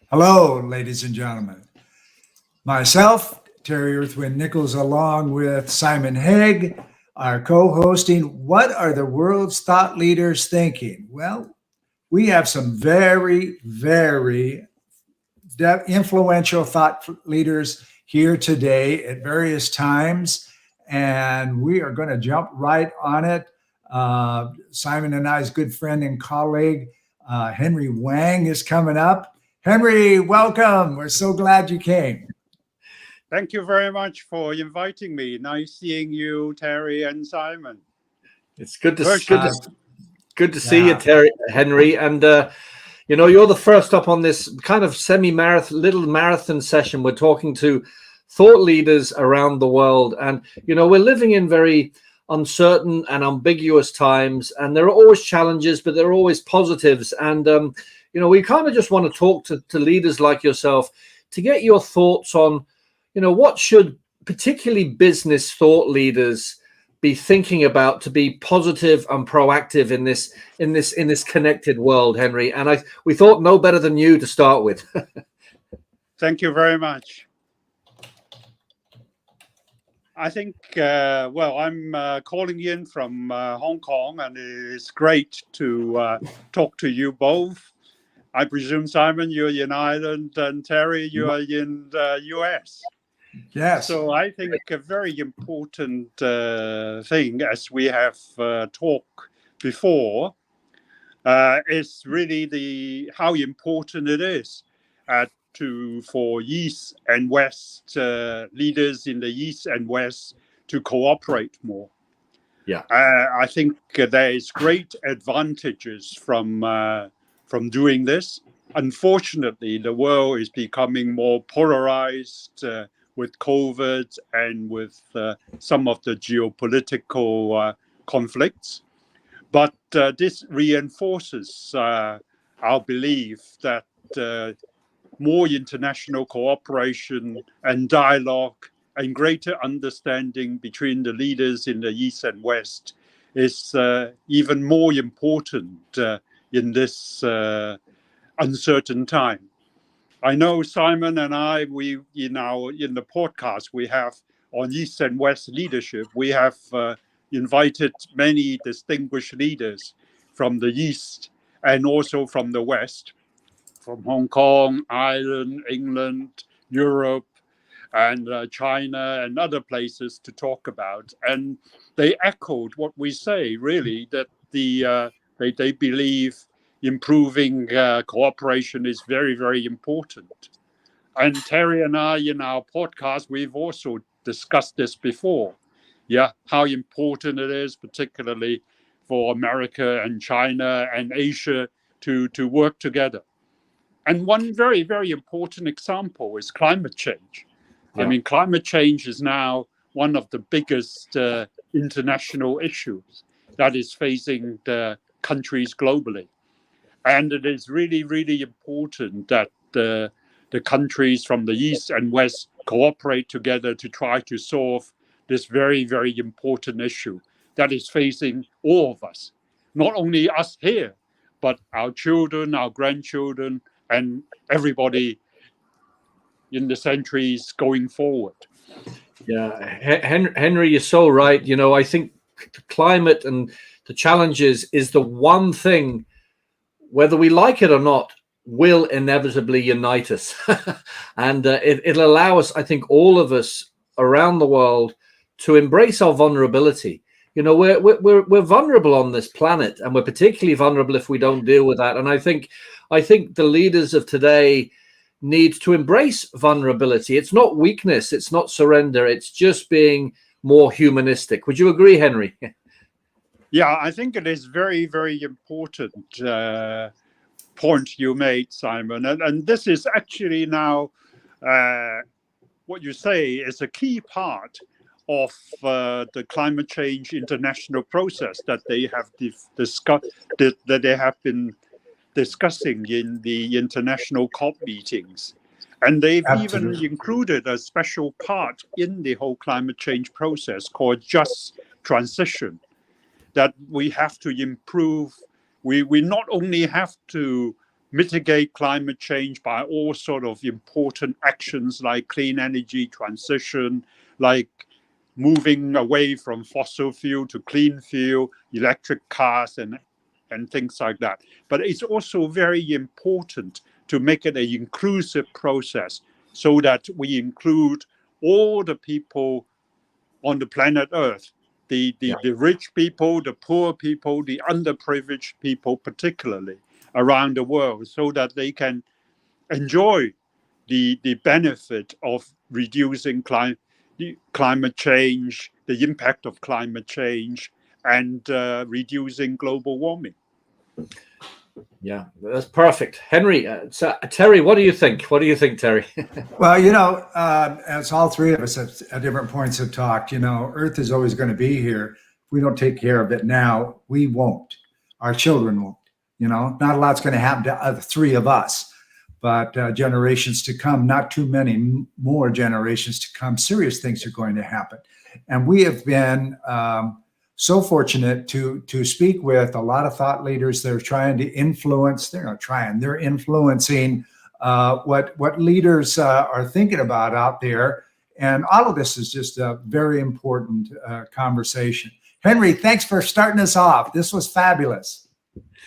Hello, ladies and gentlemen. Myself, Terry Earthwind Nichols, along with Simon Haigh, are co hosting What Are the World's Thought Leaders Thinking? Well, we have some very influential thought leaders here today at various times, and we are going to jump right on it. Simon and I's good friend and colleague, Henry Wang, is coming up. Henry, welcome. We're so glad you came. Thank you very much for inviting me. Nice seeing you, Terry and Simon. It's good to see you, Terry, Henry. And, you're the first up on this kind of little marathon session. We're talking to thought leaders around the world. And, we're living in very uncertain and ambiguous times. And there are always challenges, but there are always positives. And, we kind of just want to talk to leaders like yourself to get your thoughts on, what should particularly business thought leaders be thinking about to be positive and proactive in this connected world, Henry. And we thought no better than you to start with. Thank you very much. I think, I'm calling in from Hong Kong, and it's great to talk to you both. I presume, Simon, you're in Ireland, and Terry, you are in the US. Yes. So I think a very important thing, as we have talked before, is really how important it is for East and West leaders in the East and West to cooperate more. Yeah, I think there is great advantages from doing this. Unfortunately, the world is becoming more polarized with COVID and with some of the geopolitical conflicts. But this reinforces our belief that more international cooperation and dialogue and greater understanding between the leaders in the East and West is even more important in this uncertain time. I know Simon and I, in the podcast we have on East and West leadership, we have invited many distinguished leaders from the East and also from the West, from Hong Kong, Ireland, England, Europe, and China and other places to talk about. And they echoed what we say, really, that they believe improving cooperation is very, very important. And Terry and I, in our podcast, we've also discussed this before. Yeah, how important it is, particularly for America and China and Asia to work together. And one very, very important example is climate change. Yeah. I mean, climate change is now one of the biggest international issues that is facing the countries globally. And it is really, really important that the countries from the East and West cooperate together to try to solve this very, very important issue that is facing all of us, not only us here, but our children, our grandchildren, and everybody in the centuries going forward. Yeah, Henry, you're so right. I think climate and the challenges is the one thing, whether we like it or not, will inevitably unite us. And it'll allow us, I think, all of us around the world to embrace our vulnerability. We're vulnerable on this planet, and we're particularly vulnerable if we don't deal with that. And I think the leaders of today need to embrace vulnerability. It's not weakness, it's not surrender, it's just being more humanistic. Would you agree, Henry? Yeah, I think it is very, very important point you made, Simon. And this is actually now what you say is a key part of the climate change international process that they have discussed, that they have been discussing in the international COP meetings. And they've even included a special part in the whole climate change process called just transition, that we have to improve. We not only have to mitigate climate change by all sort of important actions like clean energy transition, like moving away from fossil fuel to clean fuel, electric cars, and things like that. But it's also very important to make it an inclusive process so that we include all the people on the planet Earth, the rich people, the poor people, the underprivileged people, particularly around the world, so that they can enjoy the benefit of reducing climate change, the impact of climate change, and reducing global warming. Yeah, that's perfect. Henry, Terry, what do you think? What do you think, Terry? Well, you know, as all three of us at different points have talked, you know, Earth is always going to be here. If we don't take care of it now, we won't. Our children won't. You know, not a lot's going to happen to the three of us, but generations to come, not too many more generations to come, serious things are going to happen. And we have been so fortunate to speak with a lot of thought leaders that are trying to influence, they're influencing what leaders are thinking about out there. And all of this is just a very important conversation. Henry, thanks for starting us off. This was fabulous.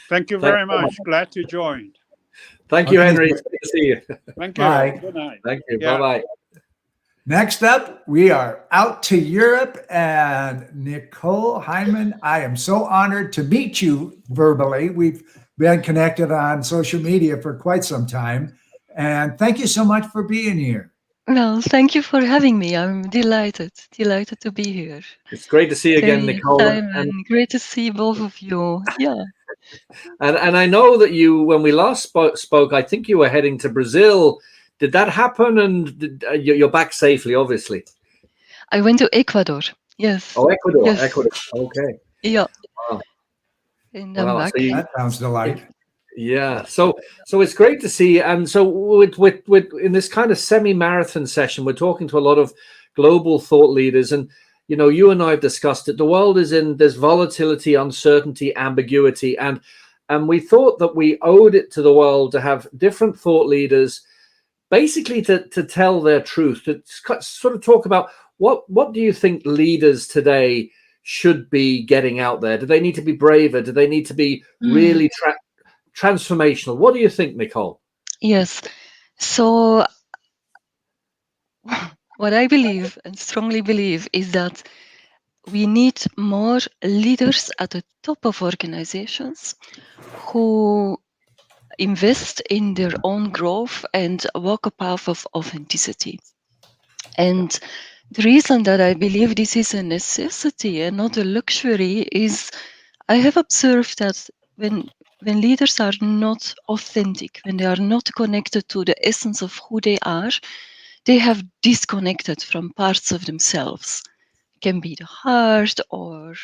Thank you very much. Glad to join. Thank you, Henry. It's good to see you. Thank you. Bye. Good night. Thank you. Yeah. Bye-bye. Next up, we are out to Europe, and Nicole Hyman, I am so honored to meet you verbally. We've been connected on social media for quite some time, and thank you so much for being here. Well, thank you for having me. I'm delighted to be here. It's great to see you again, Terry, Nicole. Simon, great to see both of you. Yeah. And I know that you, when we last spoke, I think you were heading to Brazil. Did that happen? And you're back safely, obviously. I went to Ecuador. Yes. Oh, Ecuador. Yes. Ecuador. Okay. Yeah. Wow. And I'm Wow. back. So That sounds delightful. Yeah. So it's great to see. And so with in this kind of semi-marathon session, we're talking to a lot of global thought leaders. And, you know, you and I have discussed it. The world is in this volatility, uncertainty, ambiguity. And we thought that we owed it to the world to have different thought leaders basically to tell their truth, to sort of talk about what do you think leaders today should be getting out there? Do they need to be braver? Do they need to be really transformational? What do you think, Nicole? Yes. So what I believe and strongly believe is that we need more leaders at the top of organizations who invest in their own growth and walk a path of authenticity. And the reason that I believe this is a necessity and not a luxury is I have observed that when leaders are not authentic, when they are not connected to the essence of who they are, they have disconnected from parts of themselves. It can be the heart or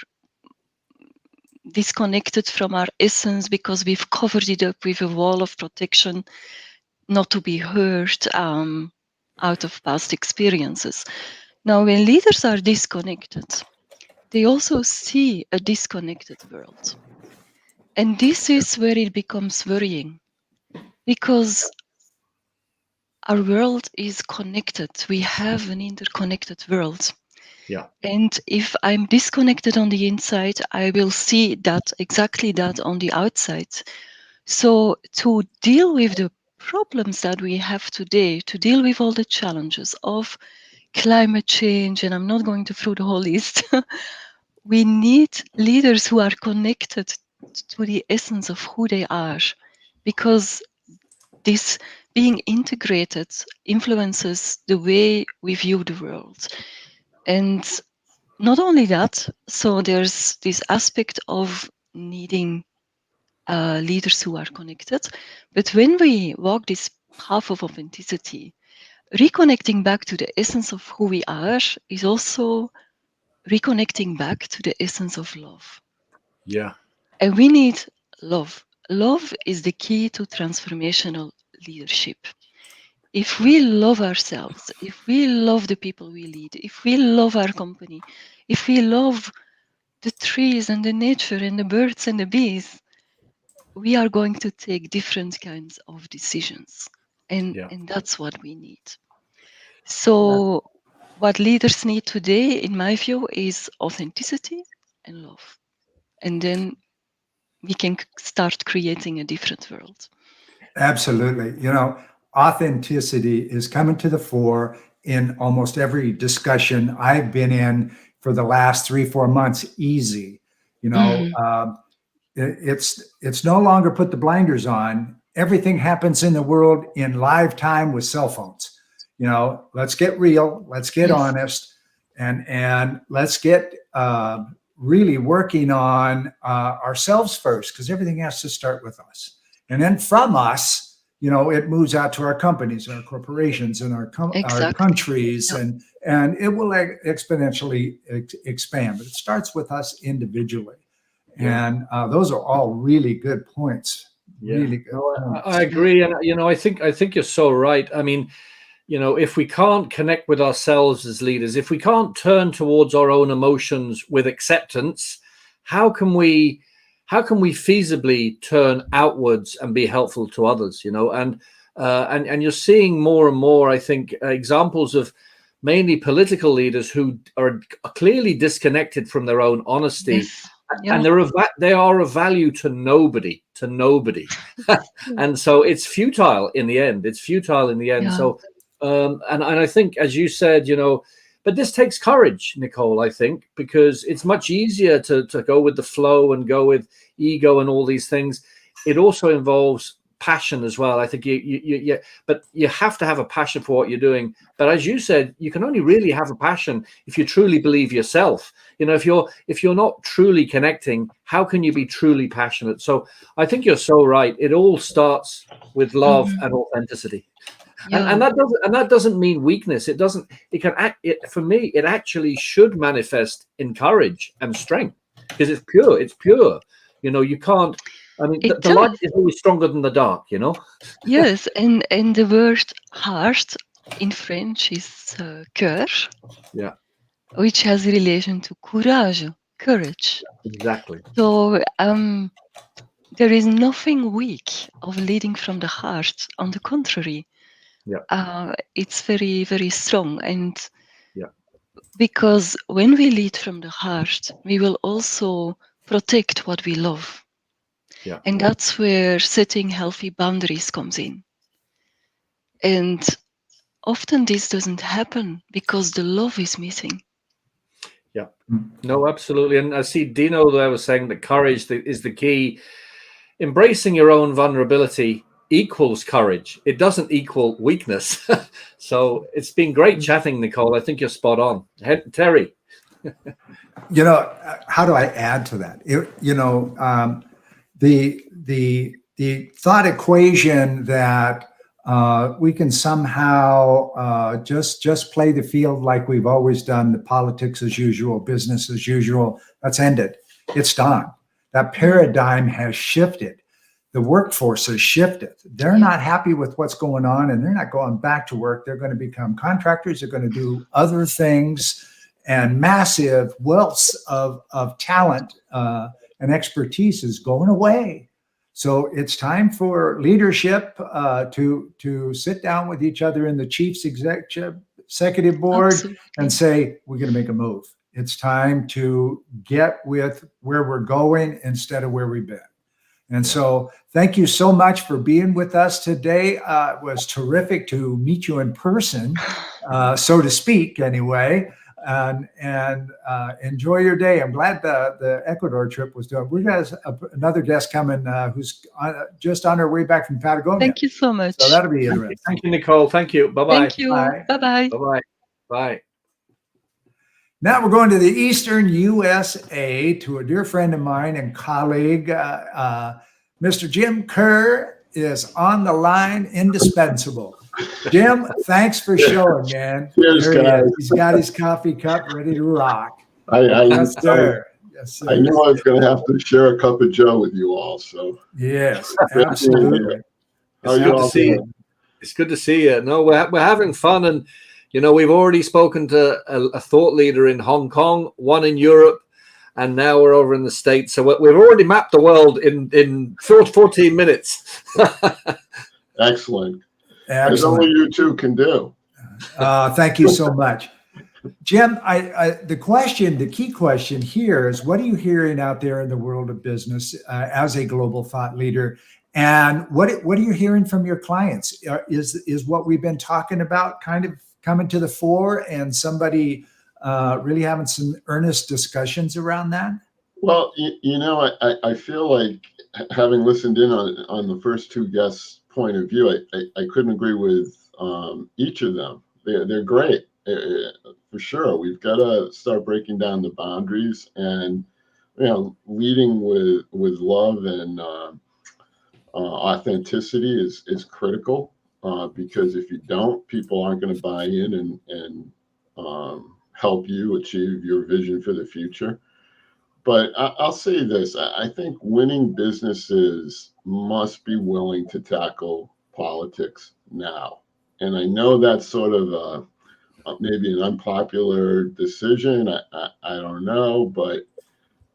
disconnected from our essence because we've covered it up with a wall of protection not to be hurt out of past experiences. Now, when leaders are disconnected, they also see a disconnected world. And this is where it becomes worrying because our world is connected. We have an interconnected world. Yeah. And if I'm disconnected on the inside, I will see exactly that on the outside. So to deal with the problems that we have today, to deal with all the challenges of climate change, and I'm not going to through the whole list, we need leaders who are connected to the essence of who they are, because this being integrated influences the way we view the world. And not only that, so there's this aspect of needing leaders who are connected. But when we walk this path of authenticity, reconnecting back to the essence of who we are is also reconnecting back to the essence of love. Yeah. And we need love. Love is the key to transformational leadership. If we love ourselves, if we love the people we lead, if we love our company, if we love the trees and the nature and the birds and the bees, we are going to take different kinds of decisions, and that's what we need. So what leaders need today, in my view, is authenticity and love, and then we can start creating a different world. Absolutely. Authenticity is coming to the fore in almost every discussion I've been in for the last 3-4 months. Easy. It's no longer put the blinders on. Everything happens in the world in live time with cell phones. Let's get real, let's get honest, and let's get really working on ourselves first, because everything has to start with us. And then from us, it moves out to our companies, our corporations, and our countries, and it will exponentially expand. But it starts with us individually. And those are all really good points. Really good points. I agree. And, I think you're so right. I mean, if we can't connect with ourselves as leaders, if we can't turn towards our own emotions with acceptance, how can we feasibly turn outwards and be helpful to others? And you're seeing more and more, I think, examples of mainly political leaders who are clearly disconnected from their own honesty. And they are of value to nobody. And so it's futile in the end. So and I think, as you said, but this takes courage, Nicole, I think, because it's much easier to go with the flow and go with ego and all these things. It also involves passion as well. I think but you have to have a passion for what you're doing. But as you said, you can only really have a passion if you truly believe yourself. If you're not truly connecting, how can you be truly passionate? So I think you're so right. It all starts with love and authenticity. And that doesn't mean weakness. It doesn't. It can act. For me, it actually should manifest in courage and strength, because it's pure. It's pure. You can't. I mean, the light is always stronger than the dark. Yes, and the word heart in French is cœur. Yeah. Which has relation to courage. Exactly. So there is nothing weak of leading from the heart. On the contrary. It's very, very strong. And because when we lead from the heart, we will also protect what we love. And that's where setting healthy boundaries comes in. And often this doesn't happen because the love is missing. Yeah, no, absolutely. And I see Dino there was saying that courage is the key. Embracing your own vulnerability equals courage. It doesn't equal weakness. So it's been great chatting, Nicole. I think you're spot on. Terry. How do I add to that? The thought equation that we can somehow just play the field like we've always done, the politics as usual, business as usual, that's ended. It's done. That paradigm has shifted. The workforce has shifted. They're not happy with what's going on, and they're not going back to work. They're going to become contractors. They're going to do other things, and massive wealth of talent and expertise is going away. So it's time for leadership to sit down with each other in the chief's executive board and say, we're going to make a move. It's time to get with where we're going instead of where we've been. And so thank you so much for being with us today. It was terrific to meet you in person, so to speak, anyway. And enjoy your day. I'm glad the Ecuador trip was doing. We got another guest coming who's just on her way back from Patagonia. Thank you so much. So that'll be interesting. Thank you, Nicole. Thank you. Bye-bye. Thank you. Bye-bye. Bye-bye. Bye. Now we're going to the Eastern USA to a dear friend of mine and colleague, Mr. Jim Kerr is on the line, indispensable. Jim, thanks for showing, man. Cheers, guys. He's got his coffee cup ready to rock. Yes, sir. Yes, sir. I knew I was going to have to share a cup of Joe with you all. So yes, absolutely. It's good to see you. No, we're having fun, and we've already spoken to a thought leader in Hong Kong, one in Europe, and now we're over in the States. So we've already mapped the world in 14 minutes. Excellent. Excellent. As only you two can do. Thank you so much. Jim, the key question here is, what are you hearing out there in the world of business as a global thought leader? And what are you hearing from your clients? Is what we've been talking about kind of coming to the fore, and somebody really having some earnest discussions around that? Well, I feel like, having listened in on the first two guests' point of view, I couldn't agree with each of them. They're great. For sure, we've got to start breaking down the boundaries, and leading with love and authenticity is critical, because if you don't, people aren't going to buy in and help you achieve your vision for the future. But I'll say this: I think winning businesses must be willing to tackle politics now, and I know that's sort of maybe an unpopular decision. I don't know, but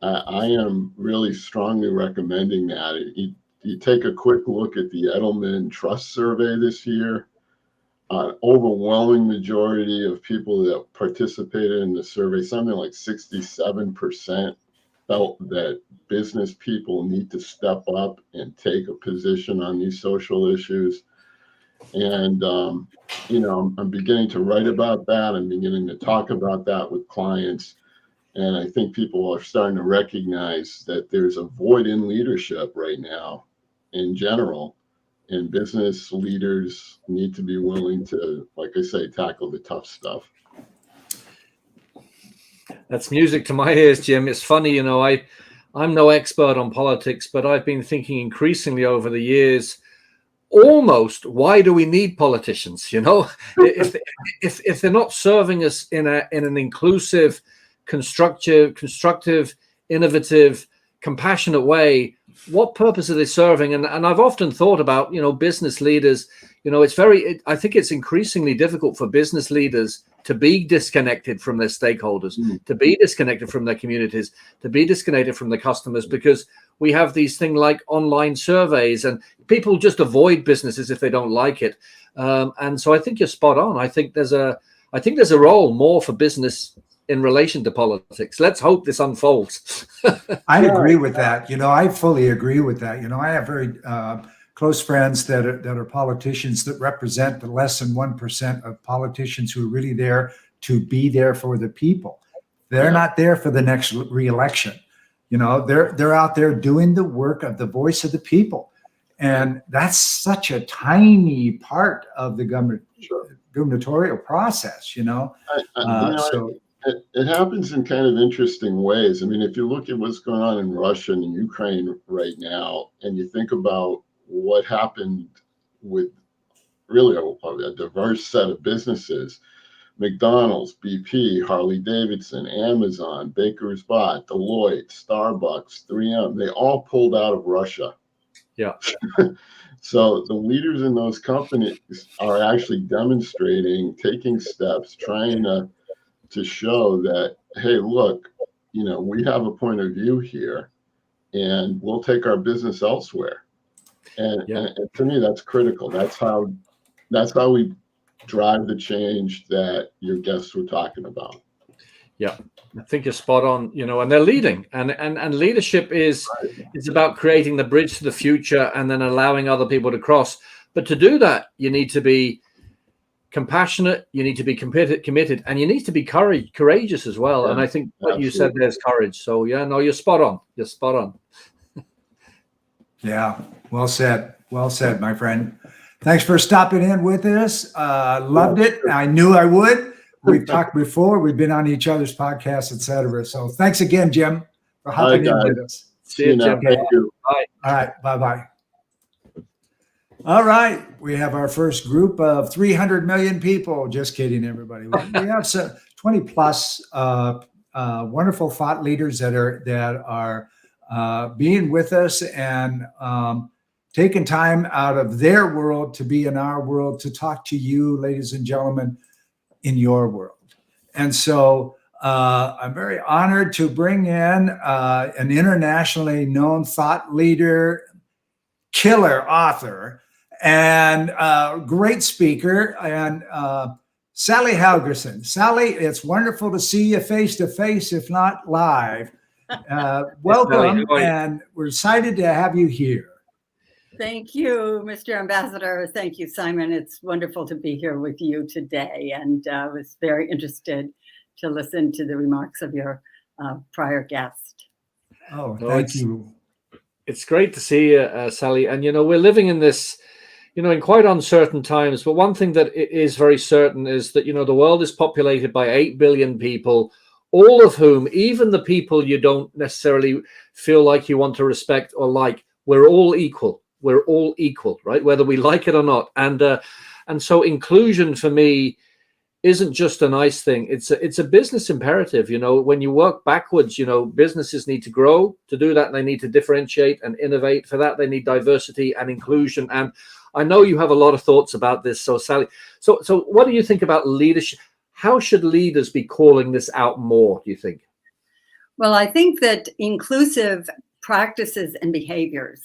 I am really strongly recommending that. You take a quick look at the Edelman Trust Survey this year. Overwhelming majority of people that participated in the survey, something like 67%, felt that business people need to step up and take a position on these social issues. And, I'm beginning to write about that. I'm beginning to talk about that with clients. And I think people are starting to recognize that there's a void in leadership right now in general. And business leaders need to be willing to, like I say, tackle the tough stuff. That's music to my ears, Jim. It's funny, I'm no expert on politics, but I've been thinking increasingly over the years, almost, why do we need politicians? If they're not serving us in an inclusive, constructive, innovative, compassionate way, what purpose are they serving? And I've often thought about, business leaders, I think it's increasingly difficult for business leaders to be disconnected from their stakeholders, to be disconnected from their communities, to be disconnected from their customers, because we have these things like online surveys, and people just avoid businesses if they don't like it. And so I think you're spot on. I think there's a role more for business in relation to politics. Let's hope this unfolds. I agree with that. I fully agree with that. I have very close friends that are politicians that represent the less than 1% of politicians who are really there to be there for the people. They're not there for the next re-election. They're out there doing the work of the voice of the people. And that's such a tiny part of the gubernatorial process, It happens in kind of interesting ways. I mean, if you look at what's going on in Russia and Ukraine right now, and you think about what happened with really a diverse set of businesses, McDonald's, BP, Harley Davidson, Amazon, Baker's Bot, Deloitte, Starbucks, 3M, they all pulled out of Russia. Yeah. So the leaders in those companies are actually demonstrating, taking steps, trying to show that, hey, look, we have a point of view here, and we'll take our business elsewhere. And to me, that's critical. That's how we drive the change that your guests were talking about. Yeah, I think you're spot on. And they're leading, and leadership is about creating the bridge to the future and then allowing other people to cross. But to do that, you need to be compassionate, you need to be committed, and you need to be courageous as well. And I think what you said, there's courage. So you're spot on. You're spot on. Yeah, well said, my friend. Thanks for stopping in with us. Loved it. I knew I would. We've talked before. We've been on each other's podcasts, etc. So thanks again, Jim, for hopping in with us. See you, Jim. Thank you. Bye. All right, bye-bye. All right, we have our first group of 300 million people. Just kidding, everybody. We have 20 plus wonderful thought leaders that are being with us and taking time out of their world to be in our world to talk to you, ladies and gentlemen, in your world. And so I'm very honored to bring in an internationally known thought leader, killer author, and great speaker, and Sally Helgerson. Sally, it's wonderful to see you face to face, if not live. Welcome, and we're excited to have you here. Thank you, Mr. Ambassador. Thank you, Simon. It's wonderful to be here with you today, and I was very interested to listen to the remarks of your prior guest. Oh, thank you. It's great to see you, Sally. And, you know, we're living in this, you know, in quite uncertain times. But one thing that is very certain is that, you know, the world is populated by 8 billion people, all of whom, even the people you don't necessarily feel like you want to respect or like, we're all equal. We're all equal, right? Whether we like it or not. And so inclusion for me isn't just a nice thing. It's a business imperative. You know, when you work backwards, you know, businesses need to grow. To do that, they need to differentiate and innovate. For that, they need diversity and inclusion. And I know you have a lot of thoughts about this. So Sally, so what do you think about leadership? How should leaders be calling this out more, do you think? Well, I think that inclusive practices and behaviors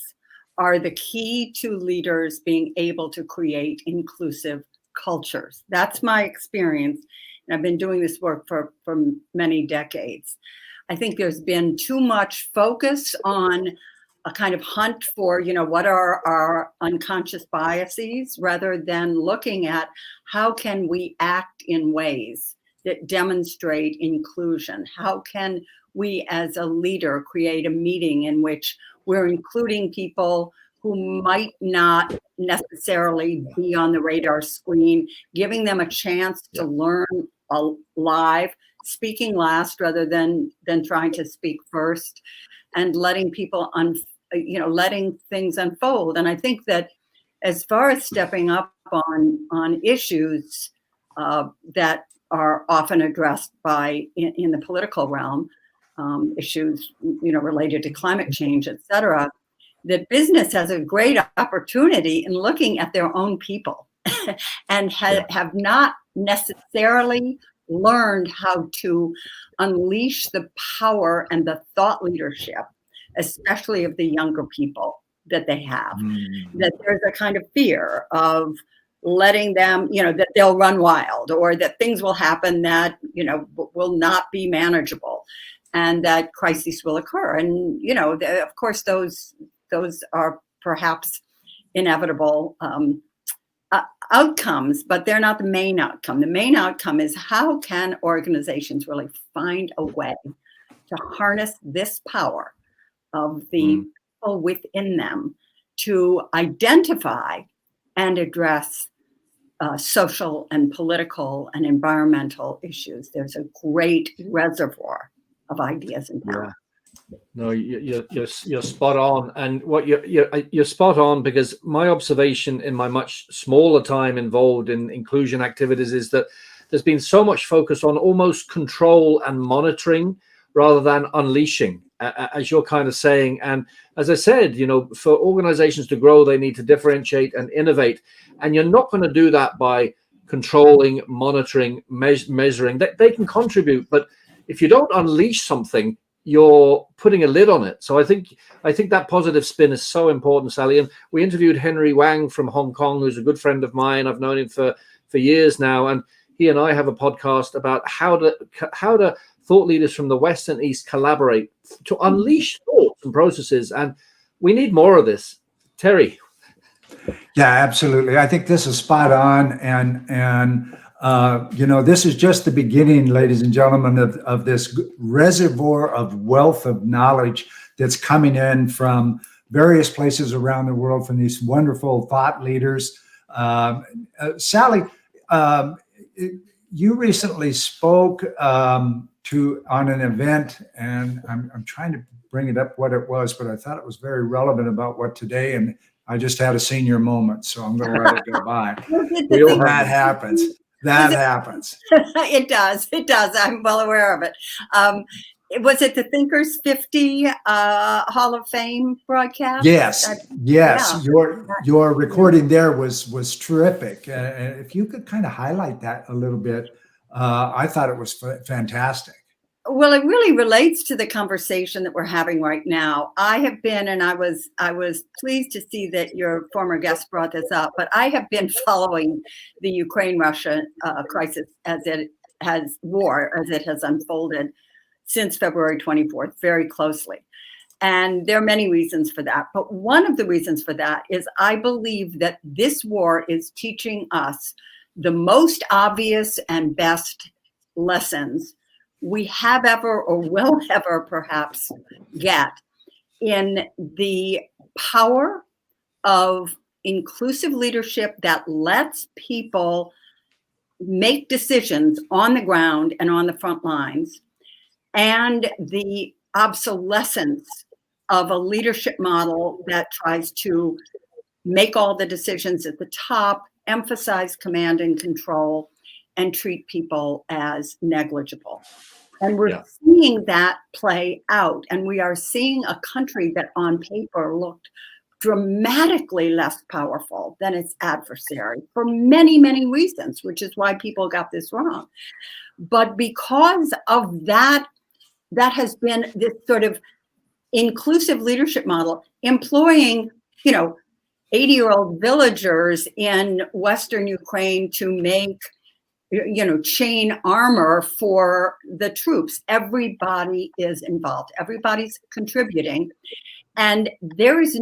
are the key to leaders being able to create inclusive cultures. That's my experience. And I've been doing this work for many decades. I think there's been too much focus on a kind of hunt for, you know, what are our unconscious biases, rather than looking at how can we act in ways that demonstrate inclusion? How can we as a leader create a meeting in which we're including people who might not necessarily be on the radar screen, giving them a chance to learn live, speaking last rather than trying to speak first, and letting people letting things unfold. And I think that as far as stepping up on issues that are often addressed in the political realm, issues, you know, related to climate change, et cetera, that business has a great opportunity in looking at their own people and have not necessarily learned how to unleash the power and the thought leadership, especially of the younger people that they have. That there's a kind of fear of letting them, you know, that they'll run wild, or that things will happen that, you know, will not be manageable, and that crises will occur. And, you know, of course, those are perhaps inevitable outcomes, but they're not the main outcome. The main outcome is how can organizations really find a way to harness this power of the people within them to identify and address social and talent and environmental issues. There's a great reservoir of ideas and talent. No, you're spot on, and what you're spot on, because my observation in my much smaller time involved in inclusion activities is that there's been so much focus on almost control and monitoring rather than unleashing, as you're kind of saying. And as I said, you know, for organizations to grow, they need to differentiate and innovate, and you're not going to do that by controlling, monitoring, measuring. They can contribute, but if you don't unleash something, you're putting a lid on it. So I think that positive spin is so important, Sally. And we interviewed Henry Wang from Hong Kong, who's a good friend of mine. I've known him for years now, and he and I have a podcast about how to thought leaders from the West and East collaborate to unleash thoughts and processes. And we need more of this. Terry. Yeah, absolutely. I think this is spot on, and you know, this is just the beginning, ladies and gentlemen, of this reservoir of wealth of knowledge that's coming in from various places around the world, from these wonderful thought leaders. Sally, you recently spoke on an event, and I'm trying to bring it up what it was, but I thought it was very relevant about what today, and I just had a senior moment, so I'm going to let it go by. That happens. That happens. It does. I'm well aware of it. Was it the Thinkers 50 Hall of Fame broadcast? Yes. Yeah. Your recording there was terrific. If you could kind of highlight that a little bit, I thought it was fantastic. Well, it really relates to the conversation that we're having right now. I have been, and I was pleased to see that your former guest brought this up, but I have been following the Ukraine-Russia crisis as it has unfolded since February 24th very closely. And there are many reasons for that. But one of the reasons for that is I believe that this war is teaching us the most obvious and best lessons we have ever or will ever perhaps get in the power of inclusive leadership that lets people make decisions on the ground and on the front lines, and the obsolescence of a leadership model that tries to make all the decisions at the top, emphasize command and control, and treat people as negligible. And we're seeing that play out. And we are seeing a country that on paper looked dramatically less powerful than its adversary for many, many reasons, which is why people got this wrong. But because of that, that has been this sort of inclusive leadership model employing, 80-year-old villagers in Western Ukraine to make chain armor for the troops. Everybody is involved. Everybody's contributing. And there is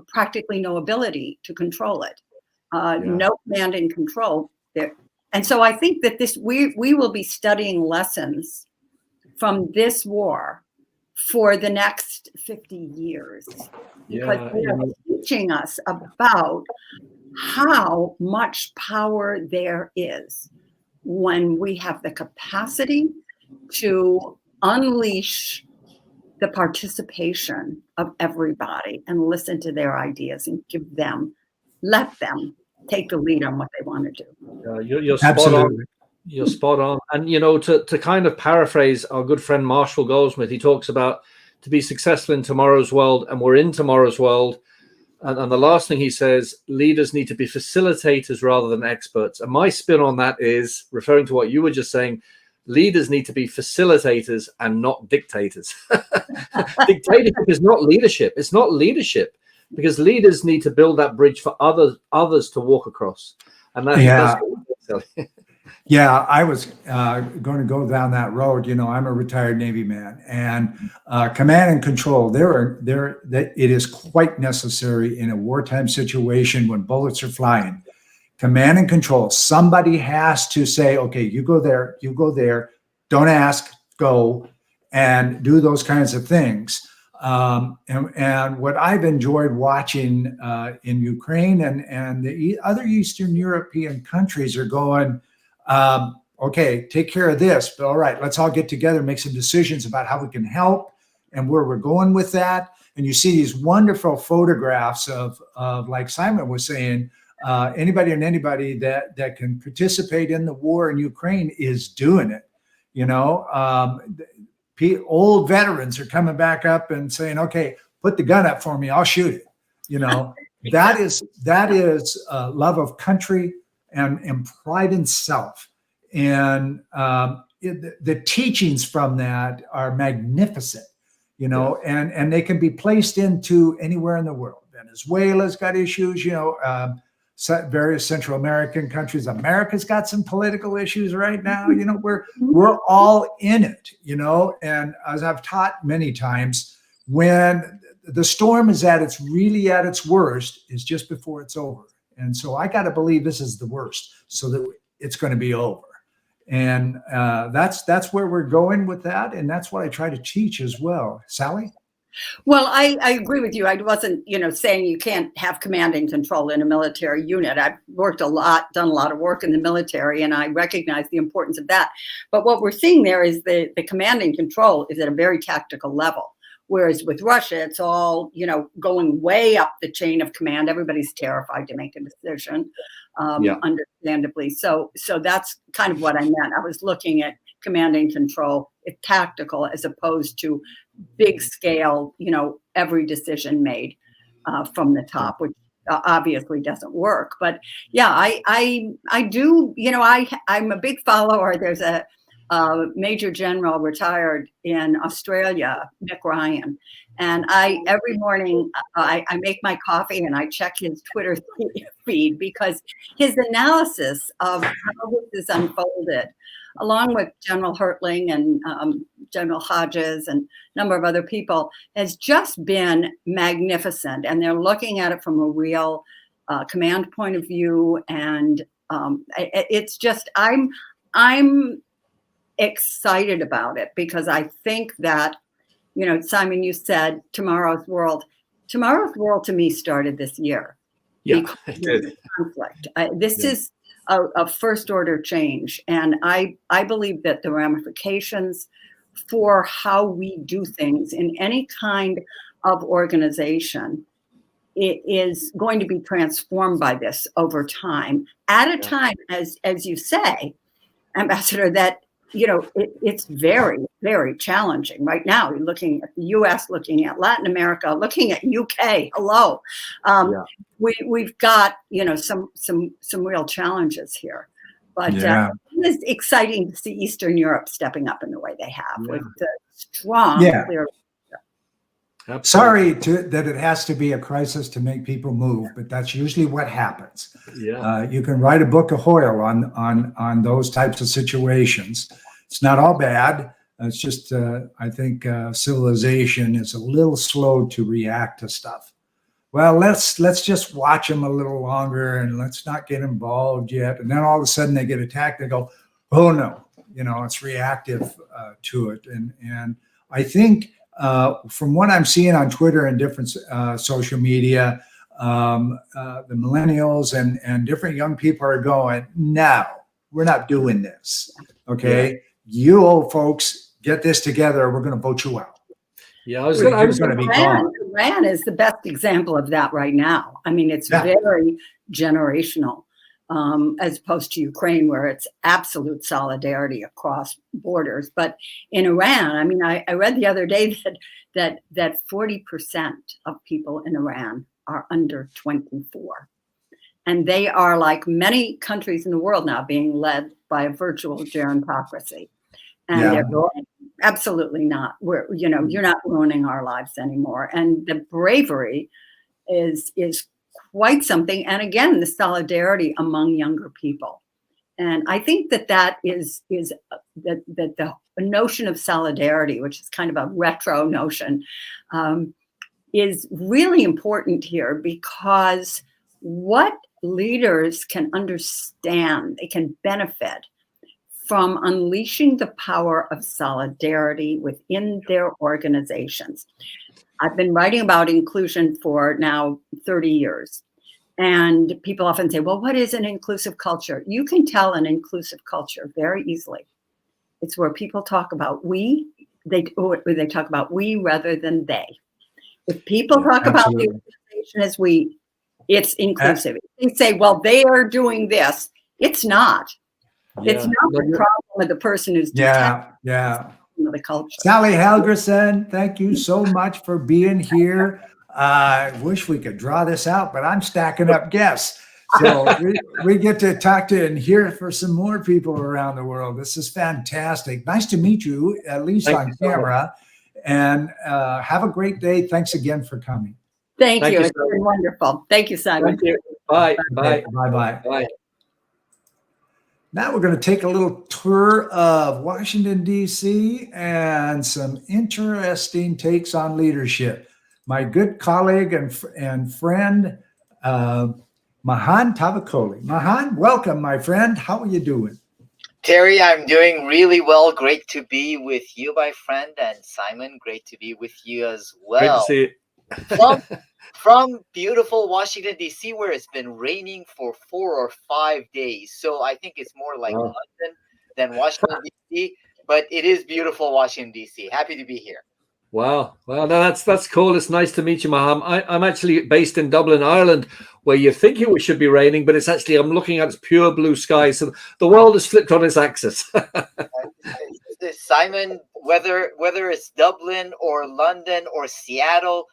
practically no ability to control it. No command and control there. And so I think that we will be studying lessons from this war for the next 50 years. Because they are teaching us about how much power there is when we have the capacity to unleash the participation of everybody and listen to their ideas and let them take the lead on what they want to do. You're spot on. You're spot on. And, to kind of paraphrase our good friend Marshall Goldsmith, he talks about to be successful in tomorrow's world, and we're in tomorrow's world. And the last thing he says, leaders need to be facilitators rather than experts. And my spin on that is, referring to what you were just saying, leaders need to be facilitators and not dictators. Dictatorship is not leadership. It's not leadership, because leaders need to build that bridge for others to walk across. And that's what Yeah, I was going to go down that road. I'm a retired Navy man, and command and control. It is quite necessary in a wartime situation when bullets are flying. Command and control. Somebody has to say, "Okay, you go there. You go there. Don't ask. Go," and do those kinds of things. And what I've enjoyed watching in Ukraine and the other Eastern European countries are going, okay, take care of this, but all right, let's all get together, make some decisions about how we can help and where we're going with that. And you see these wonderful photographs of like Simon was saying, anybody that can participate in the war in Ukraine is doing it. Old veterans are coming back up and saying, okay, put the gun up for me, I'll shoot it. That is love of country and pride in self. And the teachings from that are magnificent, and they can be placed into anywhere in the world. Venezuela's got issues, various Central American countries. America's got some political issues right now. We're all in it, and as I've taught many times, when the storm is really at its worst is just before it's over. And so I got to believe this is the worst so that it's going to be over. And that's where we're going with that. And that's what I try to teach as well. Sally? Well, I agree with you. I wasn't, saying you can't have command and control in a military unit. I've done a lot of work in the military, and I recognize the importance of that. But what we're seeing there is the command and control is at a very tactical level. Whereas with Russia, it's all, going way up the chain of command. Everybody's terrified to make a decision, understandably. So that's kind of what I meant. I was looking at command and control, tactical, as opposed to big scale, every decision made from the top, which obviously doesn't work. But yeah, I do, I'm a big follower. There's a Major General retired in Australia, Nick Ryan. And every morning I make my coffee and I check his Twitter feed, because his analysis of how this is unfolded, along with General Hertling and General Hodges and a number of other people, has just been magnificent. And they're looking at it from a real command point of view. And it's just, I'm excited about it, because I think that, you know, Simon, you said tomorrow's world to me started this year. Yeah, it did. Conflict. This is a first order change. And I believe that the ramifications for how we do things in any kind of organization, it is going to be transformed by this over time, at a time, as you say, Ambassador, that, you know, it's very, very challenging right now. You're looking at the U.S., looking at Latin America, looking at UK. Hello, we've got, you know, some real challenges here. But it is exciting to see Eastern Europe stepping up in the way they have, with the strong, clear. Sorry that it has to be a crisis to make people move, but that's usually what happens. You can write a book of Hoyle on those types of situations. It's not all bad. It's just I think civilization is a little slow to react to stuff. Well, let's just watch them a little longer and let's not get involved yet. And then all of a sudden they get attacked. They go, oh no, you know, it's reactive to it. And I think from what I'm seeing on Twitter and different social media, the millennials and different young people are going, no, we're not doing this. Okay. You old folks, get this together. We're going to vote you out. Yeah, I was going to be gone. Iran is the best example of that right now. I mean, it's very generational, as opposed to Ukraine, where it's absolute solidarity across borders. But in Iran, I mean, I read the other day that 40% of people in Iran are under 24. And they are, like many countries in the world now, being led by a virtual gerontocracy. And they're going, absolutely not. You're not ruining our lives anymore. And the bravery is quite something. And again, the solidarity among younger people. And I think that is that the notion of solidarity, which is kind of a retro notion, is really important here, because what leaders can understand, they can benefit from unleashing the power of solidarity within their organizations. I've been writing about inclusion for now 30 years. And people often say, well, what is an inclusive culture? You can tell an inclusive culture very easily. It's where people talk about we, they talk about we rather than they. If people talk about the organization as we, it's inclusive. If they say, well, they are doing this, it's not. It's not the problem with the person who's the culture. Sally Helgerson, thank you so much for being here. I wish we could draw this out, but I'm stacking up guests. So we get to talk to and hear for some more people around the world. This is fantastic. Nice to meet you, at least on camera. And have a great day. Thanks again for coming. Thank you. It's been wonderful. Thank you, Simon. Thank you. Bye. Bye. Bye-bye. Bye. Now we're going to take a little tour of Washington, D.C. and some interesting takes on leadership. My good colleague and friend, Mahan Tavakoli. Mahan, welcome, my friend. How are you doing? Terry, I'm doing really well. Great to be with you, my friend. And Simon, great to be with you as well. Great to see you. From beautiful Washington, D.C., where it's been raining for 4 or 5 days. So I think it's more like London than Washington, D.C., but it is beautiful Washington, D.C. Happy to be here. Wow. Well, no, that's cool. It's nice to meet you, Maham. I'm actually based in Dublin, Ireland, where you think it should be raining, but it's actually, I'm looking at it's pure blue sky. So the world is flipped on its axis. Simon, whether it's Dublin or London or Seattle,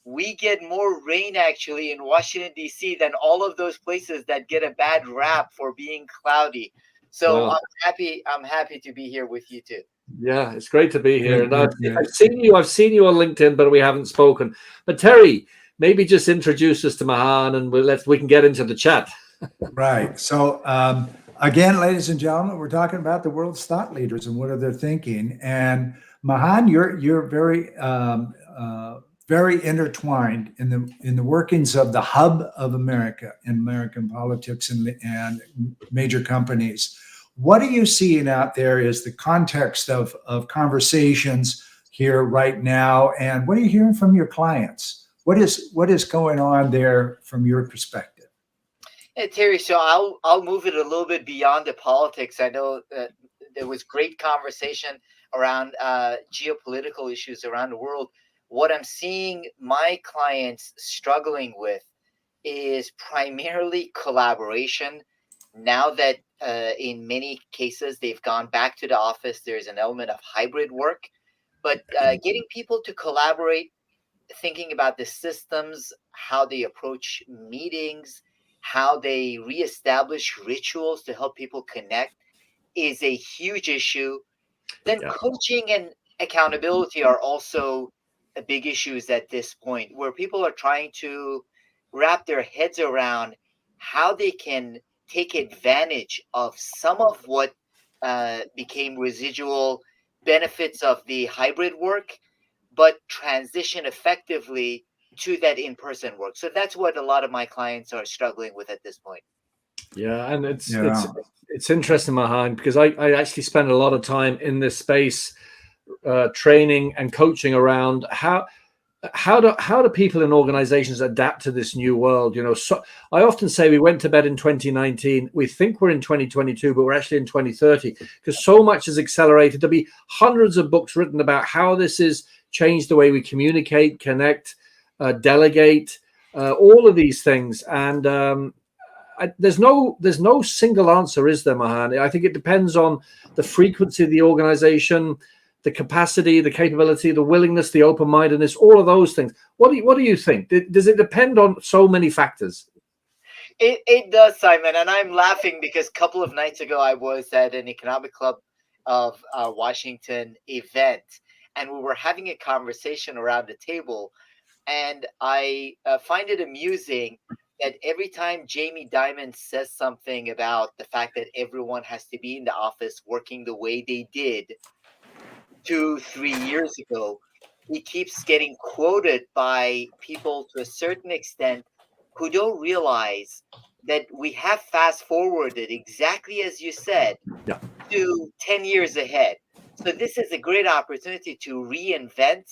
we get more rain actually in Washington, D.C. than all of those places that get a bad rap for being cloudy. So Wow. I'm happy to be here with you too. Yeah, it's great to be here. Good, And good, good. I've seen you on LinkedIn, but we haven't spoken. But Terry, maybe just introduce us to Mahan, and we can get into the chat. Right. So, again, ladies and gentlemen, we're talking about the world's thought leaders and what are they thinking. And Mahan, you're very intertwined in the workings of the hub of America in American politics and major companies. What are you seeing out there is the context of conversations here right now, and what are you hearing from your clients? What is going on there from your perspective? Hey, Terry, so I'll move it a little bit beyond the politics. I know that there was great conversation around geopolitical issues around the world. What I'm seeing my clients struggling with is primarily collaboration. Now that in many cases they've gone back to the office, there's an element of hybrid work, but getting people to collaborate, thinking about the systems, how they approach meetings, how they reestablish rituals to help people connect is a huge issue. Then coaching and accountability are also a big issues at this point, where people are trying to wrap their heads around how they can take advantage of some of what became residual benefits of the hybrid work, but transition effectively to that in-person work. So that's what a lot of my clients are struggling with at this point. Yeah, and it's interesting, Mahan, because I actually spend a lot of time in this space, training and coaching around how do people in organizations adapt to this new world. So I often say we went to bed in 2019, we think we're in 2022, but we're actually in 2030, because so much has accelerated. There'll be hundreds of books written about how this has changed the way we communicate, connect, delegate, all of these things. And there's no single answer, is there, Mahan? I think it depends on the frequency of the organization, the capacity, the capability, the willingness, the open-mindedness, all of those things. What do you think? Does it depend on so many factors? It does, Simon, and I'm laughing because a couple of nights ago I was at an economic club of Washington event, and we were having a conversation around the table, and I find it amusing that every time Jamie Dimon says something about the fact that everyone has to be in the office working the way they did 2-3 years ago, he keeps getting quoted by people to a certain extent who don't realize that we have fast forwarded, exactly as you said, to 10 years ahead. So this is a great opportunity to reinvent,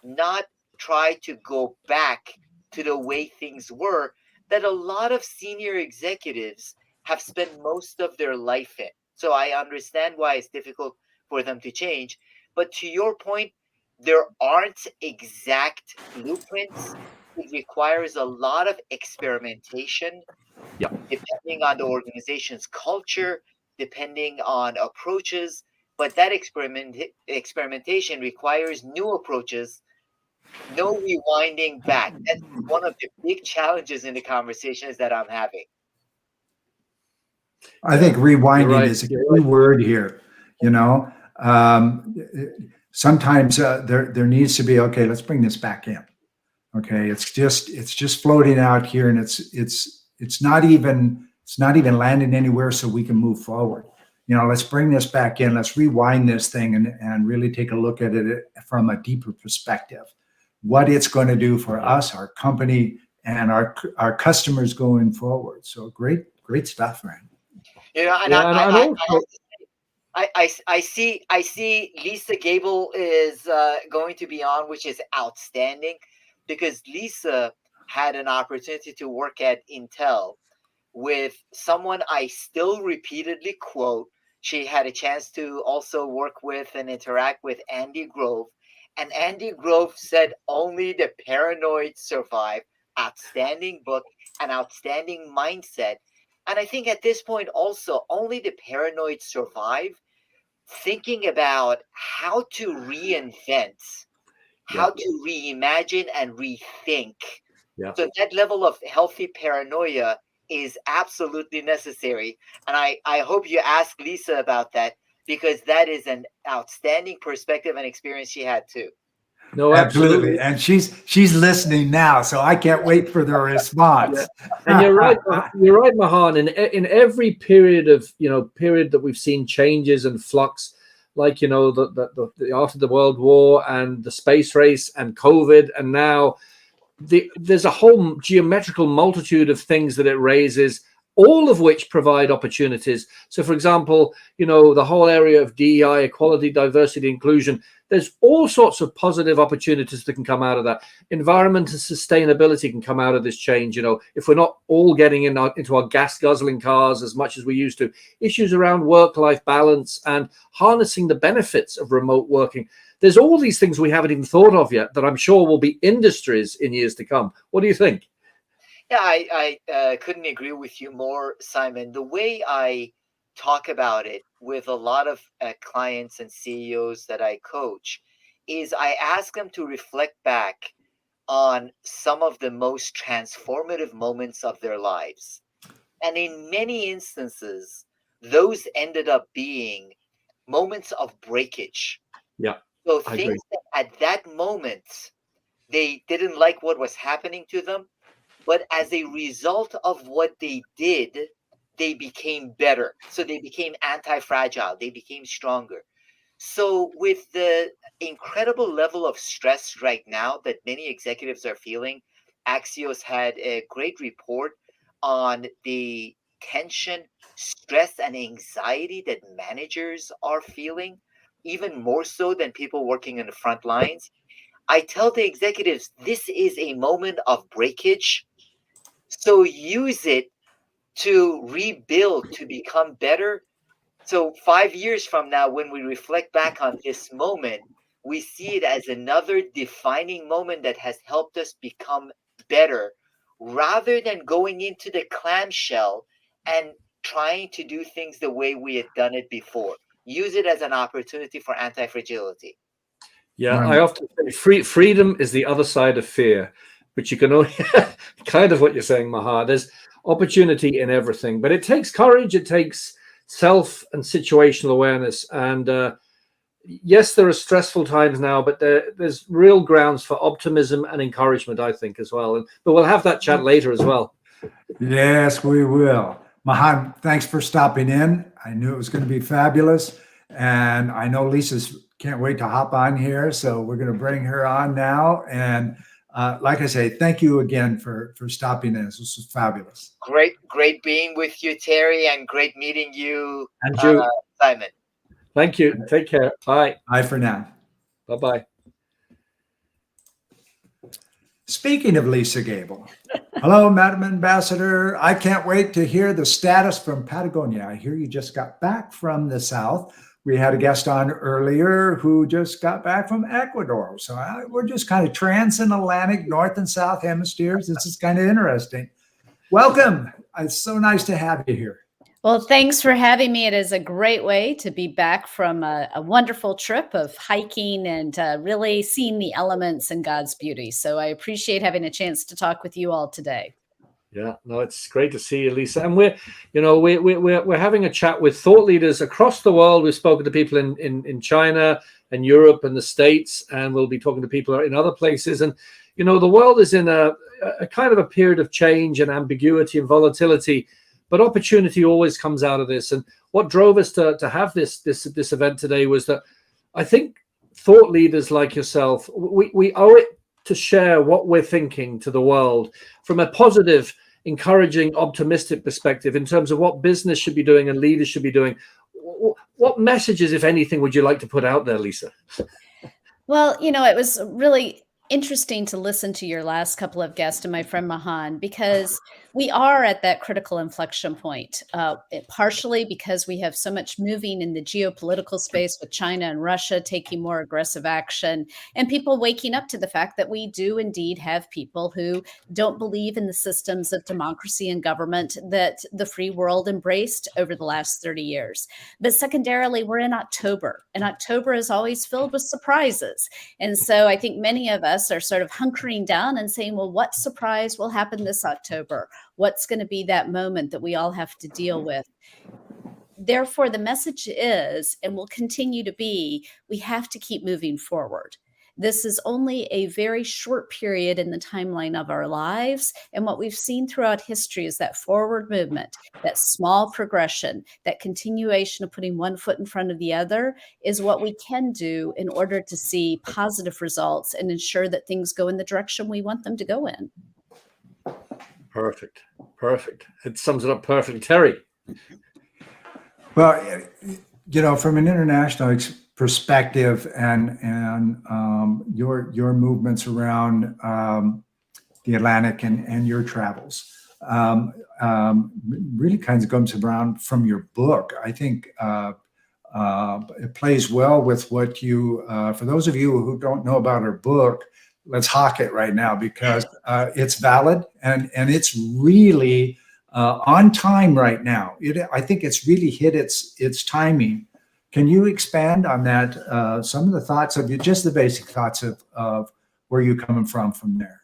not try to go back to the way things were that a lot of senior executives have spent most of their life in. So I understand why it's difficult for them to change. But to your point, there aren't exact blueprints. It requires a lot of experimentation, depending on the organization's culture, depending on approaches. But that experimentation requires new approaches, no rewinding back. That's one of the big challenges in the conversations that I'm having. I think rewinding is a key You're right. word here. Sometimes there needs to be, okay, let's bring this back in. Okay, it's just floating out here, and it's not even landing anywhere, so we can move forward. Let's bring this back in. Let's rewind this thing and really take a look at it from a deeper perspective. What it's going to do for us, our company, and our customers going forward. So great stuff, man. I see Lisa Gable is going to be on, which is outstanding, because Lisa had an opportunity to work at Intel with someone I still repeatedly quote. She had a chance to also work with and interact with Andy Grove. And Andy Grove said only the paranoid survive. Outstanding book, an outstanding mindset. And I think at this point also, only the paranoid survive. Thinking about how to reinvent, how to reimagine and rethink. So that level of healthy paranoia is absolutely necessary. And I hope you ask Lisa about that, because that is an outstanding perspective and experience she had too. No, Absolutely. And she's listening now, so I can't wait for the response. Yeah. And you're right, Mahan. In every period of period that we've seen changes and flux, like the after the World War and the space race and COVID, and now there's a whole geometrical multitude of things that it raises, all of which provide opportunities. So, for example, the whole area of DEI, equality, diversity, inclusion, there's all sorts of positive opportunities that can come out of that. Environment and sustainability can come out of this change. If we're not all getting into our gas guzzling cars as much as we used to, issues around work-life balance and harnessing the benefits of remote working. There's all these things we haven't even thought of yet that I'm sure will be industries in years to come. What do you think? Yeah, I couldn't agree with you more, Simon. The way I talk about it with a lot of clients and CEOs that I coach is I ask them to reflect back on some of the most transformative moments of their lives. And in many instances, those ended up being moments of breakage. Yeah. So things that at that moment, they didn't like what was happening to them, but as a result of what they did, they became better. So they became anti-fragile. They became stronger. So with the incredible level of stress right now that many executives are feeling, Axios had a great report on the tension, stress, and anxiety that managers are feeling, even more so than people working in the front lines. I tell the executives, this is a moment of breakage. So use it to rebuild, to become better. So 5 years from now, when we reflect back on this moment, we see it as another defining moment that has helped us become better, rather than going into the clamshell and trying to do things the way we had done it before. Use it as an opportunity for anti-fragility. Yeah, I often say freedom is the other side of fear, but you can only kind of what you're saying, Maha. There's opportunity in everything, but it takes courage. It takes self and situational awareness. And yes, there are stressful times now, but there's real grounds for optimism and encouragement, I think, as well. But we'll have that chat later as well. Yes, we will. Mahan, thanks for stopping in. I knew it was going to be fabulous. And I know Lisa's can't wait to hop on here. So we're going to bring her on now. And like I say, thank you again for stopping in. This was fabulous. Great being with you, Terry, and great meeting you, and you, Simon. Thank you. Take care. Bye. Bye for now. Bye-bye. Speaking of Lisa Gable, hello, Madam Ambassador. I can't wait to hear the status from Patagonia. I hear you just got back from the South. We had a guest on earlier who just got back from Ecuador. So we're just kind of transatlantic, North and South hemispheres. This is kind of interesting. Welcome. It's so nice to have you here. Well, thanks for having me. It is a great way to be back from a wonderful trip of hiking and really seeing the elements and God's beauty. So I appreciate having a chance to talk with you all today. Yeah, no, it's great to see you, Lisa. And we're having a chat with thought leaders across the world. We've spoken to people in China and Europe and the States, and we'll be talking to people in other places. And the world is in a kind of a period of change and ambiguity and volatility. But opportunity always comes out of this. And what drove us to have this event today was that I think thought leaders like yourself, we owe it to share what we're thinking to the world from a positive, encouraging, optimistic perspective in terms of what business should be doing and leaders should be doing. What messages, if anything, would you like to put out there, Lisa? Well, it was really interesting to listen to your last couple of guests and my friend Mahan, because we are at that critical inflection point, partially because we have so much moving in the geopolitical space with China and Russia taking more aggressive action, and people waking up to the fact that we do indeed have people who don't believe in the systems of democracy and government that the free world embraced over the last 30 years. But secondarily, we're in October, and October is always filled with surprises. And so I think many of us are sort of hunkering down and saying, well, what surprise will happen this October? What's going to be that moment that we all have to deal with? Therefore, the message is, and will continue to be, we have to keep moving forward. This is only a very short period in the timeline of our lives. And what we've seen throughout history is that forward movement, that small progression, that continuation of putting one foot in front of the other is what we can do in order to see positive results and ensure that things go in the direction we want them to go in. Perfect. It sums it up perfectly. Terry. Well, from an international perspective and your movements around the Atlantic and your travels really kind of comes around from your book. I think it plays well with what you. For those of you who don't know about our book, let's hawk it right now because it's valid and it's really. On time right now. I think it's really hit its timing. Can you expand on that? Some of the thoughts of you, just the basic thoughts of where you're coming from there.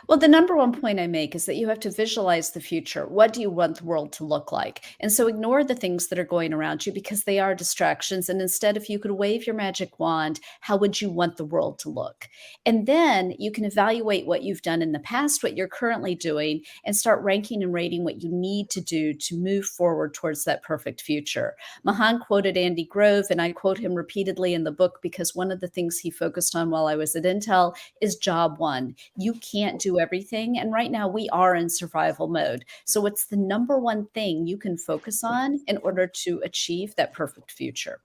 Well, the number one point I make is that you have to visualize the future. What do you want the world to look like? And so ignore the things that are going around you because they are distractions. And instead, if you could wave your magic wand, how would you want the world to look? And then you can evaluate what you've done in the past, what you're currently doing, and start ranking and rating what you need to do to move forward towards that perfect future. Mahan quoted Andy Grove, and I quote him repeatedly in the book because one of the things he focused on while I was at Intel is job one. You can't do everything. And right now we are in survival mode. So what's the number one thing you can focus on in order to achieve that perfect future?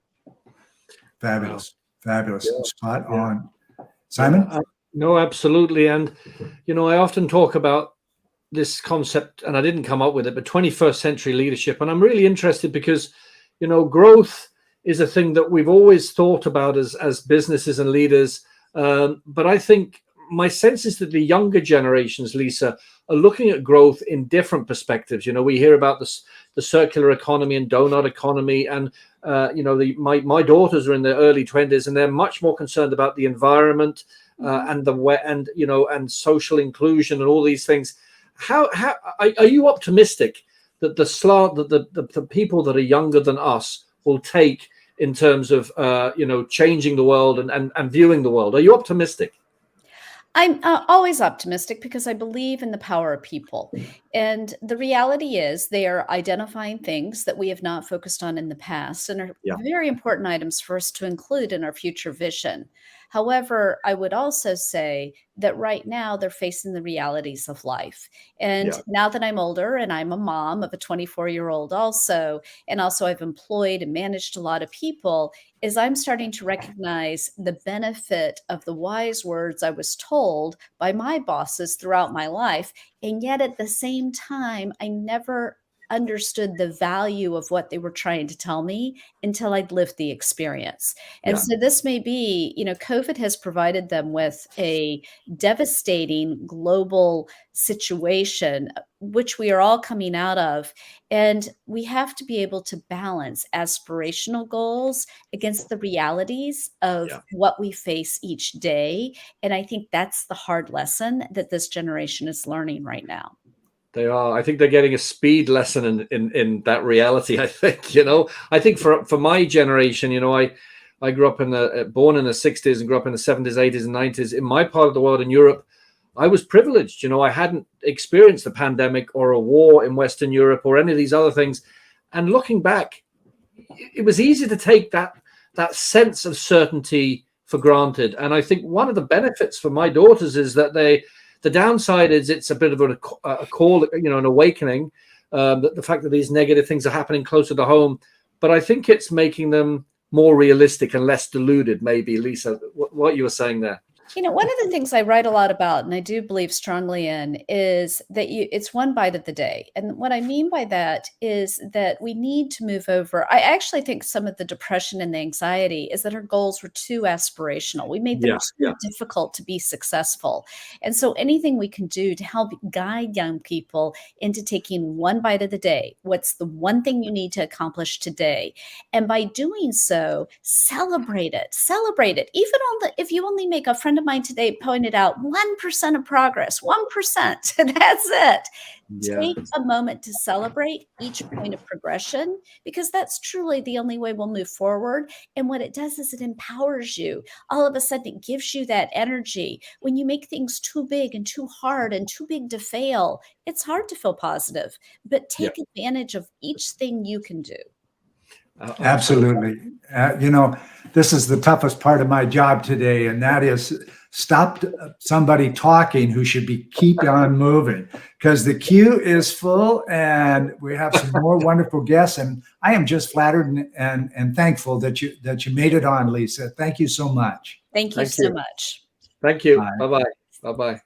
Fabulous. Spot on. Simon? No, absolutely. And, I often talk about this concept, and I didn't come up with it, but 21st century leadership. And I'm really interested because, growth is a thing that we've always thought about as businesses and leaders. But I think my sense is that the younger generations, Lisa, are looking at growth in different perspectives. We hear about the circular economy and donut economy, and my daughters are in their early 20s, and they're much more concerned about the environment and social inclusion and all these things. How are you optimistic that the slant that the people that are younger than us will take in terms of changing the world and viewing the world? Are you optimistic? I'm always optimistic because I believe in the power of people. And the reality is they are identifying things that we have not focused on in the past and are very important items for us to include in our future vision. However, I would also say that right now they're facing the realities of life. And now that I'm older and I'm a mom of a 24-year-old also, and also I've employed and managed a lot of people, is I'm starting to recognize the benefit of the wise words I was told by my bosses throughout my life. And yet at the same time, I never understood the value of what they were trying to tell me until I'd lived the experience. And so this may be, COVID has provided them with a devastating global situation, which we are all coming out of. And we have to be able to balance aspirational goals against the realities of what we face each day. And I think that's the hard lesson that this generation is learning right now. They are. I think they're getting a speed lesson in that reality. I think, I think for my generation, I grew up born in the 60s and grew up in the 70s, 80s and 90s. In my part of the world in Europe, I was privileged. I hadn't experienced a pandemic or a war in Western Europe or any of these other things. And looking back, it was easy to take that sense of certainty for granted. And I think one of the benefits for my daughters is that the downside is it's a bit of a call, an awakening, the fact that these negative things are happening closer to home. But I think it's making them more realistic and less deluded, maybe, Lisa, what you were saying there. One of the things I write a lot about, and I do believe strongly in, is that it's one bite of the day. And what I mean by that is that we need to move over. I actually think some of the depression and the anxiety is that our goals were too aspirational. We made them too difficult to be successful. And so anything we can do to help guide young people into taking one bite of the day, what's the one thing you need to accomplish today? And by doing so, celebrate it. Even if you only make a friend friend of mine today pointed out 1% of progress, 1%. That's it. Yeah. Take a moment to celebrate each point of progression, because that's truly the only way we'll move forward. And what it does is it empowers you. All of a sudden, it gives you that energy. When you make things too big and too hard and too big to fail, it's hard to feel positive, but take advantage of each thing you can do. Absolutely. This is the toughest part of my job today, and that is stop somebody talking who should be keep on moving, because the queue is full and we have some more wonderful guests. And I am just flattered and thankful that you made it on, Lisa. Thank you so much. Thank you so much. Thank you. Bye-bye. Bye-bye.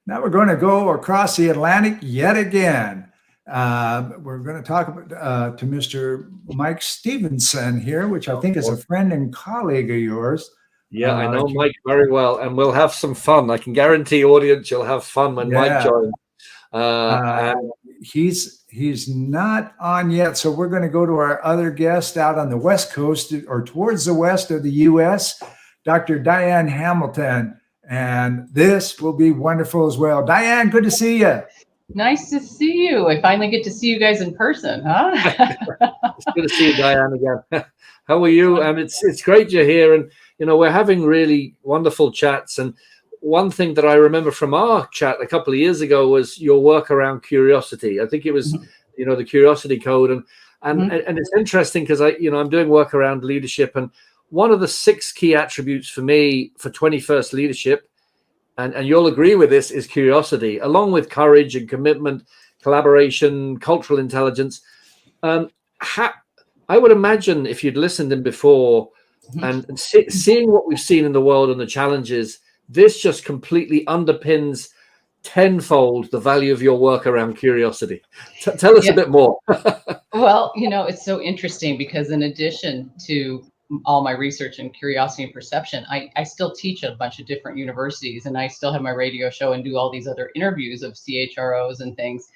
Now we're going to go across the Atlantic yet again. We're going to talk to Mr. Mike Stevenson here, which I think is a friend and colleague of yours. Yeah, I know Mike very well, and we'll have some fun. I can guarantee, audience, you'll have fun when Mike joins. He's not on yet, so we're going to go to our other guest out on the West Coast, or towards the west of the U.S., Dr. Diane Hamilton, and this will be wonderful as well. Diane, good to see you. Nice to see you. I finally get to see you guys in person, huh? It's good to see you, Diane, again. How are you? It's great you're here, and we're having really wonderful chats. And one thing that I remember from our chat a couple of years ago was your work around curiosity. I think it was, the Curiosity Code, and it's interesting because I'm doing work around leadership, and one of the 6 key attributes for me for 21st leadership, and you'll agree with this, is curiosity, along with courage and commitment, collaboration, cultural intelligence. I would imagine if you'd listened in before and seeing what we've seen in the world and the challenges, this just completely underpins tenfold the value of your work around curiosity. Tell us a bit more. Well, it's so interesting because in addition to all my research in curiosity and perception, I still teach at a bunch of different universities, and I still have my radio show and do all these other interviews of CHROs and things.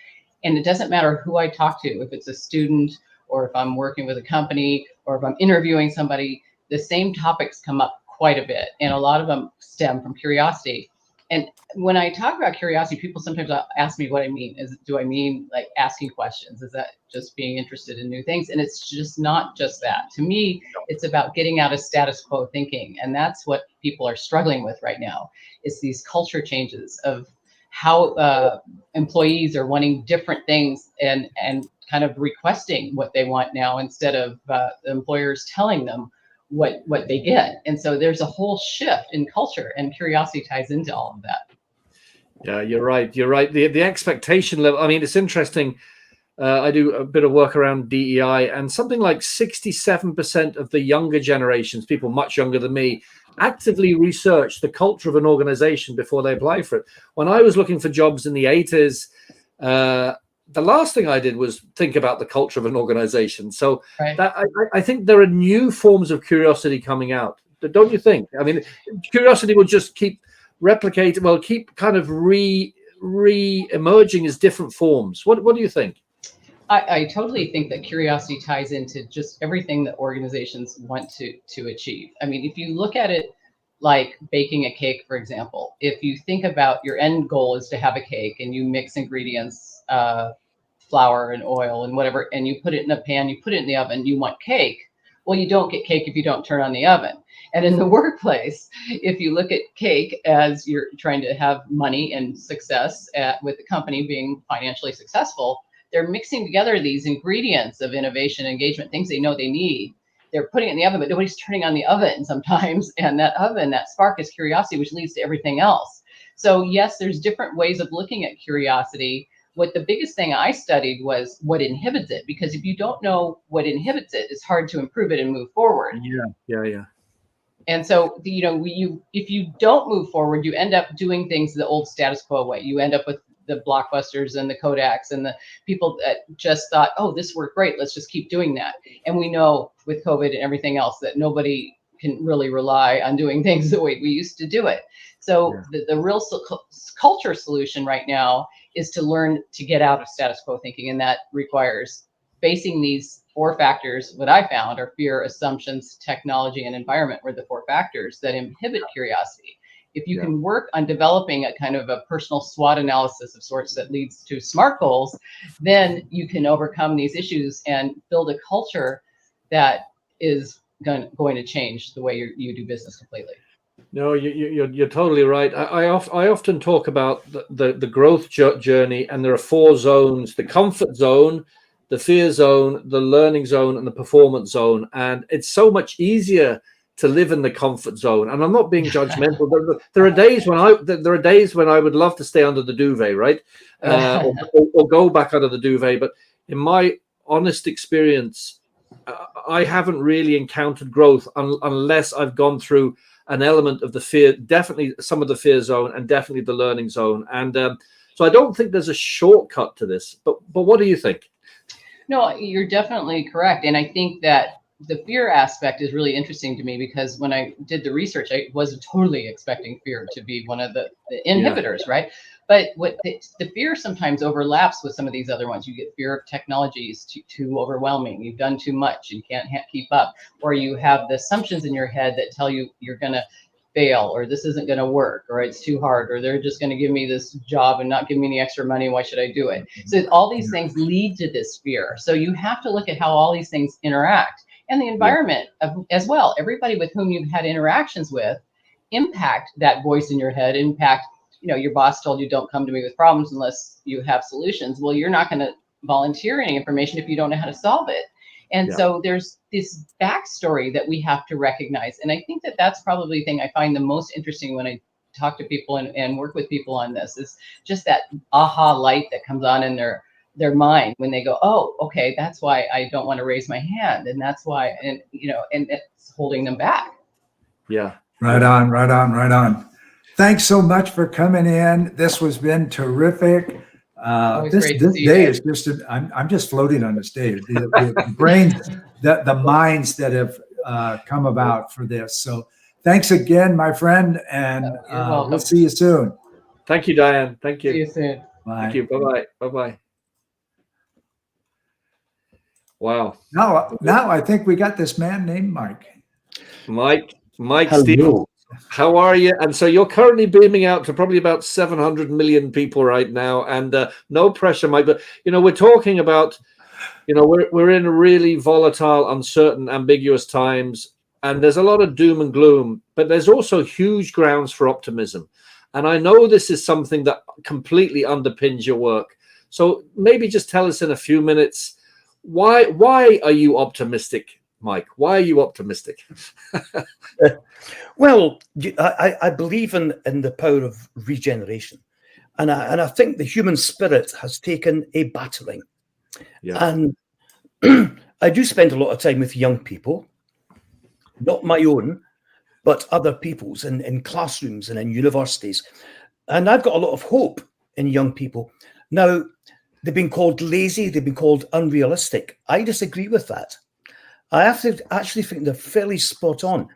And it doesn't matter who I talk to, if it's a student or if I'm working with a company or if I'm interviewing somebody, the same topics come up quite a bit. And a lot of them stem from curiosity. And when I talk about curiosity, people sometimes ask me what I mean. Do I mean like asking questions? Is that just being interested in new things? And it's just not just that. To me, it's about getting out of status quo thinking. And that's what people are struggling with right now. It's these culture changes of how employees are wanting different things and kind of requesting what they want now instead of employers telling them what they get. And so there's a whole shift in culture, and curiosity ties into all of that. Yeah, you're right. The expectation level, it's interesting. I do a bit of work around DEI, and something like 67% of the younger generations, people much younger than me, actively research the culture of an organization before they apply for it. When I was looking for jobs in the 80s, the last thing I did was think about the culture of an organization. So I think there are new forms of curiosity coming out. Don't you think? Curiosity will just keep replicating, keep kind of re-emerging as different forms. What do you think? I totally think that curiosity ties into just everything that organizations want to achieve. If you look at it like baking a cake, for example, if you think about your end goal is to have a cake and you mix ingredients, flour and oil and whatever, and you put it in a pan, you put it in the oven, you want cake. Well, you don't get cake if you don't turn on the oven. And in the workplace, if you look at cake as you're trying to have money and success with the company being financially successful, they're mixing together these ingredients of innovation, engagement, things they know they need. They're putting it in the oven, but nobody's turning on the oven sometimes. And that oven, that spark is curiosity, which leads to everything else. So yes, there's different ways of looking at curiosity. What the biggest thing I studied was what inhibits it, because if you don't know what inhibits it, it's hard to improve it and move forward. Yeah. And so, if you don't move forward, you end up doing things the old status quo way. You end up with the Blockbusters and the Kodaks and the people that just thought, oh, this worked great, let's just keep doing that. And we know with COVID and everything else that nobody can really rely on doing things the way we used to do it. So the real culture solution right now is to learn to get out of status quo thinking, and that requires facing these 4 factors, what I found are fear, assumptions, technology, and environment were the 4 factors that inhibit curiosity. If you can work on developing a kind of a personal SWOT analysis of sorts that leads to SMART goals, then you can overcome these issues and build a culture that is going to change the way you do business completely. No, you're totally right. I often talk about the growth journey, and there are 4 zones: the comfort zone, the fear zone, the learning zone, and the performance zone. And it's so much easier to live in the comfort zone. And I'm not being judgmental, but there are days when I would love to stay under the duvet, right? Or go back under the duvet. But in my honest experience, I haven't really encountered growth unless I've gone through an element of the fear, definitely some of the fear zone, and definitely the learning zone. And so I don't think there's a shortcut to this. But what do you think? No, you're definitely correct. And I think that the fear aspect is really interesting to me, because when I did the research, I wasn't totally expecting fear to be one of the inhibitors, right? But what the fear sometimes overlaps with some of these other ones. You get fear of technology is too overwhelming. You've done too much. You can't keep up. Or you have the assumptions in your head that tell you you're going to fail, or this isn't going to work, or it's too hard, or they're just going to give me this job and not give me any extra money. Why should I do it? So all these things lead to this fear. So you have to look at how all these things interact. And the environment as well. Everybody with whom you've had interactions with impact that voice in your head, impact, your boss told you don't come to me with problems unless you have solutions. Well, you're not going to volunteer any information if you don't know how to solve it. And so there's this backstory that we have to recognize. And I think that that's probably the thing I find the most interesting when I talk to people and work with people on this, is just that aha light that comes on in their mind when they go, oh, okay, that's why I don't want to raise my hand, and that's why, and it's holding them back. Yeah. Right on. Thanks so much for coming in. This has been terrific. This day is just, I'm just floating on the stage. The brains, the minds that have come about for this. So thanks again, my friend, and we'll see you soon. Thank you, Diane. Thank you. See you soon. Bye. Thank you. Bye-bye. Bye-bye. Wow. Now I think we got this man named Mike. Mike Steele. How are you? And so you're currently beaming out to probably about 700 million people right now, and no pressure, Mike. But we're talking about, we're in really volatile, uncertain, ambiguous times, and there's a lot of doom and gloom. But there's also huge grounds for optimism, and I know this is something that completely underpins your work. So maybe just tell us in a few minutes, why are you optimistic, Mike? Why are you optimistic? Well, I believe in the power of regeneration, and I think the human spirit has taken a battering. Yeah. And I do spend a lot of time with young people, not my own, but other people's in classrooms and in universities, and I've got a lot of hope in young people. Now, they've been called lazy, they've been called unrealistic. I disagree with that. I have to actually think they're fairly spot on.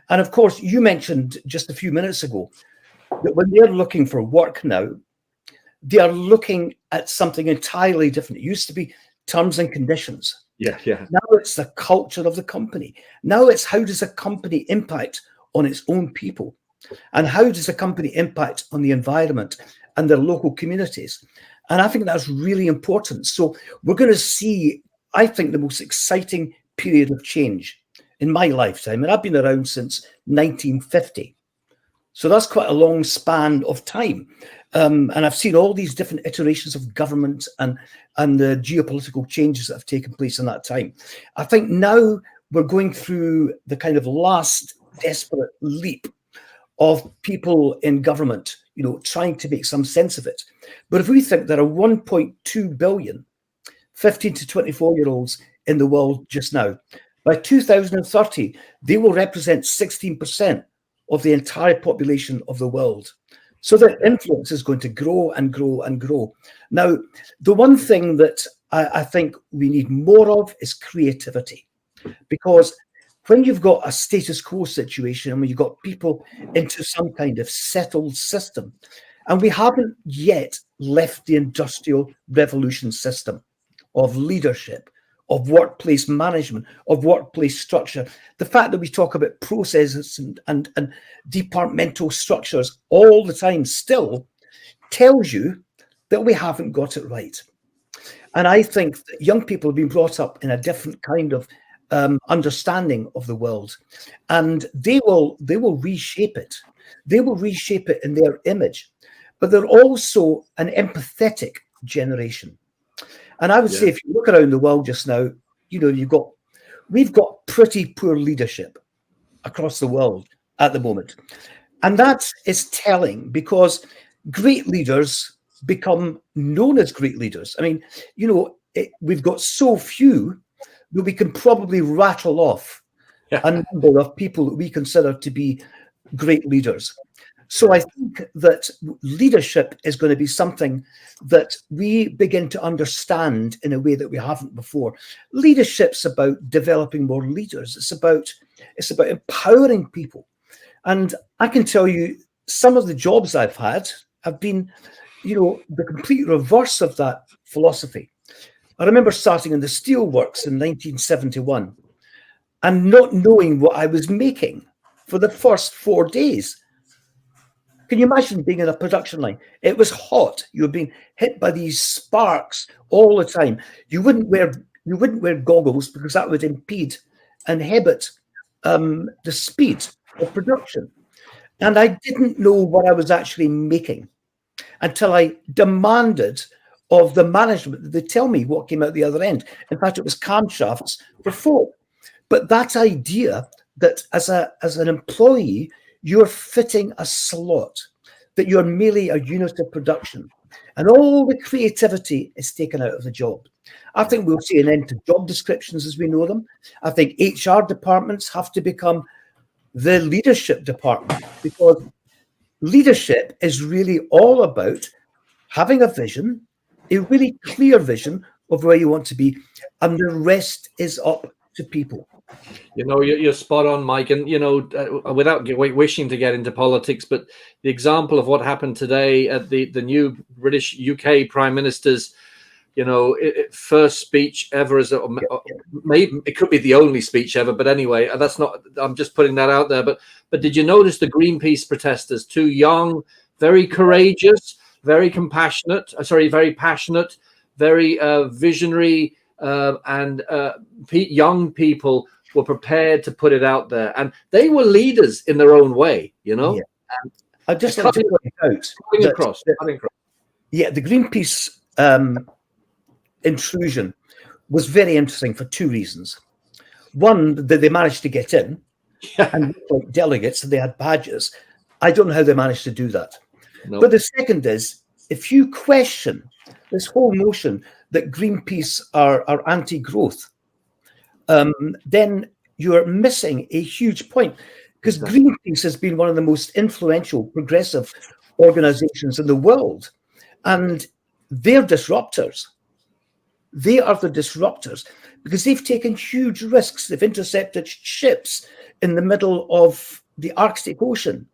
And of course, you mentioned just a few minutes ago that when they're looking for work now, they are looking at something entirely different. It used to be terms and conditions. Yeah. Now it's the culture of the company. Now it's how does a company impact on its own people? And how does a company impact on the environment and their local communities? And I think that's really important. So we're going to see, I think, the most exciting period of change in my lifetime, and I've been around since 1950, so that's quite a long span of time, and I've seen all these different iterations of government and the geopolitical changes that have taken place in that time. I think now we're going through the kind of last desperate leap of people in government, trying to make some sense of it. But if we think there are 1.2 billion 15 to 24-year-olds in the world just now, by 2030, they will represent 16% of the entire population of the world. So their influence is going to grow and grow and grow. Now, the one thing that I think we need more of is creativity, because when you've got a status quo situation and when you've got people into some kind of settled system, and we haven't yet left the industrial revolution system of leadership, of workplace management, of workplace structure. The fact that we talk about processes and departmental structures all the time still tells you that we haven't got it right. And I think that young people have been brought up in a different kind of understanding of the world, and they will reshape it. They will reshape it in their image, but they're also an empathetic generation. And I would say, if you look around the world just now, you know, we've got pretty poor leadership across the world at the moment, and that is telling, because great leaders become known as great leaders. I mean, you know, we've got so few that we can probably rattle off a number of people that we consider to be great leaders. So I think that leadership is going to be something that we begin to understand in a way that we haven't before. Leadership's about developing more leaders. It's about empowering people. And I can tell you, some of the jobs I've had have been, you know, the complete reverse of that philosophy. I remember starting in the steelworks in 1971 and not knowing what I was making for the first 4 days. Can you imagine being in a production line? It was hot. You were being hit by these sparks all the time. You wouldn't wear goggles because that would impede and inhibit the speed of production. And I didn't know what I was actually making until I demanded of the management that they tell me what came out the other end. In fact, it was camshafts for folk. But that idea that as an employee, you're fitting a slot, that you're merely a unit of production, and all the creativity is taken out of the job. I think we'll see an end to job descriptions as we know them. I think HR departments have to become the leadership department, because leadership is really all about having a vision, a really clear vision of where you want to be, and the rest is up to people. You know, you're spot on, Mike. And, you know, without wishing to get into politics, but the example of what happened today at the new British UK Prime Minister's, you know, first speech ever, maybe it could be the only speech ever, but anyway, that's not, I'm just putting that out there. But did you notice the Greenpeace protesters, two young, very courageous, very compassionate, very passionate, very visionary, and young people were prepared to put it out there, and they were leaders in their own way, you know. Yeah. I just like to point out the Greenpeace intrusion was very interesting for two reasons. One, that they managed to get in, and like delegates, and they had badges. I don't know how they managed to do that. Nope. But the second is, if you question this whole notion that Greenpeace are anti-growth, then you're missing a huge point, because Greenpeace has been one of the most influential progressive organizations in the world, and they're disruptors. They are the disruptors because they've taken huge risks. They've intercepted ships in the middle of the Arctic Ocean.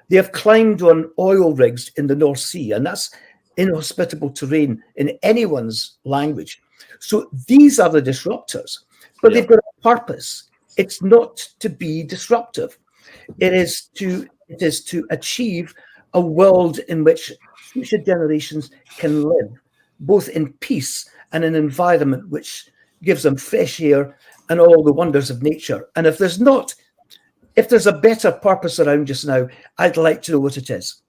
They have climbed on oil rigs in the North Sea, and that's inhospitable terrain in anyone's language. So these are the disruptors, but they've got a purpose. It's not to be disruptive. It is to achieve a world in which future generations can live, both in peace and an environment which gives them fresh air and all the wonders of nature. And if there's a better purpose around just now, I'd like to know what it is.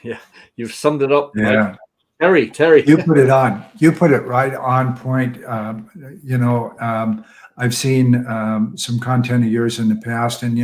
Yeah, you've summed it up. Yeah. Mike. Terry. You put it right on point. I've seen some content of yours in the past, and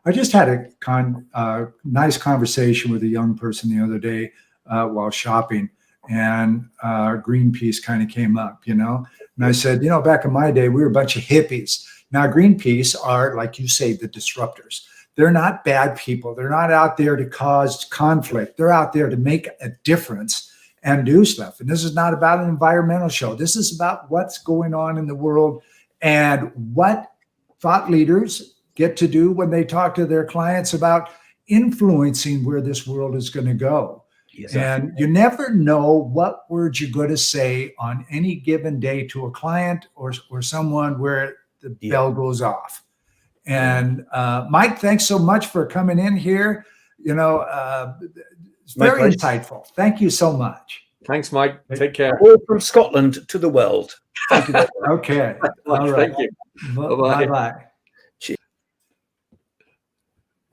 I just had a nice conversation with a young person the other day while shopping, and Greenpeace kind of came up, and I said, back in my day, we were a bunch of hippies. Now Greenpeace are, like you say, the disruptors. They're not bad people. They're not out there to cause conflict. They're out there to make a difference and do stuff. And this is not about an environmental show. This is about what's going on in the world and what thought leaders get to do when they talk to their clients about influencing where this world is going to go. And you never know what words you're going to say on any given day to a client or someone where the bell goes off. And Mike, thanks so much for coming in here. You know, it's very insightful. Thank you so much. Thanks, Mike. Take care. All from Scotland to the world. Thank you very much. Okay. All right. Thank you. Bye-bye.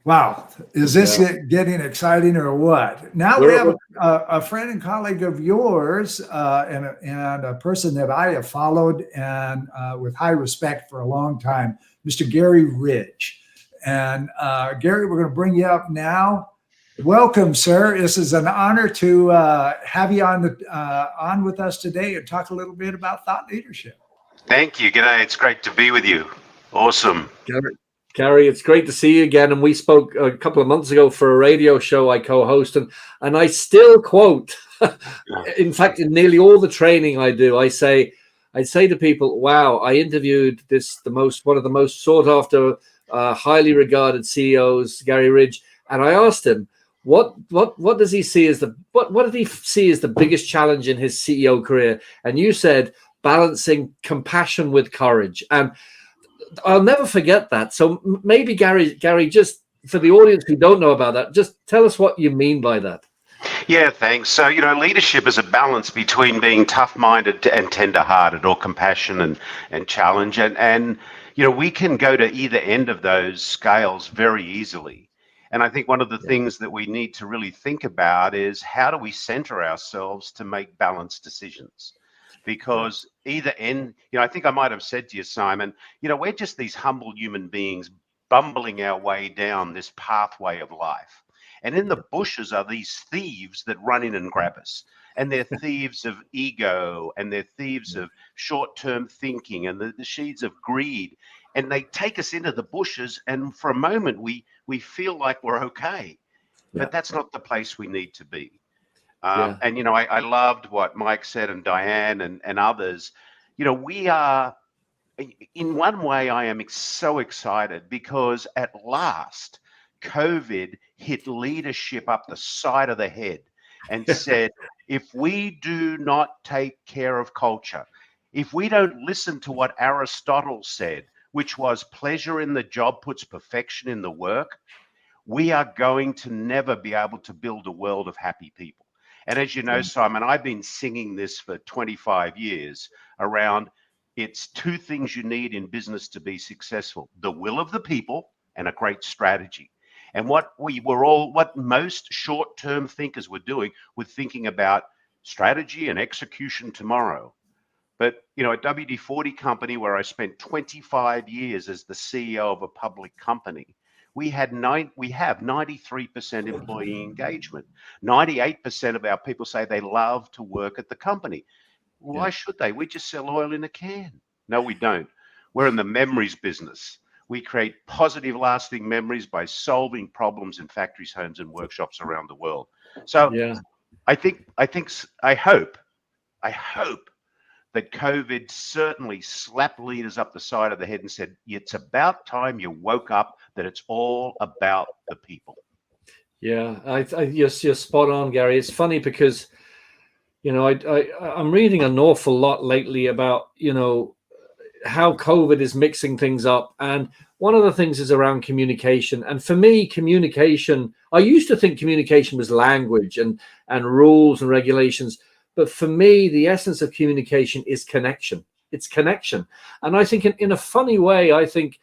Wow. Is this getting exciting or what? Now we have a friend and colleague of yours and a person that I have followed and with high respect for a long time, Mr. Gary Ridge. And Gary, we're going to bring you up now. Welcome, sir. This is an honor to have you on with us today and talk a little bit about thought leadership. Thank you. G'day. It's great to be with you. Awesome. Gary, it's great to see you again. And we spoke a couple of months ago for a radio show I co-host, and I still quote, in fact, in nearly all the training I do, I say to people, wow, I interviewed one of the most sought after, highly regarded CEOs, Gary Ridge. And I asked him, what does he see as what did he see as the biggest challenge in his CEO career? And you said, balancing compassion with courage. And I'll never forget that. So maybe Gary, just for the audience who don't know about that, just tell us what you mean by that. Yeah, thanks. So, leadership is a balance between being tough-minded and tender-hearted, or compassion and challenge. And we can go to either end of those scales very easily. And I think one of the things that we need to really think about is how do we center ourselves to make balanced decisions? Because either end, I think I might have said to you, Simon, we're just these humble human beings bumbling our way down this pathway of life. And in the bushes are these thieves that run in and grab us. And they're thieves of ego, and they're thieves of short-term thinking, and the sheaves of greed. And they take us into the bushes, and for a moment we feel like we're okay. But that's not the place we need to be. And, I loved what Mike said, and Diane and others. We are, in one way, I am so excited because at last COVID hit leadership up the side of the head and said, if we do not take care of culture, if we don't listen to what Aristotle said, which was pleasure in the job puts perfection in the work, we are going to never be able to build a world of happy people. And as you know, Simon, I've been singing this for 25 years around it's two things you need in business to be successful: the will of the people and a great strategy. And what most short-term thinkers were doing were thinking about strategy and execution tomorrow. But, at WD-40 Company, where I spent 25 years as the CEO of a public company, we have 93% employee engagement. 98% of our people say they love to work at the company. Why should they? We just sell oil in a can. No, we don't. We're in the memories business. We create positive, lasting memories by solving problems in factories, homes, and workshops around the world. So I hope that COVID certainly slapped leaders up the side of the head and said, it's about time you woke up that it's all about the people. Yeah, you're spot on, Gary. It's funny because, I'm reading an awful lot lately about, how COVID is mixing things up. And one of the things is around communication. And for me, communication, I used to think communication was language and rules and regulations. But for me, the essence of communication is connection. It's connection. And I think in a funny way, I think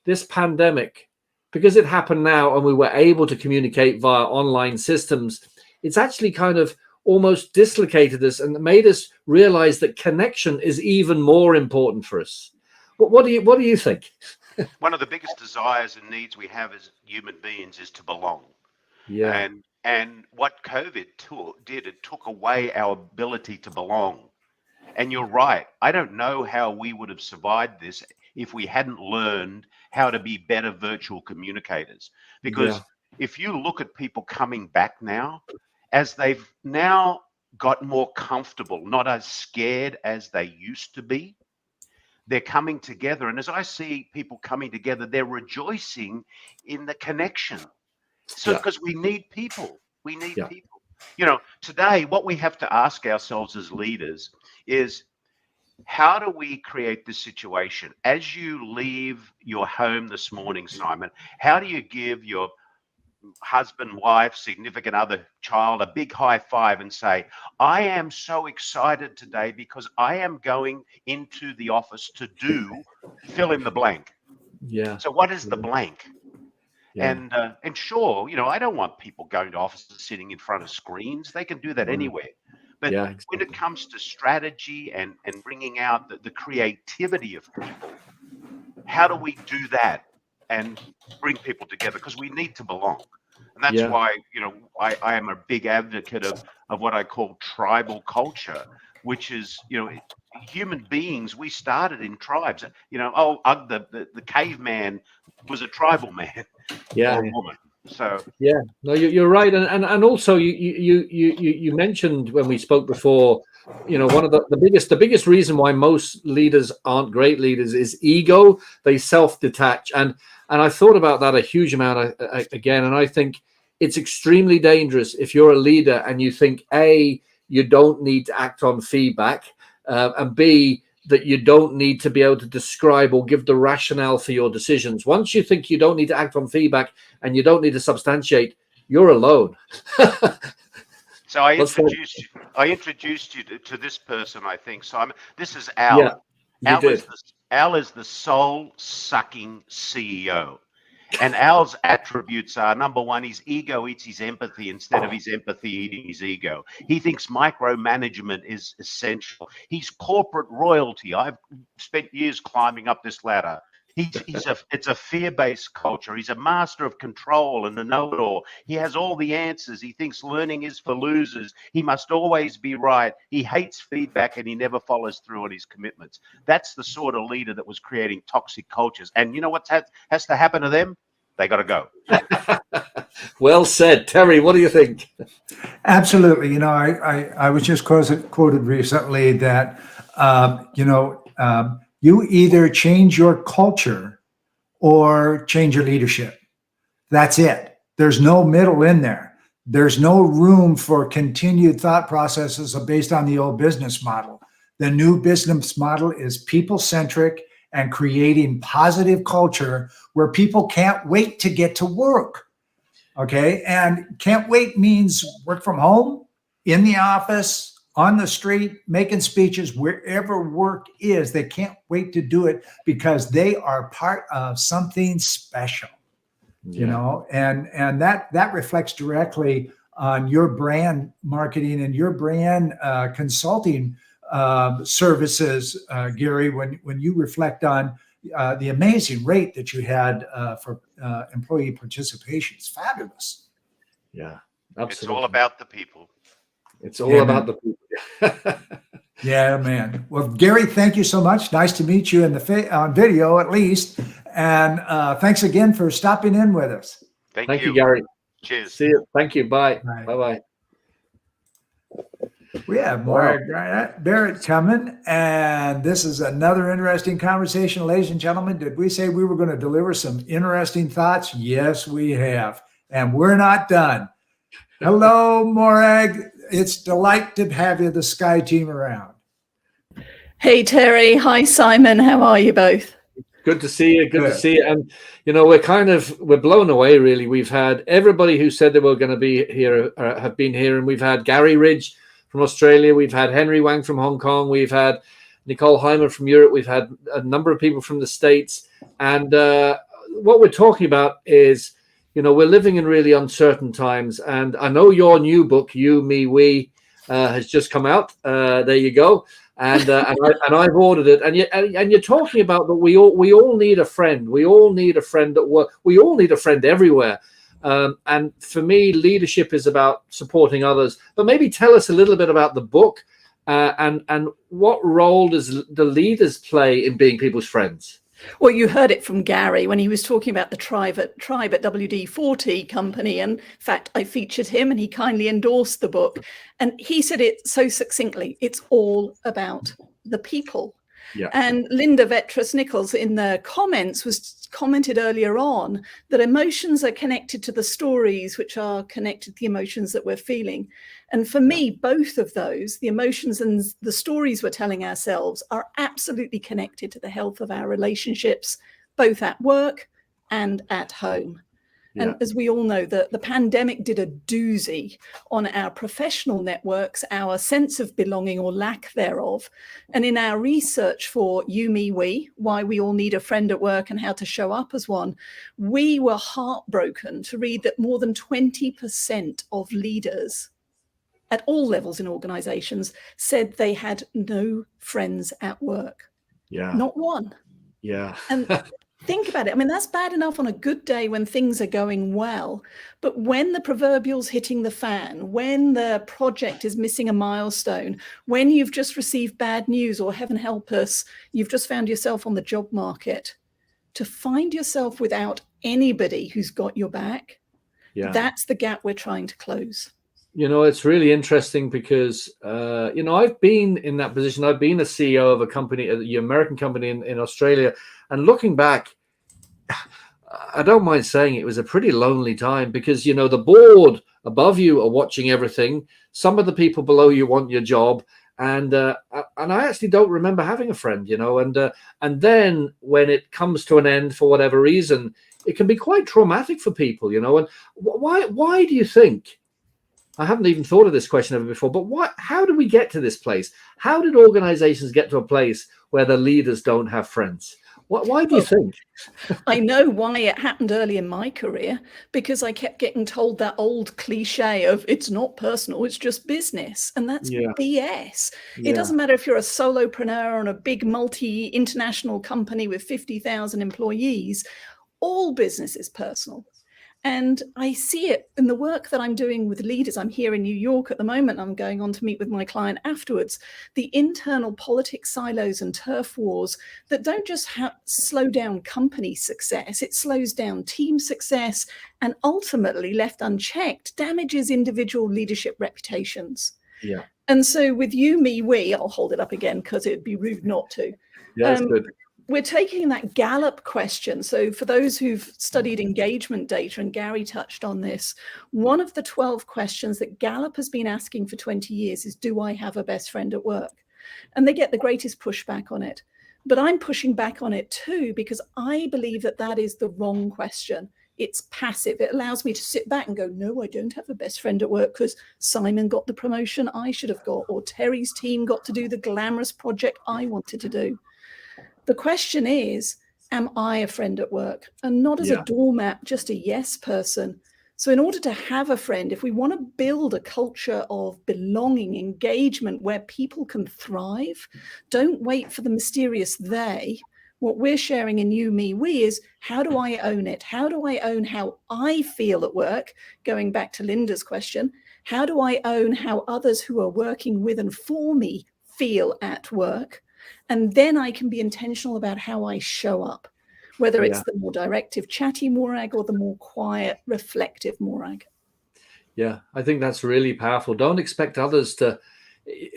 this pandemic, because it happened now and we were able to communicate via online systems, it's actually kind of almost dislocated us and made us realize that connection is even more important for us. What do you think? One of the biggest desires and needs we have as human beings is to belong. Yeah. And what COVID did, it took away our ability to belong. And you're right. I don't know how we would have survived this if we hadn't learned how to be better virtual communicators. Because if you look at people coming back now, as they've now got more comfortable, not as scared as they used to be, they're coming together. And as I see people coming together, they're rejoicing in the connection. So because we need people, people. You know, today, what we have to ask ourselves as leaders is, how do we create this situation? As you leave your home this morning, Simon, how do you give your husband, wife, significant other, child a big high five and say, I am so excited today because I am going into the office to do fill in the blank. Yeah. So what is the blank? Yeah. And sure, you know, I don't want people going to offices sitting in front of screens. They can do that anywhere. But Yeah, when exactly. it comes to strategy and bringing out the creativity of people, how do we do that and bring people together? Because we need to belong. And that's Yeah. why, you know, I am a big advocate of what I call tribal culture, which is, you know, human beings, we started in tribes. You know, the caveman was a tribal man Yeah. or a woman. So yeah, no, you're right, and also you mentioned when we spoke before, you know, one of the biggest reason why most leaders aren't great leaders is ego. They self-detach, and I thought about that a huge amount again, and I think it's extremely dangerous if you're a leader and you think A, you don't need to act on feedback, and B, that you don't need to be able to describe or give the rationale for your decisions. Once you think you don't need to act on feedback and you don't need to substantiate, you're alone. So I introduced you to this person, I think, Simon. This is Al. Yeah, you Al is the soul-sucking CEO. And Al's attributes are, number one, his ego eats his empathy instead of his empathy eating his ego. He thinks micromanagement is essential. He's corporate royalty. I've spent years climbing up this ladder. It's a fear-based culture. He's a master of control and a know-it-all. He has all the answers. He thinks learning is for losers. He must always be right. He hates feedback and he never follows through on his commitments. That's the sort of leader that was creating toxic cultures. And you know what has to happen to them? They got to go. Well said, Terry. What do you think? Absolutely. You know, I was just quoted recently that, you either change your culture or change your leadership. That's it. There's no middle in there. There's no room for continued thought processes based on the old business model. The new business model is people-centric and creating positive culture where people can't wait to get to work. Okay. And can't wait means work from home, in the office, on the street, making speeches, wherever work is. They can't wait to do it because they are part of something special, you know, and that reflects directly on your brand marketing and your brand consulting services, Gary, when you reflect on the amazing rate that you had for employee participation. It's fabulous. Yeah, absolutely. It's all about the people. It's all about the people. Yeah, man. Well, Gary, thank you so much. Nice to meet you on video, at least. And thanks again for stopping in with us. Thank you, Gary. Cheers. See you. Thank you. Bye. Bye-bye. We have more Barrett coming, and this is another interesting conversation, ladies and gentlemen. Did we say we were going to deliver some interesting thoughts? Yes, we have, and we're not done. Hello, Morag. It's a delight to have you, the Sky team, around. Hey, Terry. Hi, Simon. How are you both? Good to see you. Good to see you. And, you know, we're blown away, really. We've had everybody who said they were going to be here have been here, and we've had Gary Ridge from Australia. We've had Henry Wang from Hong Kong. We've had Nicole Hyman from Europe. We've had a number of people from the States. And what we're talking about is, you know, we're living in really uncertain times. And I know your new book, You, Me, We, has just come out. There you go. And I've ordered it. And you're talking about that we all need a friend. We all need a friend at work. We all need a friend everywhere. And for me, leadership is about supporting others. But maybe tell us a little bit about the book and what role does the leaders play in being people's friends? Well, you heard it from Gary when he was talking about the tribe at WD-40 company. And in fact, I featured him and he kindly endorsed the book. And he said it so succinctly, it's all about the people. Yeah. And Linda Vetras Nichols in the comments was commented earlier on that emotions are connected to the stories, which are connected to the emotions that we're feeling. And for me, both of those, the emotions and the stories we're telling ourselves, are absolutely connected to the health of our relationships, both at work and at home. And as we all know, the pandemic did a doozy on our professional networks, our sense of belonging or lack thereof. And in our research for You, Me, We, why we all need a friend at work and how to show up as one, we were heartbroken to read that more than 20% of leaders at all levels in organizations said they had no friends at work. Yeah. Not one. Yeah. And think about it. I mean, that's bad enough on a good day when things are going well. But when the proverbial's hitting the fan, when the project is missing a milestone, when you've just received bad news, or heaven help us, you've just found yourself on the job market, to find yourself without anybody who's got your back, that's the gap we're trying to close. You know, it's really interesting because, you know, I've been in that position. I've been a CEO of a company, an American company in Australia. And looking back, I don't mind saying it was a pretty lonely time because, you know, the board above you are watching everything. Some of the people below you want your job. And I actually don't remember having a friend, you know, and then when it comes to an end for whatever reason, it can be quite traumatic for people, you know. And why do you think? I haven't even thought of this question ever before, but how do we get to this place? How did organizations get to a place where the leaders don't have friends? Why do you think? I know why it happened early in my career, because I kept getting told that old cliche of it's not personal, it's just business. And that's BS. It doesn't matter if you're a solopreneur on a big multi-international company with 50,000 employees, all business is personal. And I see it in the work that I'm doing with leaders. I'm here in New York at the moment. I'm going on to meet with my client afterwards. The internal politics silos and turf wars that don't just slow down company success, it slows down team success, and ultimately, left unchecked, damages individual leadership reputations. Yeah. And so with You, Me, We, I'll hold it up again because it'd be rude not to. Yeah, that's good. We're taking that Gallup question. So for those who've studied engagement data, and Gary touched on this, one of the 12 questions that Gallup has been asking for 20 years is, do I have a best friend at work? And they get the greatest pushback on it. But I'm pushing back on it too, because I believe that that is the wrong question. It's passive. It allows me to sit back and go, no, I don't have a best friend at work because Simon got the promotion I should have got, or Terry's team got to do the glamorous project I wanted to do. The question is, am I a friend at work? And not as a doormat, just a yes person. So in order to have a friend, if we want to build a culture of belonging, engagement, where people can thrive, don't wait for the mysterious they. What we're sharing in You, Me, We is, how do I own it? How do I own how I feel at work? Going back to Linda's question, how do I own how others who are working with and for me feel at work? And then I can be intentional about how I show up, whether it's the more directive, chatty Morag or the more quiet, reflective Morag. Yeah, I think that's really powerful. Don't expect others to.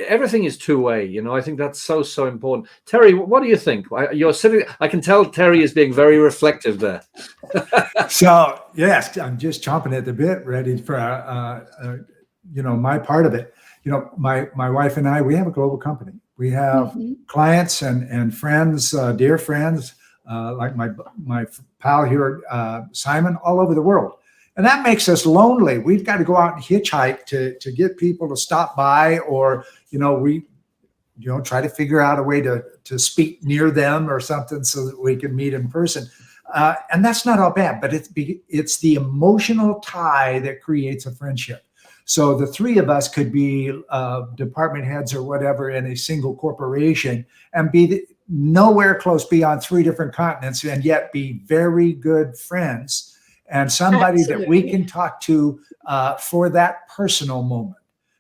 Everything is two-way, you know. I think that's so important. Terry, what do you think? You're sitting. I can tell Terry is being very reflective there. So yes, I'm just chomping at the bit, ready for you know, my part of it. You know, my wife and I, we have a global company. We have clients and friends, dear friends, like my pal here, Simon, all over the world. And that makes us lonely. We've got to go out and hitchhike to get people to stop by, or, you know, we, you know, try to figure out a way to speak near them or something so that we can meet in person. And that's not all bad, but it's the emotional tie that creates a friendship. So the three of us could be department heads or whatever in a single corporation and be nowhere close beyond 3 different continents, and yet be very good friends and somebody that we can talk to for that personal moment,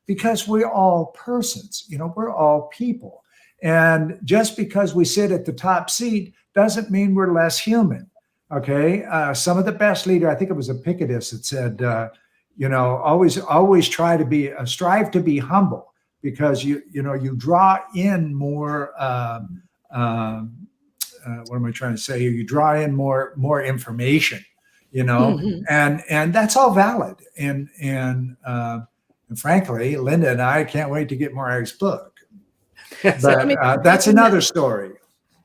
because we're all persons, you know, we're all people. And just because we sit at the top seat doesn't mean we're less human. Okay. Some of the best leader, I think it was Epictetus that said, you know, always try to strive to be humble, because you draw in more what am I trying to say here? You draw in more information, you know, and that's all valid. And frankly, Linda and I can't wait to get Morag's book. But So, I mean, that's another story.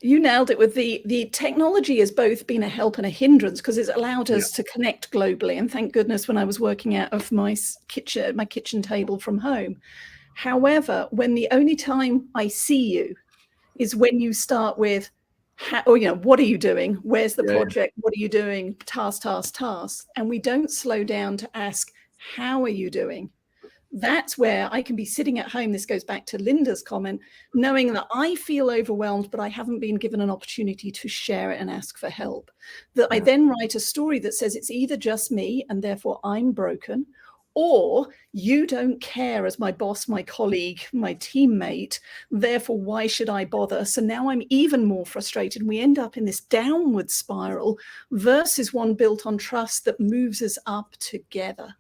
You nailed it with the technology has both been a help and a hindrance because it's allowed us to connect globally. And thank goodness when I was working out of my kitchen table from home. However, when the only time I see you is when you start with, what are you doing? Where's the project? What are you doing? Task. And we don't slow down to ask, how are you doing? That's where I can be sitting at home. This goes back to Linda's comment, knowing that I feel overwhelmed, but I haven't been given an opportunity to share it and ask for help. That I then write a story that says it's either just me and therefore I'm broken, or you don't care as my boss, my colleague, my teammate, therefore why should I bother? So now I'm even more frustrated. We end up in this downward spiral versus one built on trust that moves us up together.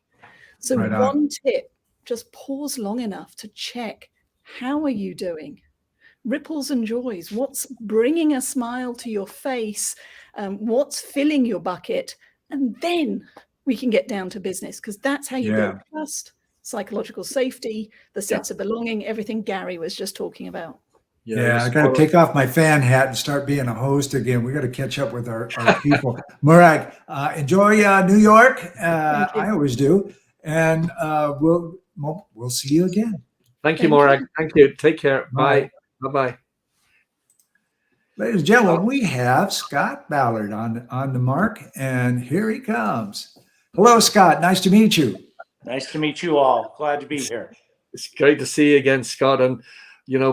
So one tip, just pause long enough to check, how are you doing? Ripples and joys, what's bringing a smile to your face? What's filling your bucket? And then we can get down to business, because that's how you build trust, psychological safety, the sense of belonging, everything Gary was just talking about. Yeah, I got to take off my fan hat and start being a host again. We got to catch up with our people. Morag, enjoy New York. I always do. And we'll see you again. Thank you, Morag. Thank you. Take care. Bye. Bye-bye. Ladies and gentlemen, we have Scott Ballard on the mark, and here he comes. Hello, Scott. Nice to meet you. Nice to meet you all. Glad to be here. It's great to see you again, Scott. And,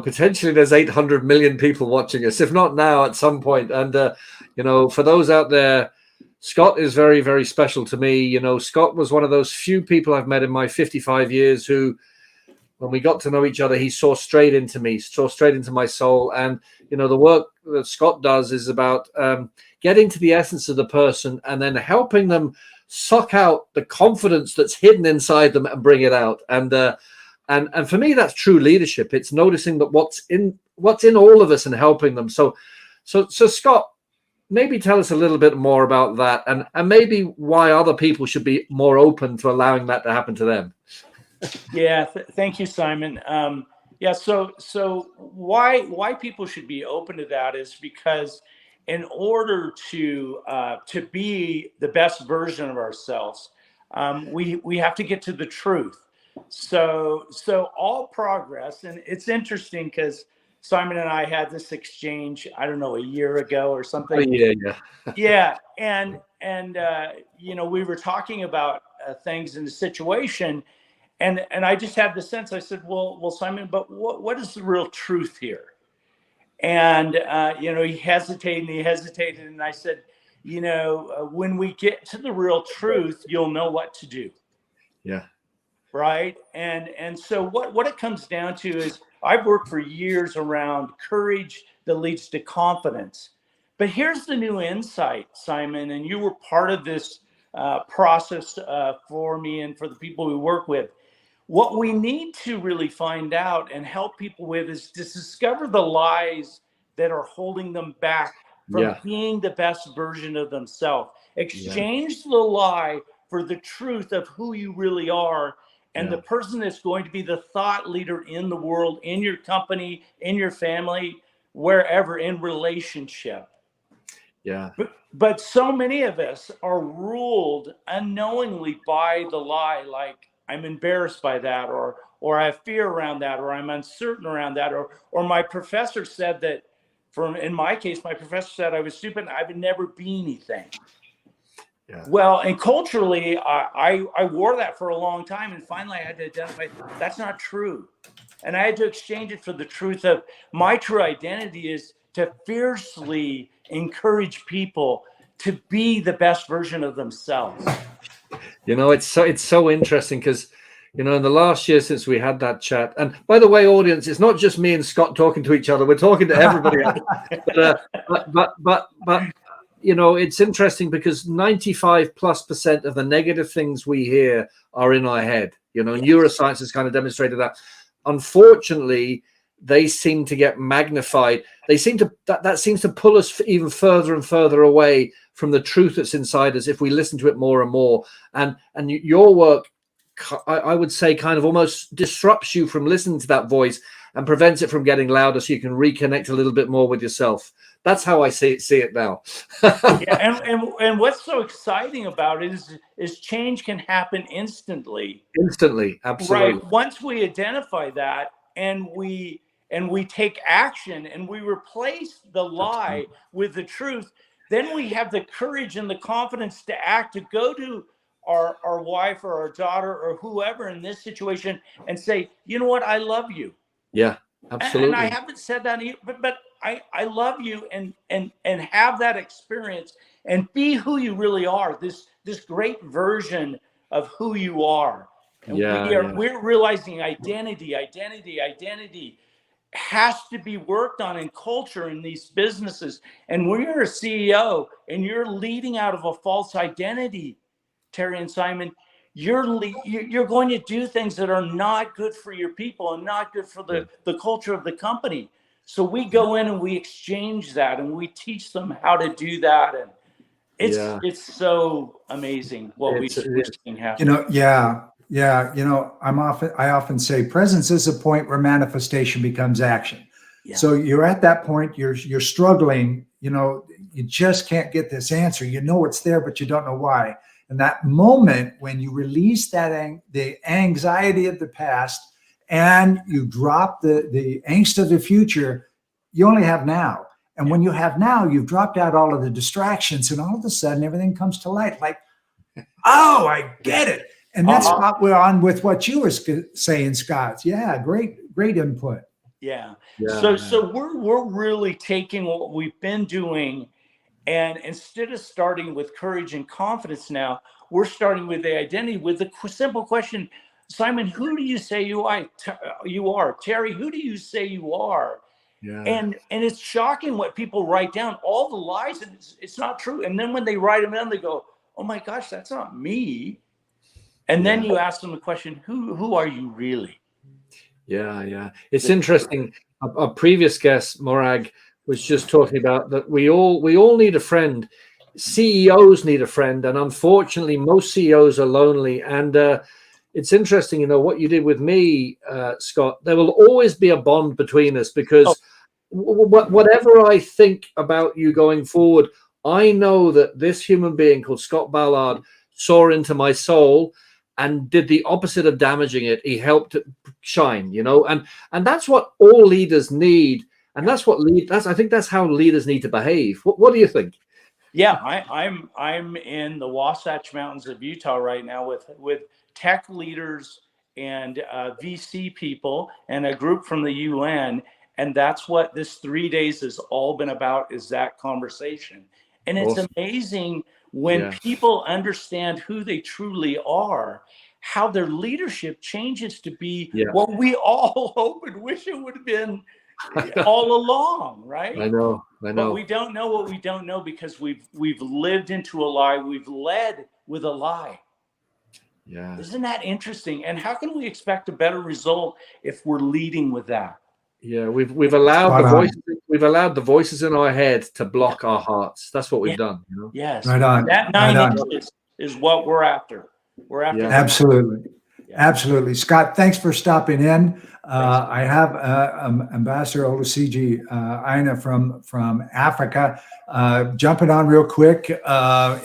potentially there's 800 million people watching us, if not now, at some point. And, for those out there, Scott is very, very special to me. Scott was one of those few people I've met in my 55 years who, when we got to know each other, he saw straight into me, saw straight into my soul. And, the work that Scott does is about getting to the essence of the person and then helping them suck out the confidence that's hidden inside them and bring it out. And for me, that's true leadership. It's noticing that what's in all of us and helping them. So Scott, maybe tell us a little bit more about that, and maybe why other people should be more open to allowing that to happen to them. Yeah, thank you, Simon. So why people should be open to that is because in order to be the best version of ourselves, we have to get to the truth. So all progress, and it's interesting because Simon and I had this exchange, I don't know, a year ago or something. Yeah. And we were talking about things in the situation, and I just had the sense, I said, well, Simon, but what is the real truth here? And, he hesitated, and I said, when we get to the real truth, you'll know what to do. Yeah. Right. And so what it comes down to is I've worked for years around courage that leads to confidence. But here's the new insight, Simon, and you were part of this process for me and for the people we work with. What we need to really find out and help people with is to discover the lies that are holding them back from being the best version of themselves. Exchange the lie for the truth of who you really are, and the person that's going to be the thought leader in the world, in your company, in your family, wherever, in relationship. Yeah. But so many of us are ruled unknowingly by the lie, like I'm embarrassed by that, or I have fear around that, or I'm uncertain around that, or my professor said that, in my case, my professor said I was stupid and I would never be anything. Yeah. Well, and culturally, I wore that for a long time, and finally I had to identify that's not true. And I had to exchange it for the truth of my true identity is to fiercely encourage people to be the best version of themselves. It's so interesting because, in the last year since we had that chat, and by the way, audience, it's not just me and Scott talking to each other. We're talking to everybody. but it's interesting because 95+% of the negative things we hear are in our head. Neuroscience has kind of demonstrated that. Unfortunately, they seem to get magnified. They seem to that seems to pull us even further and further away from the truth that's inside us if we listen to it more and more. And your work, I would say, kind of almost disrupts you from listening to that voice and prevents it from getting louder, so you can reconnect a little bit more with yourself. That's how I see it now. Yeah, and what's so exciting about it is change can happen instantly. Instantly, absolutely. Right. Once we identify that and we take action and we replace the lie with the truth, then we have the courage and the confidence to act, to go to our wife or our daughter or whoever in this situation and say, you know what, I love you. Yeah, absolutely. And I haven't said that either, but I love you, and have that experience and be who you really are, this great version of who you are. And we're realizing identity has to be worked on in culture in these businesses. And when you're a CEO and you're leading out of a false identity, Terry and Simon, you're going to do things that are not good for your people and not good for the culture of the company. So we go in and we exchange that and we teach them how to do that. And it's so amazing what we're seeing happen. I often say presence is a point where manifestation becomes action. Yeah. So you're at that point, you're struggling, you just can't get this answer. You know it's there, but you don't know why. And that moment when you release the anxiety of the past and you drop the angst of the future, you only have now. And when you have now, you've dropped out all of the distractions, and all of a sudden everything comes to light. Like, oh, I get it. And that's what we're on with what you were saying, Scott. Yeah, great input. Yeah. So we're really taking what we've been doing, and instead of starting with courage and confidence now, we're starting with the identity, with the simple question, Simon, who do you say you are? Terry, who do you say you are? Yeah. And it's shocking what people write down, all the lies, and it's not true. And then when they write them down, they go, oh my gosh, that's not me. And then you ask them the question, who are you really? Yeah. It's interesting. A previous guest, Morag, was just talking about that we all need a friend. CEOs need a friend, and unfortunately most CEOs are lonely. And it's interesting, what you did with me, Scott. There will always be a bond between us, because whatever I think about you going forward, I know that this human being called Scott Ballard saw into my soul and did the opposite of damaging it. He helped it shine, and that's what all leaders need. And that's what I think that's how leaders need to behave. What do you think? Yeah, I'm in the Wasatch Mountains of Utah right now with tech leaders and VC people and a group from the UN, and that's what this 3 days has all been about, is that conversation. And it's amazing when people understand who they truly are, how their leadership changes to be what we all hope and wish it would have been all along, right? I know. But we don't know what we don't know, because we've lived into a lie. We've led with a lie. Yeah. Isn't that interesting? And how can we expect a better result if we're leading with that? Yeah, we've allowed the voices in our head to block our hearts. That's what we've done. Yes. Right on. That 9 inches is what we're after. We're after. Absolutely. Absolutely. Scott, thanks for stopping in. I have Ambassador Olusegun Aina from Africa jumping on real quick.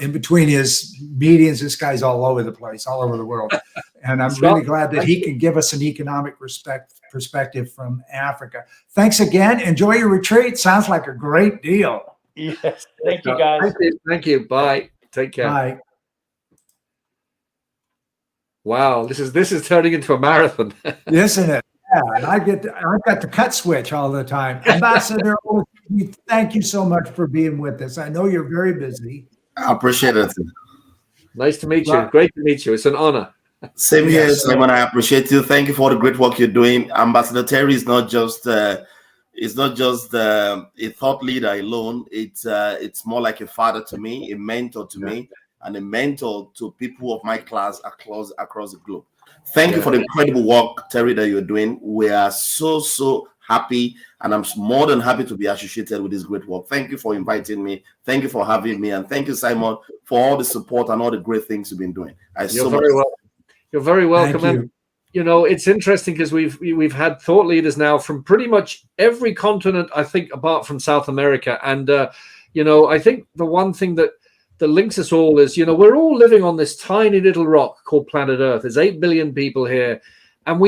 In between his meetings, this guy's all over the place, all over the world. And I'm really glad that he can give us an economic perspective from Africa. Thanks again. Enjoy your retreat. Sounds like a great deal. Yes. Thank you, guys. Thank you. Bye. Take care. Bye. Wow, this is turning into a marathon. Isn't it? Yeah, and I've got the cut switch all the time. Ambassador, thank you so much for being with us. I know you're very busy. I appreciate it. Nice to meet you. Great to meet you. It's an honor. Same here, Simon. I appreciate you. Thank you for the great work you're doing. Ambassador Terry is not just a thought leader alone. It's more like a father to me, a mentor to me, and a mentor to people of my class across the globe. Thank you for the incredible work, Terry, that you're doing. We are so happy, and I'm more than happy to be associated with this great work. Thank you for inviting me. Thank you for having me, and thank you, Simon, for all the support and all the great things you've been doing. You're very welcome. Thank you. And, you know, it's interesting because we've had thought leaders now from pretty much every continent, I think, apart from South America. And you know, I think the one thing that links us all is, you know, we're all living on this tiny little rock called planet Earth. There's 8 billion people here, and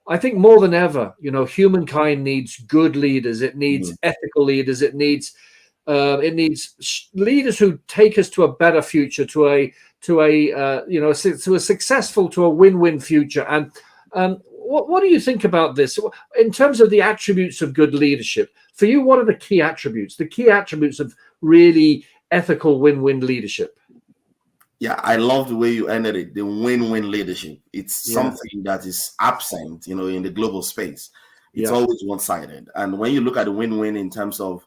I think more than ever, you know, humankind needs good leaders. It needs ethical leaders. It needs leaders who take us to a better future, to a successful, to a win-win future. And what do you think about this in terms of the attributes of good leadership? For you, what are the key attributes of really ethical win-win leadership? Yeah, I love the way you ended it. The win-win leadership. It's something that is absent, you know, in the global space. It's always one-sided. And when you look at the win-win in terms of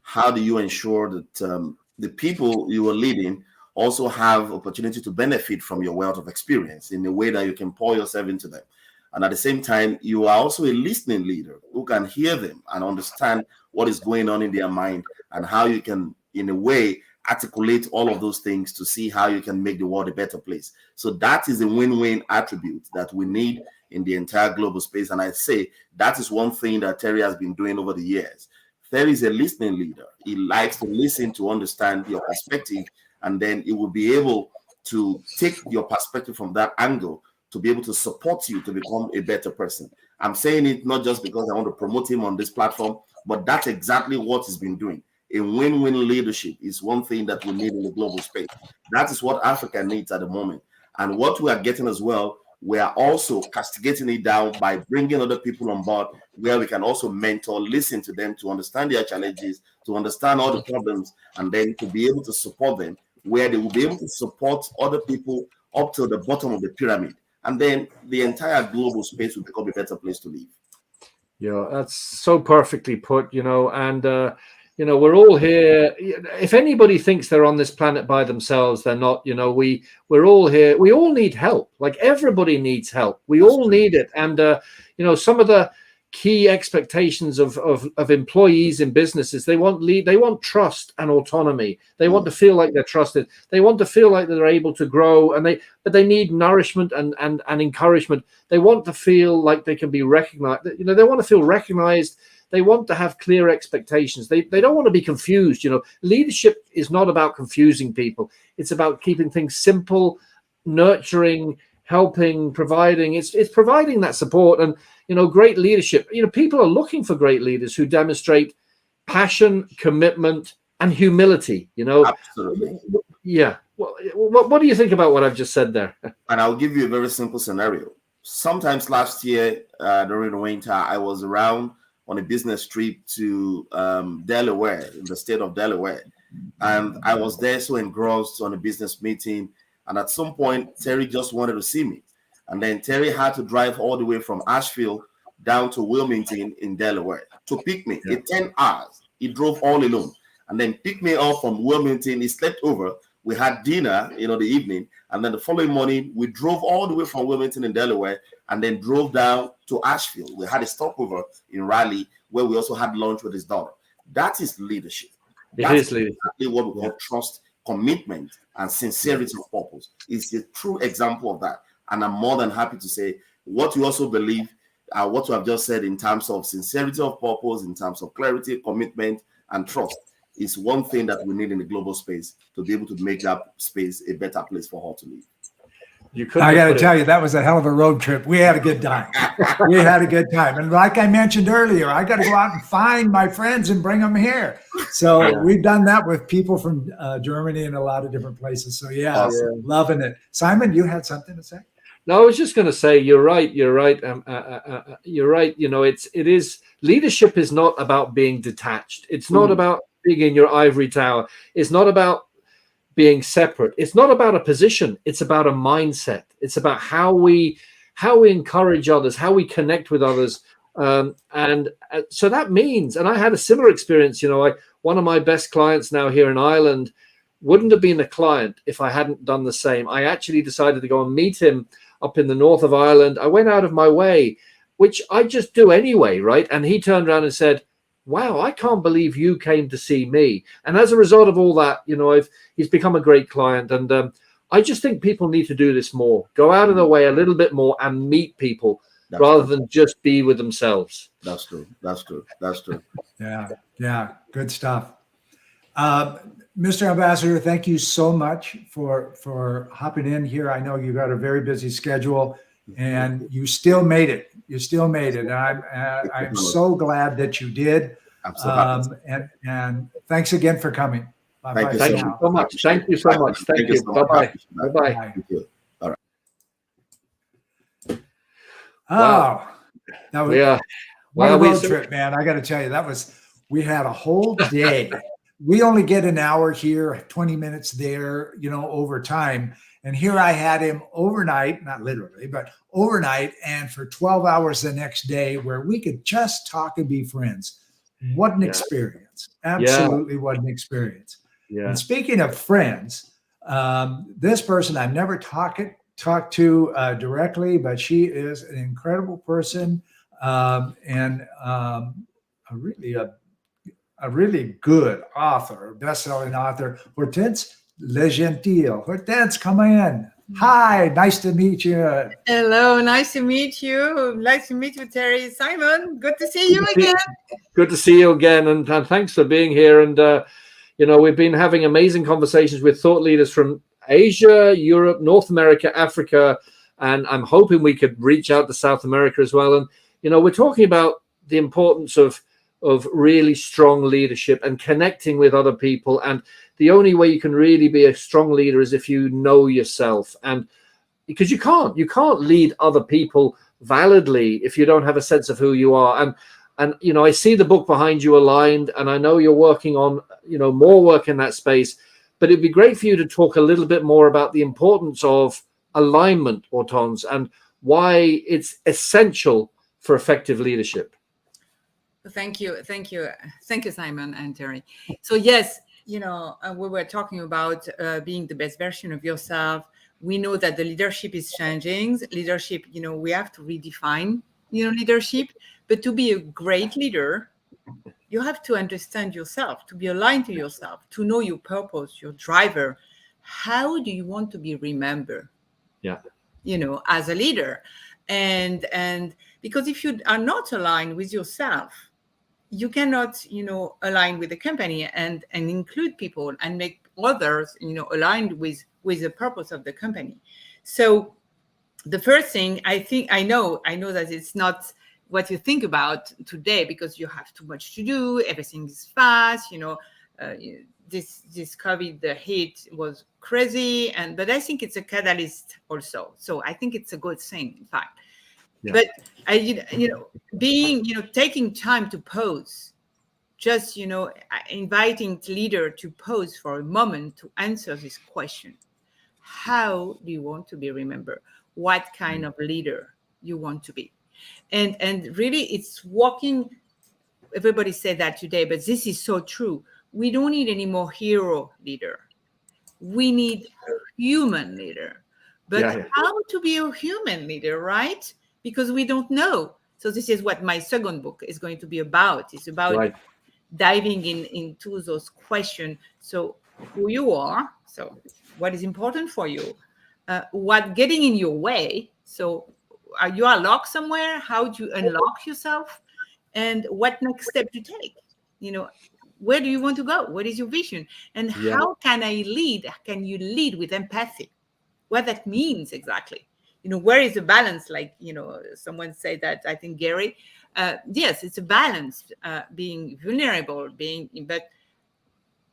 how do you ensure that the people you are leading also have opportunity to benefit from your wealth of experience in a way that you can pour yourself into them. And at the same time, you are also a listening leader who can hear them and understand what is going on in their mind and how you can, in a way, articulate all of those things to see how you can make the world a better place. So that is a win-win attribute that we need in the entire global space. And I say that is one thing that Terry has been doing over the years. Terry is a listening leader. He likes to listen to understand your perspective, and then he will be able to take your perspective from that angle to be able to support you to become a better person. I'm saying it not just because I want to promote him on this platform, but that's exactly what he's been doing. A win-win leadership is one thing that we need in the global space. That is what Africa needs at the moment. And what we are getting as well, we are also castigating it down by bringing other people on board where we can also mentor, listen to them to understand their challenges, to understand all the problems, and then to be able to support them where they will be able to support other people up to the bottom of the pyramid. And then the entire global space will become a better place to live. Yeah, that's so perfectly put, you know, and you know, we're all here. If anybody thinks they're on this planet by themselves, they're not. You know, we're all here. We all need help. Like everybody needs help. We all need it. And you know, some of the key expectations of employees in businesses, they want trust and autonomy. They want to feel like they're trusted. They want to feel like they're able to grow, but they need nourishment and encouragement. They want to feel like they can be recognized. You know, they want to feel recognized. They want to have clear expectations. They don't want to be confused. You know, leadership is not about confusing people. It's about keeping things simple, nurturing, helping, providing. It's providing that support. And, you know, great leadership. You know, people are looking for great leaders who demonstrate passion, commitment, and humility. You know, absolutely. Yeah. What do you think about what I've just said there? And I'll give you a very simple scenario. Sometimes last year during the winter, I was around on a business trip to Delaware, in the state of Delaware. And I was there so engrossed on a business meeting. And at some point, Terry just wanted to see me. And then Terry had to drive all the way from Asheville down to Wilmington in Delaware to pick me. In 10 hours, he drove all alone. And then picked me up from Wilmington. He slept over. We had dinner, you know, the evening. And then the following morning, we drove all the way from Wilmington in Delaware and then drove down to Asheville. We had a stopover in Raleigh where we also had lunch with his daughter. That is leadership. That's exactly what we call trust, commitment, and sincerity of purpose. It's a true example of that. And I'm more than happy to say what you also believe, what you have just said in terms of sincerity of purpose, in terms of clarity, commitment, and trust is one thing that we need in the global space to be able to make that space a better place for her to live. I got to tell you, that was a hell of a road trip. We had a good time. We had a good time. And like I mentioned earlier, I got to go out and find my friends and bring them here. So we've done that with people from Germany and a lot of different places. So loving it. Simon, you had something to say? No, I was just going to say, you're right. You're right. You're right. You know, it is leadership is not about being detached. It's not about being in your ivory tower. It's not about being separate. It's not about a position. It's about a mindset. It's about how we encourage others, how we connect with others. And so that means, and I had a similar experience, you know, one of my best clients now here in Ireland wouldn't have been a client if I hadn't done the same. I actually decided to go and meet him up in the north of Ireland. I went out of my way which I just do anyway, right? And he turned around and said, wow, I can't believe you came to see me. And as a result of all that, he's become a great client. And I just think people need to do this more, go out of their way a little bit more and meet people rather than just be with themselves. That's true. Yeah. Good stuff. Mr. Ambassador, thank you so much for hopping in here. I know you got a very busy schedule, and you still made it. And I'm so glad that you did. And thanks again for coming. Thank you so much. Thank you so much. Thank you. Bye-bye. Bye-bye. Thank you. All right. Wow. That was what a road trip, man. I got to tell you, we had a whole day. We only get an hour here, 20 minutes there, over time. And here I had him overnight, not literally, but overnight, and for 12 hours the next day where we could just talk and be friends. What an experience. Absolutely what an experience. Yeah. And speaking of friends, this person I've never talked to directly, but she is an incredible person and a really good author, best-selling author, Hortense Legentile. Hortense, come in. Hi, nice to meet you. Hello, nice to meet you. Nice to meet you, Terry. Simon, good to see you again. Good to see you again, and thanks for being here. And we've been having amazing conversations with thought leaders from Asia, Europe, North America, Africa, and I'm hoping we could reach out to South America as well. And we're talking about the importance of really strong leadership and connecting with other people. And the only way you can really be a strong leader is if you know yourself. And because you can't lead other people validly if you don't have a sense of who you are. And I see the book behind you, Aligned, and I know you're working on, more work in that space, but it'd be great for you to talk a little bit more about the importance of alignment, Hortense, and why it's essential for effective leadership. Thank you, Simon and Terry. So yes, we were talking about being the best version of yourself. We know that the leadership is changing. Leadership, we have to redefine, leadership. But to be a great leader, you have to understand yourself, to be aligned to yourself, to know your purpose, your driver. How do you want to be remembered? Yeah. As a leader, and because if you are not aligned with yourself, you cannot, align with the company and include people and make others, aligned with the purpose of the company. So the first thing I know that it's not what you think about today because you have too much to do. Everything is fast, this COVID, the heat was crazy. But I think it's a catalyst also. So I think it's a good thing, in fact. Yeah. But taking time to pause, just, inviting the leader to pause for a moment to answer this question. How do you want to be remembered? What kind of leader you want to be? And really it's walking. Everybody said that today, but this is so true. We don't need any more hero leader. We need human leader. But how to be a human leader, right? Because we don't know. So this is what my second book is going to be about. It's about diving into those questions. So who you are, so what is important for you, what getting in your way. So are you locked somewhere? How do you unlock yourself? And what next step to take? Where do you want to go? What is your vision? And how can I lead? Can you lead with empathy? What that means exactly? Where is the balance? Like, someone said that, I think Gary, yes, it's a balance, being vulnerable,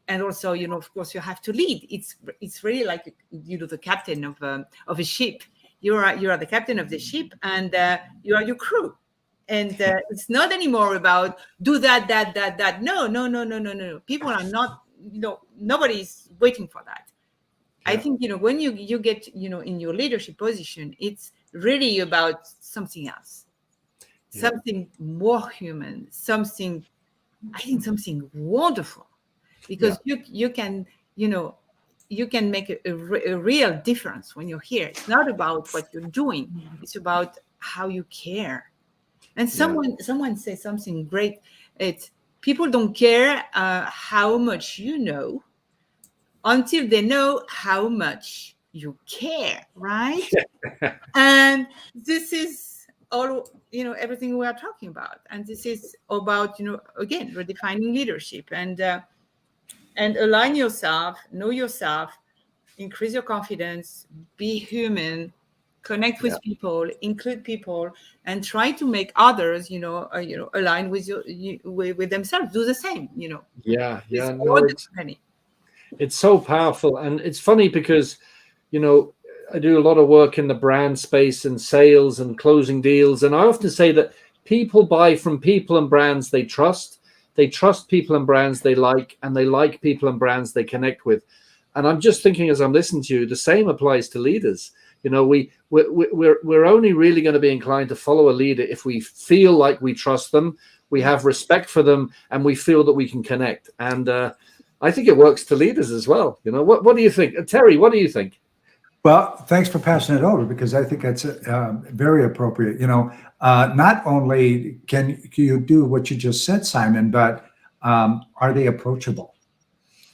and also, of course you have to lead. It's really like, the captain of a ship. You are the captain of the ship, and you are your crew. And it's not anymore about do that. No. People are not, nobody's waiting for that. I think, when you get, in your leadership position, it's really about something else, something more human, something wonderful, because you can, you can make a real difference when you're here. It's not about what you're doing. It's about how you care. And someone said something great. It's people don't care how much you know until they know how much you care, right? And this is all, everything we are talking about. And this is about, again, redefining leadership and align yourself, know yourself, increase your confidence, be human, connect with people, include people, and try to make others, align with with themselves. Do the same, Yeah. No, it's so powerful. And it's funny because, I do a lot of work in the brand space and sales and closing deals. And I often say that people buy from people and brands they trust. They trust people and brands they like, and they like people and brands they connect with. And I'm just thinking as I'm listening to you, the same applies to leaders. We're only really going to be inclined to follow a leader if we feel like we trust them, we have respect for them, and we feel that we can connect. And I think it works to leaders as well. What do you think? Terry, what do you think? Well, thanks for passing it over, because I think that's very appropriate. Not only can you do what you just said, Simon, but are they approachable?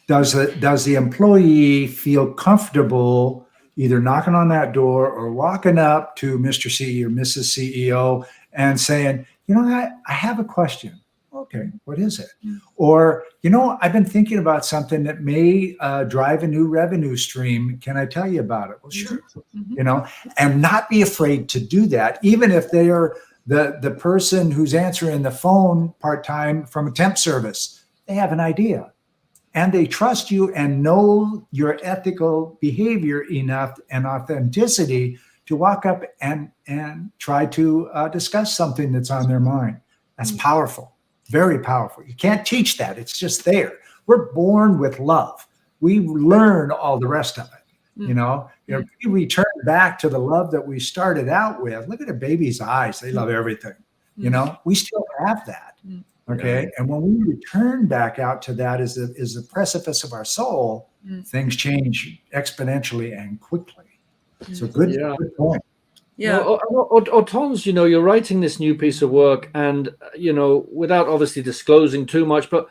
Does the employee feel comfortable either knocking on that door or walking up to Mr. CEO or Mrs. CEO and saying, I have a question. Okay, what is it? Or, I've been thinking about something that may drive a new revenue stream. Can I tell you about it? Well, sure. And not be afraid to do that, even if they are the person who's answering the phone part-time from a temp service. They have an idea and they trust you and know your ethical behavior enough and authenticity to walk up and try to discuss something that's on their mind. That's powerful. Very powerful. You can't teach that. It's just there. We're born with love. We learn all the rest of it. We return back to the love that we started out with. Look at a baby's eyes. They love everything. We still have that. Okay. And when we return back out to that is the precipice of our soul, things change exponentially and quickly. So good point. Yeah. Tons, you're writing this new piece of work, and without obviously disclosing too much, but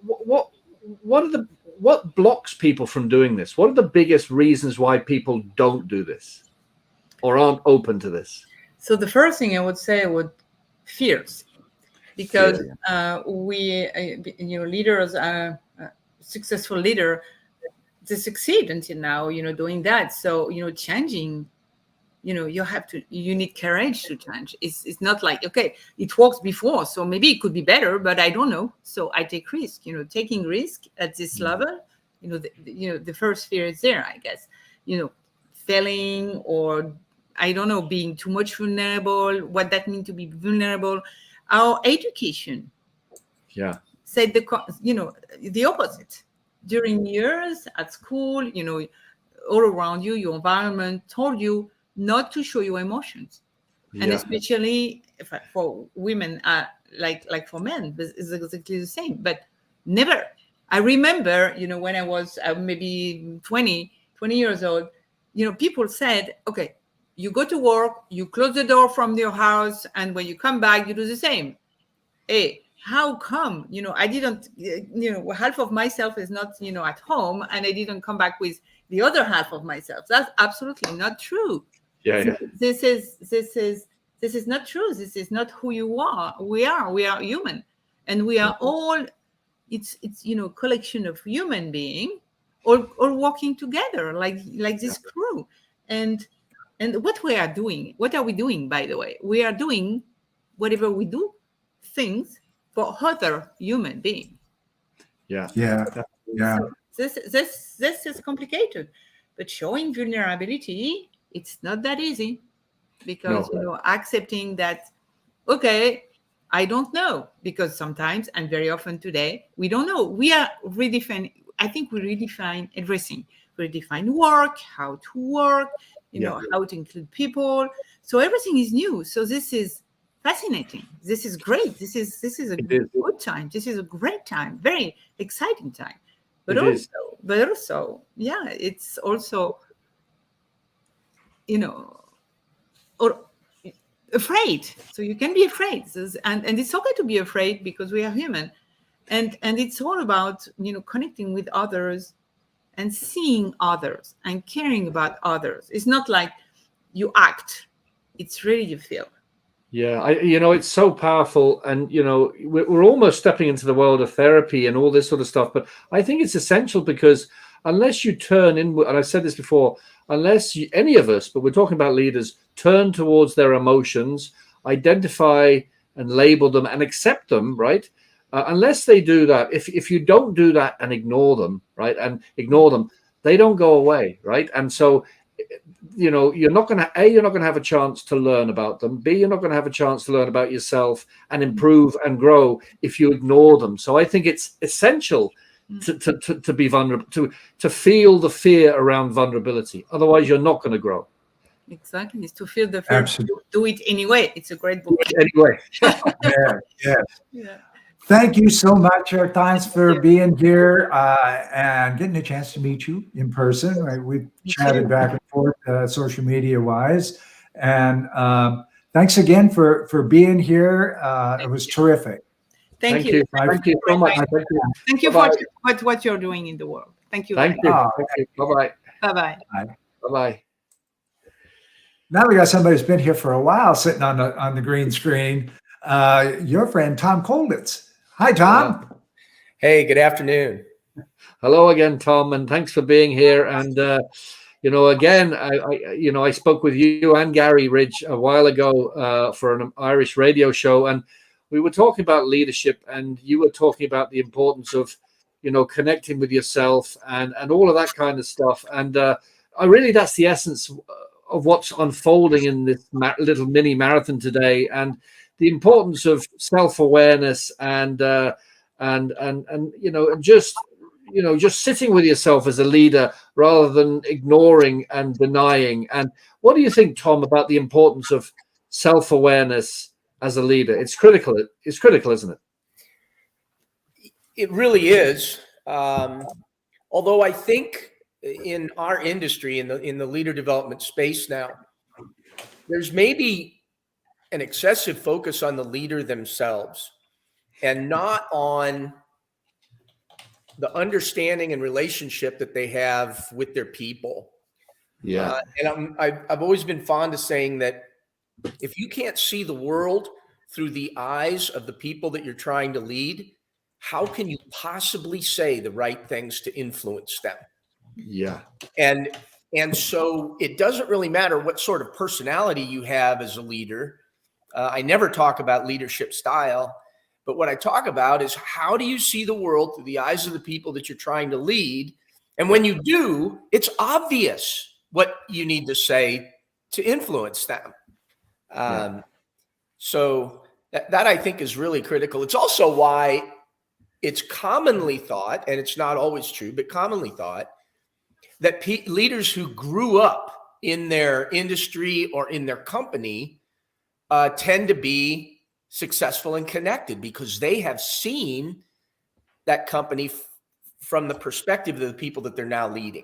what blocks people from doing this? What are the biggest reasons why people don't do this or aren't open to this? So the first thing I would say would fears, because we, leaders, successful leader, they succeed until now, doing that. So changing. You need courage to change. It's not like, okay, it worked before, so maybe it could be better, but I don't know. So I take risk, taking risk at this level, the first fear is there, I guess, failing, or I don't know, being too much vulnerable, what that means to be vulnerable. Our education said the opposite. During years at school, all around you, your environment told you not to show your emotions, and especially for women, like for men, it's exactly the same. But never. I remember, when I was maybe 20 years old, people said, "Okay, you go to work, you close the door from your house, and when you come back, you do the same." Hey, how come? I didn't. Half of myself is not, at home, and I didn't come back with the other half of myself. That's absolutely not true. This is not true. This is not who you are. We are human, and we are all. It's collection of human beings, all working together like this crew, and what we are doing. What are we doing? By the way, we are doing whatever we do, things for other human beings. So this is complicated, but showing vulnerability, it's not that easy, because accepting that, okay, I don't know, because sometimes and very often today we don't know. We are redefining. I think we redefine everything. We redefine work, how to work, how to include people. So everything is new. So this is fascinating. This is great. This is a good time. This is a great time. Very exciting time. But also, it's also, or afraid. So you can be afraid, and it's okay to be afraid because we are human, and it's all about connecting with others and seeing others and caring about others. It's not like you act; it's really you feel. Yeah, it's so powerful, and we're almost stepping into the world of therapy and all this sort of stuff. But I think it's essential because unless you turn in, and I've said this before, unless any of us, but we're talking about leaders, turn towards their emotions, identify and label them and accept them, right? Unless they do that, if you don't do that and ignore them, right, they don't go away, right? And so you're not going to have a chance to learn about them. B, you're not going to have a chance to learn about yourself and improve and grow if you ignore them. So I think it's essential to be vulnerable, to feel the fear around vulnerability. Otherwise, you're not going to grow. Exactly. It's to feel the fear. Do it anyway. It's a great book. Anyway. Yeah. Thank you so much, Hortense, for being here and getting a chance to meet you in person. Right? We've chatted back and forth social media wise. And thanks again for being here. It was terrific. Thank you. Thank you so much. Thank you for what you're doing in the world. Thank you. Thank you. Bye-bye. Bye-bye. Bye-bye. Now we got somebody who's been here for a while sitting on the green screen. Your friend, Tom Kolditz. Hi, Tom. Hey, good afternoon. Hello again, Tom, and thanks for being here. And again, I spoke with you and Gary Ridge a while ago for an Irish radio show, and we were talking about leadership, and you were talking about the importance of connecting with yourself and all of that kind of stuff. And that's the essence of what's unfolding in this little mini marathon today, and the importance of self-awareness and just sitting with yourself as a leader rather than ignoring and denying. And what do you think, Tom, about the importance of self-awareness as a leader? It's critical. It's critical, isn't it? It really is. Although I think in our industry, in the leader development space now, there's maybe an excessive focus on the leader themselves and not on the understanding and relationship that they have with their people. Yeah. And I've always been fond of saying that if you can't see the world through the eyes of the people that you're trying to lead, how can you possibly say the right things to influence them? Yeah. And so it doesn't really matter what sort of personality you have as a leader. I never talk about leadership style, but what I talk about is how do you see the world through the eyes of the people that you're trying to lead? And when you do, it's obvious what you need to say to influence them. So that I think is really critical. It's also why it's commonly thought, and it's not always true, but commonly thought that leaders who grew up in their industry or in their company tend to be successful and connected because they have seen that company from the perspective of the people that they're now leading.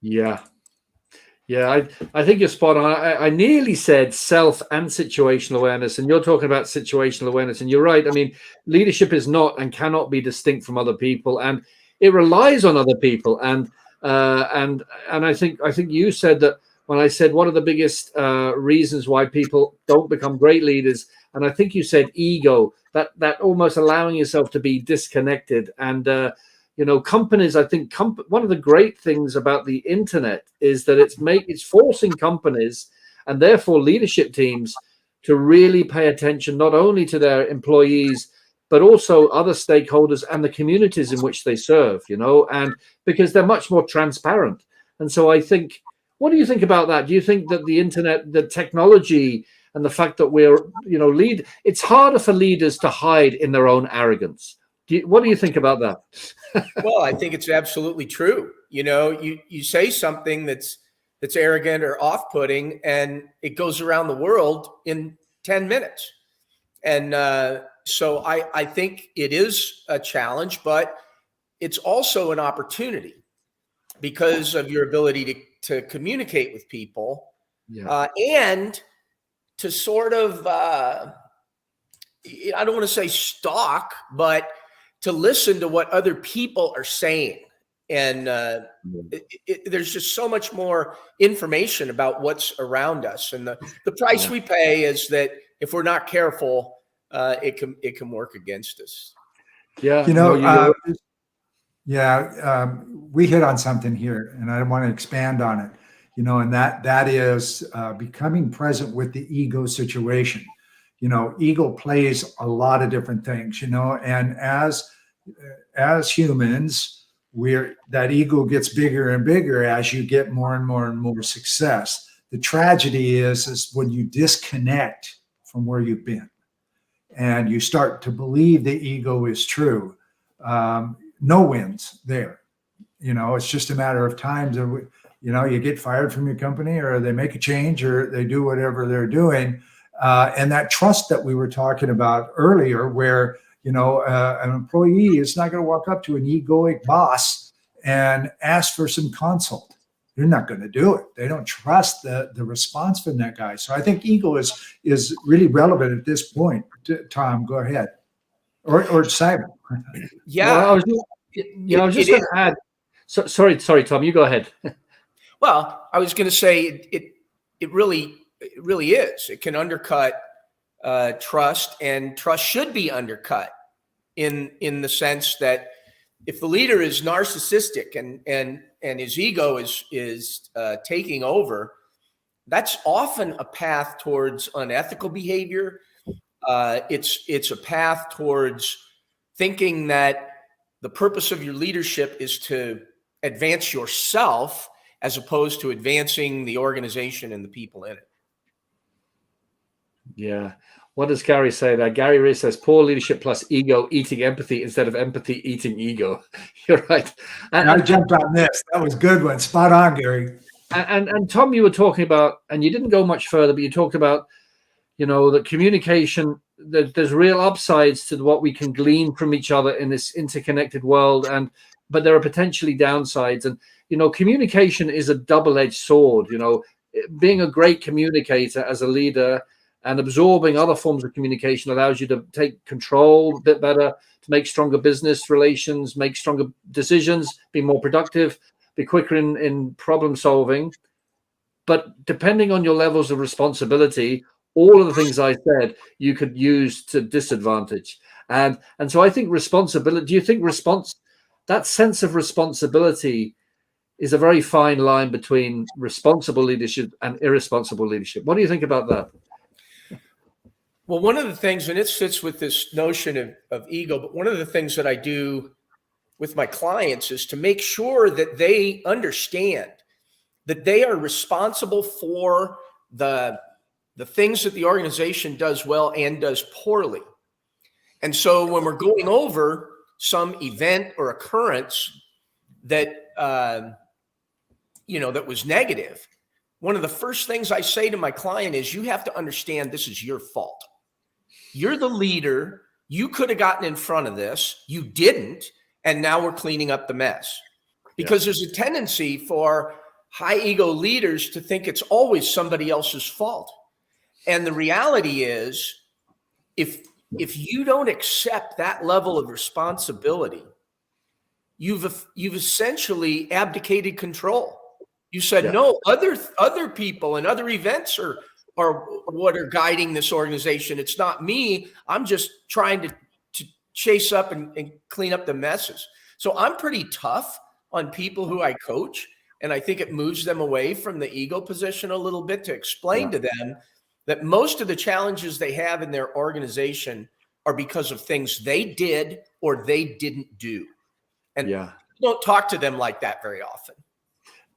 Yeah. I think you're spot on. I nearly said self and situational awareness, and you're talking about situational awareness, and you're right. I mean, leadership is not and cannot be distinct from other people, and it relies on other people. And I think you said that when I said what are the biggest reasons why people don't become great leaders, and I think you said ego, that almost allowing yourself to be disconnected. And companies, I think one of the great things about the internet is that it's forcing companies and therefore leadership teams to really pay attention not only to their employees but also other stakeholders and the communities in which they serve, and because they're much more transparent. And so I think, what do you think about that? Do you think that the internet, the technology, and the fact that we're, it's harder for leaders to hide in their own arrogance? What do you think about that? Well, I think it's absolutely true. You say something that's arrogant or off-putting, and it goes around the world in 10 minutes. And so I think it is a challenge, but it's also an opportunity because of your ability to communicate with people. Yeah. And sort of, I don't want to say stalk, but to listen to what other people are saying. And there's just so much more information about what's around us. And the price we pay is that if we're not careful, it can work against us. Yeah. We hit on something here, and I want to expand on it. And that is becoming present with the ego situation. Ego plays a lot of different things. And as humans, that ego gets bigger and bigger as you get more and more and more success. The tragedy is when you disconnect from where you've been, and you start to believe the ego is true. No wins there. It's just a matter of time. You get fired from your company, or they make a change, or they do whatever they're doing. And that trust that we were talking about earlier, where, an employee is not going to walk up to an egoic boss and ask for some consult. They're not going to do it. They don't trust the response from that guy. So I think ego is really relevant at this point. Tom, go ahead. Or Simon. Yeah. Well, I was just going to add. Sorry, Tom, you go ahead. Well, I was going to say it really is. It can undercut trust, and trust should be undercut in the sense that if the leader is narcissistic and his ego is taking over, that's often a path towards unethical behavior. It's a path towards thinking that the purpose of your leadership is to advance yourself as opposed to advancing the organization and the people in it. Yeah. What does Gary say there? Gary Ray says, poor leadership plus ego eating empathy instead of empathy eating ego. You're right. And I jumped on this. That was a good one. Spot on, Gary. And Tom, you were talking about, and you didn't go much further, but you talked about, the communication, there's real upsides to what we can glean from each other in this interconnected world. But there are potentially downsides. And, communication is a double-edged sword. Being a great communicator as a leader and absorbing other forms of communication allows you to take control a bit better, to make stronger business relations, make stronger decisions, be more productive, be quicker in problem solving. But depending on your levels of responsibility, all of the things I said, you could use to disadvantage. And so I think responsibility, do you think that sense of responsibility is a very fine line between responsible leadership and irresponsible leadership? What do you think about that? Well, one of the things, and it fits with this notion of ego, but one of the things that I do with my clients is to make sure that they understand that they are responsible for the things that the organization does well and does poorly. And so when we're going over some event or occurrence that, that was negative, one of the first things I say to my client is, you have to understand this is your fault. You're the leader. You could have gotten in front of this. You didn't. And now we're cleaning up the mess. Because there's a tendency for high ego leaders to think it's always somebody else's fault. And the reality is, if you don't accept that level of responsibility, you've essentially abdicated control. You said, no, other people and other events are what are guiding this organization. It's not me. I'm just trying to chase up and clean up the messes. So I'm pretty tough on people who I coach. And I think it moves them away from the ego position a little bit to explain to them that most of the challenges they have in their organization are because of things they did or they didn't do. And you don't talk to them like that very often.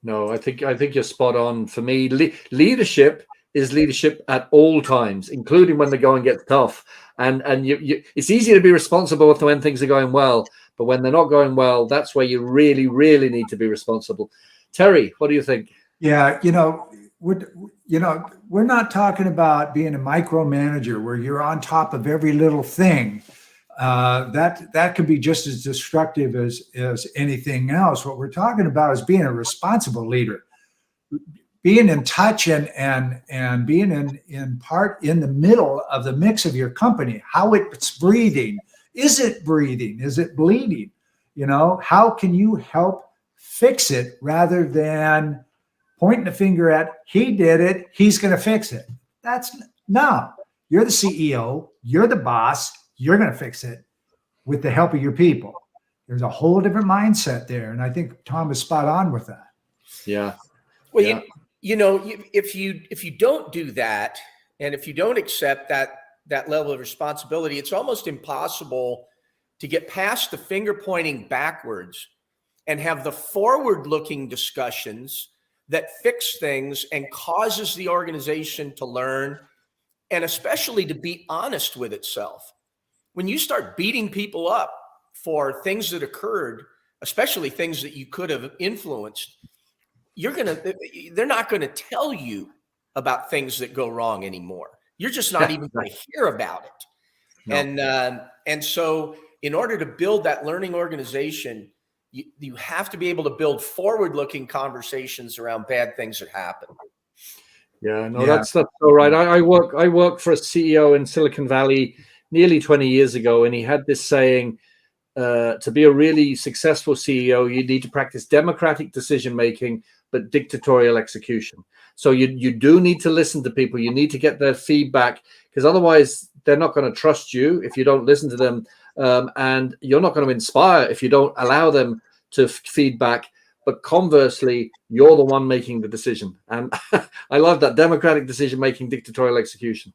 No, I think you're spot on. For me, leadership is leadership at all times, including when the going gets tough. And it's easy to be responsible when things are going well, but when they're not going well, that's where you really, really need to be responsible. Terry, what do you think? Yeah, we're not talking about being a micromanager where you're on top of every little thing. That can be just as destructive as anything else. What we're talking about is being a responsible leader. being in touch and being in part in the middle of the mix of your company, how it's breathing. Is it breathing? Is it bleeding? You know, how can you help fix it rather than pointing the finger at, he did it, he's going to fix it? No, you're the CEO, you're the boss, you're going to fix it with the help of your people. There's a whole different mindset there. And I think Tom is spot on with that. Yeah. Well, yeah. You know, if you don't do that, and if you don't accept that level of responsibility, it's almost impossible to get past the finger pointing backwards and have the forward-looking discussions that fix things and causes the organization to learn, and especially to be honest with itself. When you start beating people up for things that occurred, especially things that you could have influenced, they're not going to tell you about things that go wrong anymore. You're just not even going to hear about it. No. And so in order to build that learning organization, you have to be able to build forward-looking conversations around bad things that happen. Yeah, no, that's all right. I worked for a CEO in Silicon Valley nearly 20 years ago, and he had this saying, to be a really successful CEO, you need to practice democratic decision-making, but dictatorial execution. So you do need to listen to people. You need to get their feedback, because otherwise they're not going to trust you if you don't listen to them. And you're not going to inspire if you don't allow them to feedback. But conversely, you're the one making the decision. And I love that democratic decision-making, dictatorial execution.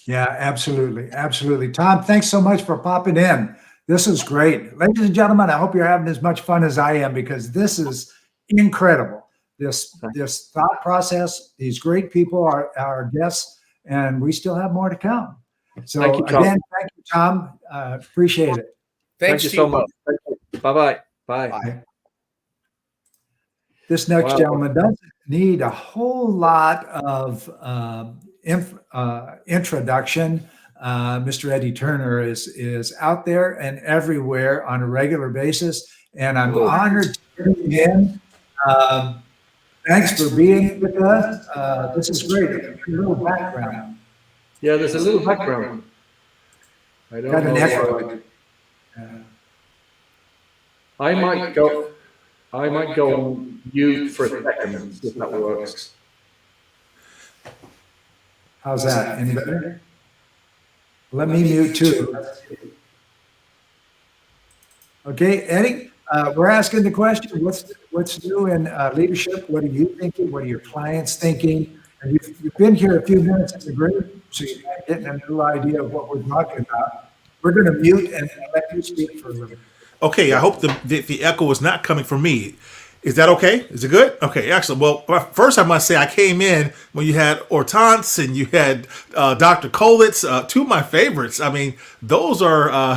Yeah, absolutely. Absolutely. Tom, thanks so much for popping in. This is great. Ladies and gentlemen, I hope you're having as much fun as I am, because this is incredible. This thought process, these great people are our guests, and we still have more to come. So thank you, Tom. Again, thank you, Tom. Appreciate it. Thank you so much. Thank you. Bye-bye. Bye. This next gentleman doesn't need a whole lot of introduction. Mr. Eddie Turner is out there and everywhere on a regular basis, and I'm honored to bring him in. Thanks for being with us. This is great. A little background. Yeah, there's a little background. I don't know. An echo. I might go on mute for a second if that works. How's that? Any better? Let me mute too. Okay, Eddie, we're asking the question, what's new in leadership? What are you thinking? What are your clients thinking? And you've been here a few minutes in the group, so you're getting a little idea of what we're talking about. We're going to mute and let you speak for a little bit. Okay, I hope the echo is not coming from me. Is that okay? Is it good? Okay, excellent. Well, first I must say I came in when you had Hortense and you had Dr. Kolitz, two of my favorites. I mean, those are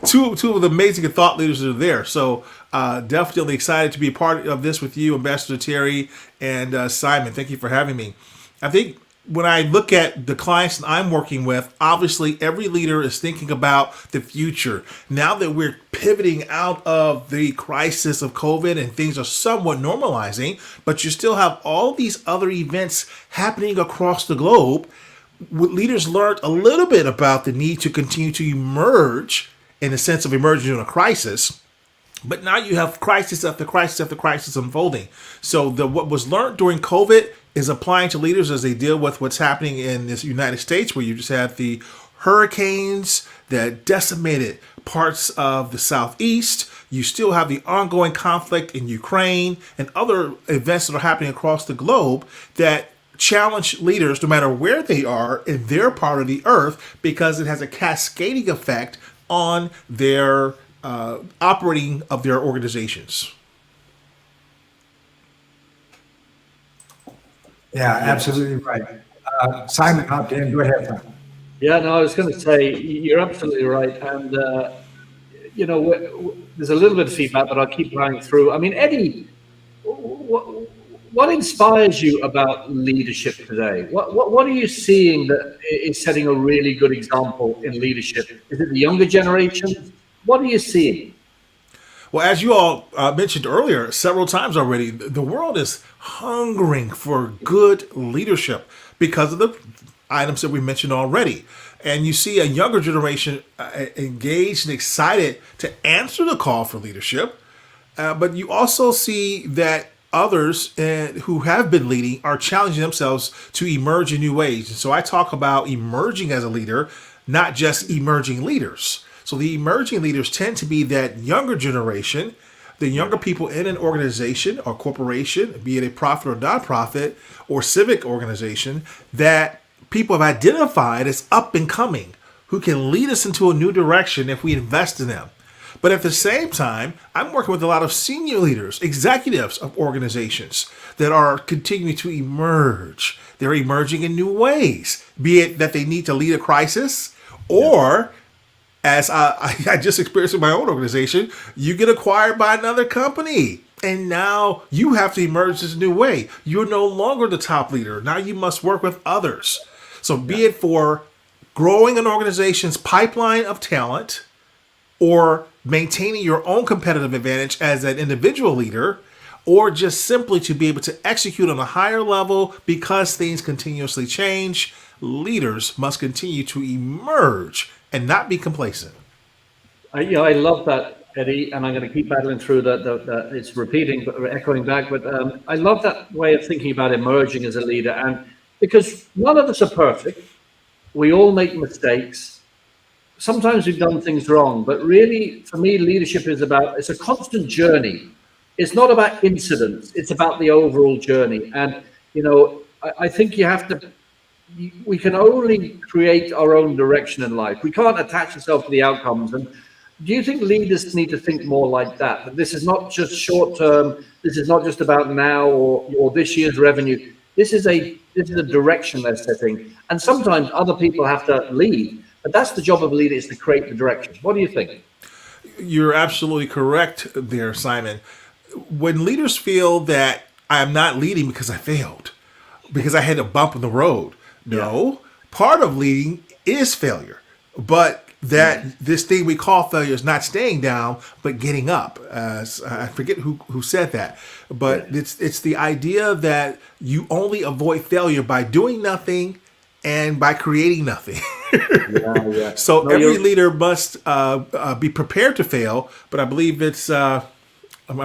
two of the amazing thought leaders that are there. So definitely excited to be a part of this with you, Ambassador Terry and Simon. Thank you for having me. I think when I look at the clients that I'm working with, obviously every leader is thinking about the future. Now that we're pivoting out of the crisis of COVID and things are somewhat normalizing, but you still have all these other events happening across the globe, leaders learned a little bit about the need to continue to emerge in the sense of emerging in a crisis. But now you have crisis after crisis after crisis unfolding. So what was learned during COVID is applying to leaders as they deal with what's happening in this United States, where you just had the hurricanes that decimated parts of the Southeast. You still have the ongoing conflict in Ukraine and other events that are happening across the globe that challenge leaders, no matter where they are in their part of the earth, because it has a cascading effect on their operating of their organizations. Yeah, absolutely right. Simon hopped in. Go ahead, Simon. Yeah, no, I was going to say you're absolutely right, and you know, there's a little bit of feedback, but I'll keep running through. I mean, Eddie, what inspires you about leadership today? What are you seeing that is setting a really good example in leadership? Is it the younger generation? What are you seeing? Well, as you all mentioned earlier several times already, the world is hungering for good leadership because of the items that we mentioned already. And you see a younger generation engaged and excited to answer the call for leadership. But you also see that others who have been leading are challenging themselves to emerge in new ways. And so I talk about emerging as a leader, not just emerging leaders. So the emerging leaders tend to be that younger generation, the younger people in an organization or corporation, be it a profit or nonprofit or civic organization, that people have identified as up and coming, who can lead us into a new direction if we invest in them. But at the same time, I'm working with a lot of senior leaders, executives of organizations that are continuing to emerge. They're emerging in new ways, be it that they need to lead a crisis, or as I just experienced in my own organization, you get acquired by another company. And now you have to emerge this new way. You're no longer the top leader. Now you must work with others. So be it for growing an organization's pipeline of talent or maintaining your own competitive advantage as an individual leader, or just simply to be able to execute on a higher level because things continuously change, leaders must continue to emerge and not be complacent. I love that, Eddie, and I'm going to keep battling through that. It's repeating, but echoing back. But I love that way of thinking about emerging as a leader, and because none of us are perfect, we all make mistakes. Sometimes we've done things wrong, but really, for me, leadership is it's a constant journey. It's not about incidents; it's about the overall journey. And I think you have to. We can only create our own direction in life. We can't attach ourselves to the outcomes. And do you think leaders need to think more like that? That this is not just short term. This is not just about now or this year's revenue. This is a direction they're setting. And sometimes other people have to lead. But that's the job of a leader, is to create the direction. What do you think? You're absolutely correct there, Simon. When leaders feel that I am not leading because I failed, because I had a bump in the road, no, part of leading is failure, but this thing we call failure is not staying down, but getting up. I forget who said that, but it's the idea that you only avoid failure by doing nothing and by creating nothing. So every leader must be prepared to fail, but I believe it's, I'm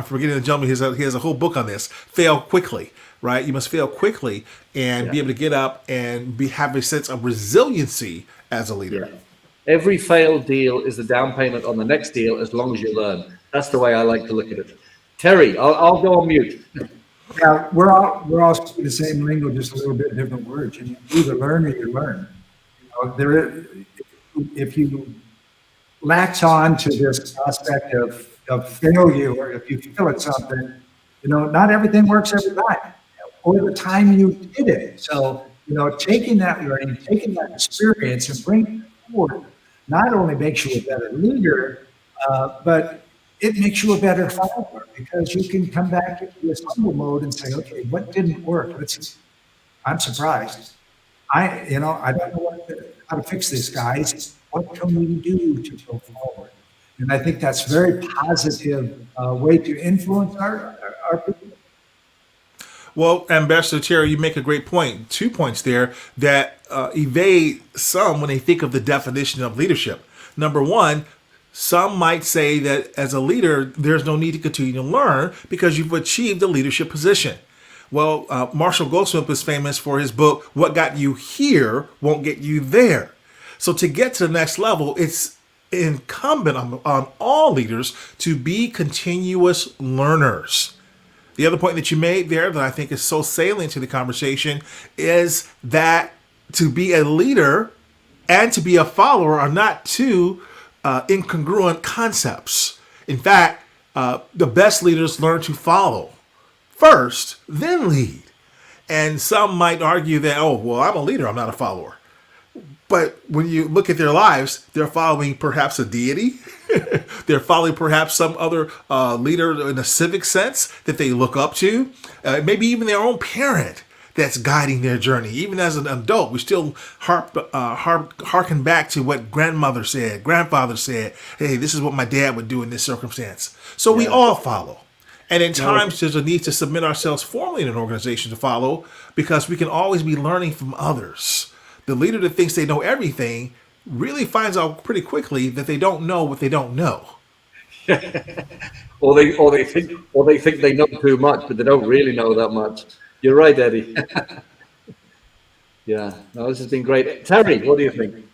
forgetting the gentleman, he has a whole book on this, Fail Quickly. Right, you must fail quickly and be able to get up and have a sense of resiliency as a leader. Every failed deal is the down payment on the next deal, as long as you learn. That's the way I like to look at it. Terry, I'll go on mute. Yeah, we're all speaking the same lingo, just a little bit different words. And you either learn or you learn. If you latch on to this aspect of failure, or if you feel it's something, not everything works every time. Over the time you did it. So, taking that learning, taking that experience and bringing it forward, not only makes you a better leader, but it makes you a better follower, because you can come back into this humble mode and say, okay, what didn't work? I'm surprised. I don't know how to fix this, guys. What can we do to go forward? And I think that's a very positive way to influence our people. Well, Ambassador Terry, you make a great point. 2 points there that evade some when they think of the definition of leadership. Number one, some might say that as a leader, there's no need to continue to learn because you've achieved a leadership position. Well, Marshall Goldsmith is famous for his book, What Got You Here Won't Get You There. So to get to the next level, it's incumbent on all leaders to be continuous learners. The other point that you made there that I think is so salient to the conversation is that to be a leader and to be a follower are not two incongruent concepts. In fact, the best leaders learn to follow first, then lead. And some might argue that, I'm a leader, I'm not a follower. But when you look at their lives, they're following perhaps a deity. They're following perhaps some other leader in a civic sense that they look up to. Maybe even their own parent that's guiding their journey. Even as an adult, we still harken back to what grandmother said, grandfather said. Hey, this is what my dad would do in this circumstance. So we all follow. And in times, there's a need to submit ourselves formally in an organization to follow, because we can always be learning from others. The leader that thinks they know everything really finds out pretty quickly that they don't know what they don't know. or they think they know too much, but they don't really know that much. You're right, Eddie. Yeah, no, this has been great. Terry, what do you think?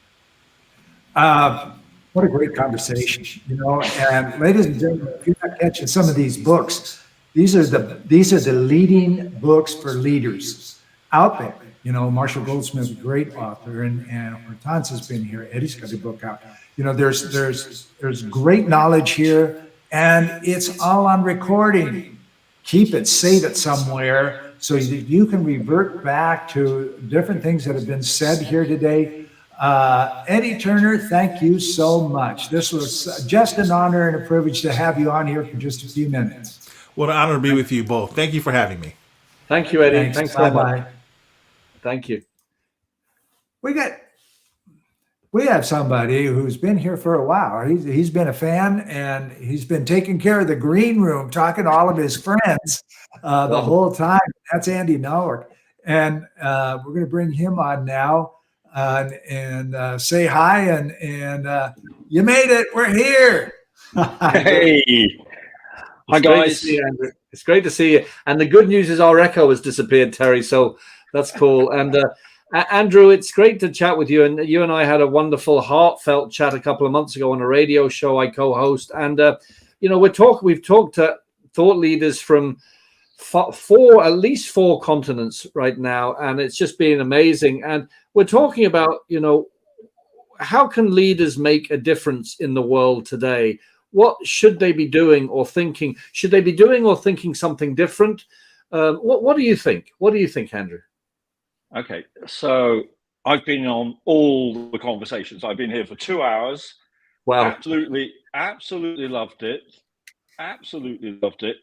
What a great conversation, and ladies and gentlemen, if you're not catching some of these books, these are the leading books for leaders out there. Marshall Goldsmith's a great author, and Hortense has been here. Eddie's got a book out. There's great knowledge here, and it's all on recording. Keep it, save it somewhere so that you can revert back to different things that have been said here today. Eddie Turner, thank you so much. This was just an honor and a privilege to have you on here for just a few minutes. What an honor to be with you both. Thank you for having me. Thank you, Eddie. Thanks so much. Thank you. We have somebody who's been here for a while. He's been a fan, and he's been taking care of the green room, talking to all of his friends the whole time. That's Andy Nowak. And we're going to bring him on now. And say hi, and you made it. We're here. Hey, hi guys. It's great to see you. And the good news is our echo has disappeared, Terry. So that's cool. And Andrew, it's great to chat with you. And you and I had a wonderful, heartfelt chat a couple of months ago on a radio show I co-host. And we've talked to thought leaders from at least four continents right now, and it's just been amazing. And we're talking about, how can leaders make a difference in the world today? What should they be doing or thinking? Should they be doing or thinking something different? What do you think? What do you think, Andrew? Okay, so I've been on all the conversations. I've been here for 2 hours. Wow. Absolutely loved it. Absolutely loved it.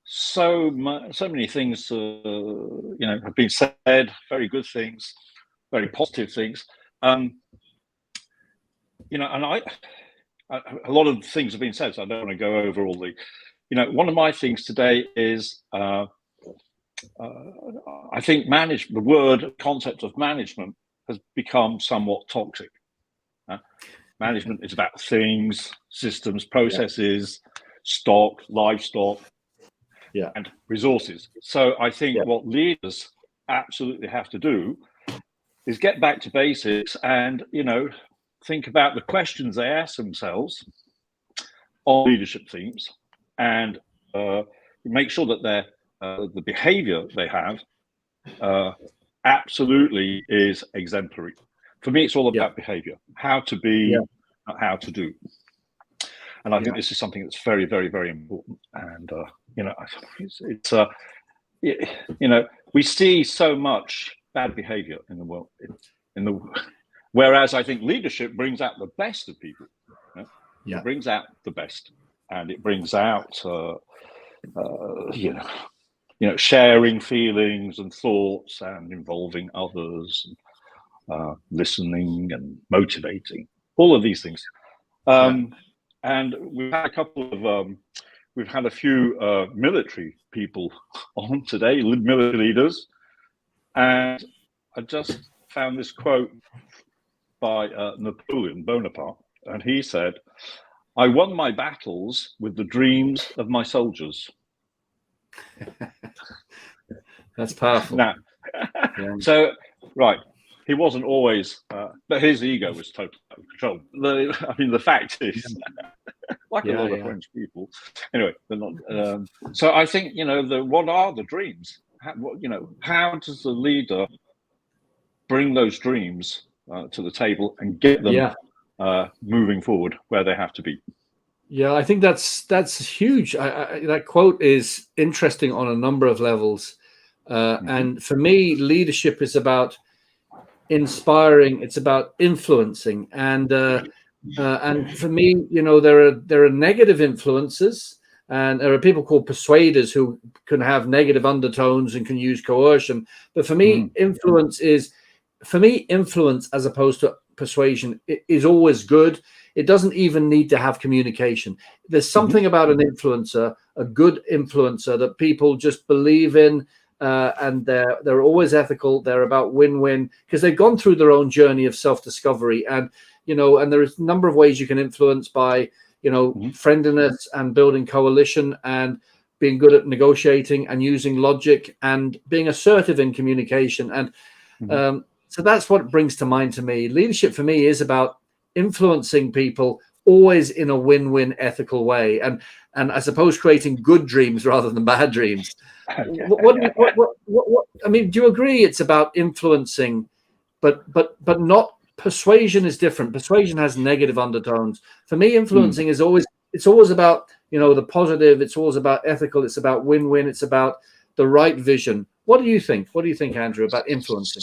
So many things, have been said. Very good things, very positive things. And a lot of things have been said, so I don't want to go over all the. One of my things today is I think the concept of management has become somewhat toxic. Management is about things, systems, processes, stock, livestock. And resources. So I think what leaders absolutely have to do is get back to basics and, think about the questions they ask themselves on leadership themes, and make sure that the behavior they have absolutely is exemplary. For me, it's all about behavior, how to be, not how to do. And I think this is something that's very, very, very important. And we see so much bad behavior in the world. Whereas I think leadership brings out the best of people. It brings out the best, and it brings out sharing feelings and thoughts, and involving others, and listening and motivating. All of these things. And we've had a few military people on today, military leaders, and I just found this quote by Napoleon Bonaparte, and he said, "I won my battles with the dreams of my soldiers." That's powerful. Now, so right. He wasn't always, but his ego was totally out of control. The fact is, like a lot of French people, anyway, they're not. So I think what are the dreams? How does the leader bring those dreams to the table and get them moving forward where they have to be? Yeah, I think that's huge. That quote is interesting on a number of levels, and for me, leadership is about inspiring. It's about influencing, and for me, there are negative influences, And there are people called persuaders who can have negative undertones and can use coercion. But for me, influence as opposed to persuasion is always good. It doesn't even need to have communication. There's something about an influencer, a good influencer, that people just believe in, and they're always ethical. They're about win-win because they've gone through their own journey of self-discovery. And and there's a number of ways you can influence by friendliness and building coalition and being good at negotiating and using logic and being assertive in communication. And so that's what brings to mind to me. Leadership for me is about influencing people always in a win-win ethical way, and I suppose creating good dreams rather than bad dreams. What I mean, do you agree it's about influencing, but not persuasion is different. Persuasion has negative undertones. For me, influencing is always about the positive. It's always about ethical. It's about win-win. It's about the right vision. What do you think? What do you think, Andrew, about influencing?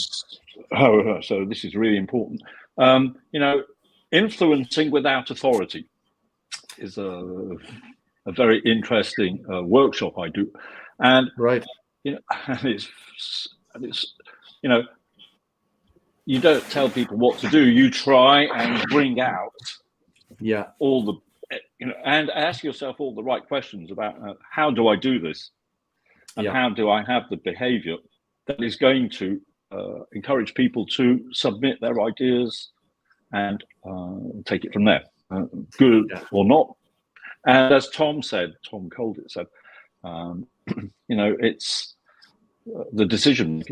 Oh, so this is really important. Influencing without authority is a very interesting workshop I do, and you don't tell people what to do. You try and bring out all the and ask yourself all the right questions about how do I do this, and how do I have the behavior that is going to encourage people to submit their ideas and take it from there, good or not. And as Tom Coldit said, it's the decision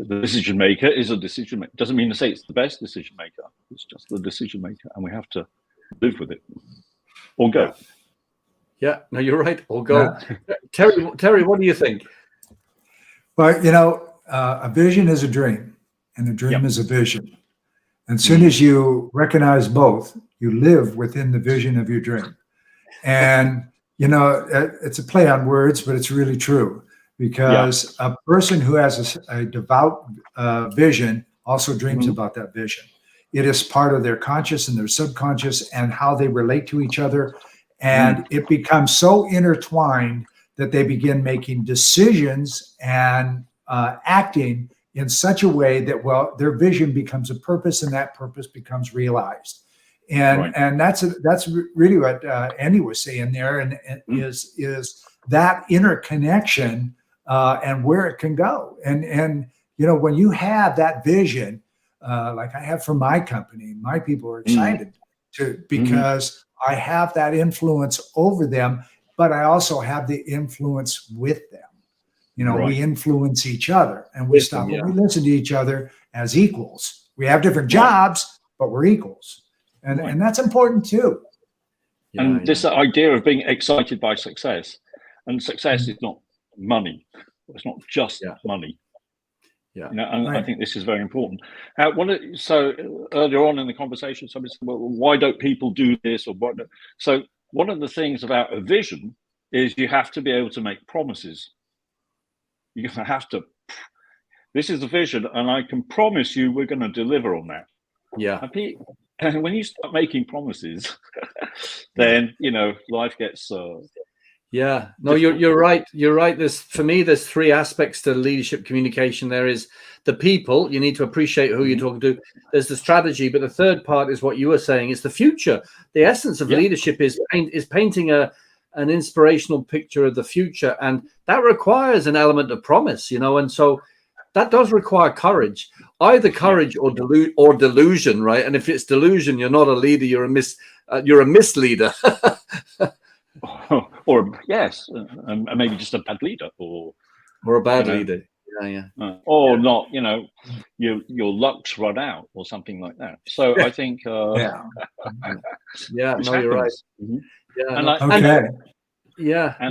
maker is a decision maker. Doesn't mean to say it's the best decision maker. It's just the decision maker, and we have to live with it or go. Yeah, no, you're right. Or go. Terry, what do you think? Well, a vision is a dream, and a dream is a vision. And as soon as you recognize both, you live within the vision of your dream. And, it's a play on words, but it's really true, because a person who has a devout vision also dreams about that vision. It is part of their conscious and their subconscious and how they relate to each other. And it becomes so intertwined that they begin making decisions and acting in such a way that, their vision becomes a purpose, and that purpose becomes realized. And that's really what Andy was saying there, and is that interconnection and where it can go. And when you have that vision, like I have for my company, my people are excited because I have that influence over them, but I also have the influence with them. We influence each other, and we stop and we listen to each other as equals. We have different jobs, but we're equals. And that's important too. And this idea of being excited by success, and success is not money. It's not just money. I think this is very important. So earlier on in the conversation, somebody said, well, why don't people do this or what? So one of the things about a vision is you have to be able to make promises. You have to, this is the vision, and I can promise you we're going to deliver on that. And when you start making promises, then, life gets... you're right. You're right. There's three aspects to leadership communication. There is the people. You need to appreciate who you're talking to. There's the strategy, but the third part is what you were saying. It's the future. The essence of leadership is painting an inspirational picture of the future, and that requires an element of promise. And so that does require courage, either courage or delusion, right? And if it's delusion, you're not a leader. You're a misleader. Or and maybe just a bad leader, or a bad leader. Or not. Your luck's run out, or something like that. So I think. You're right. And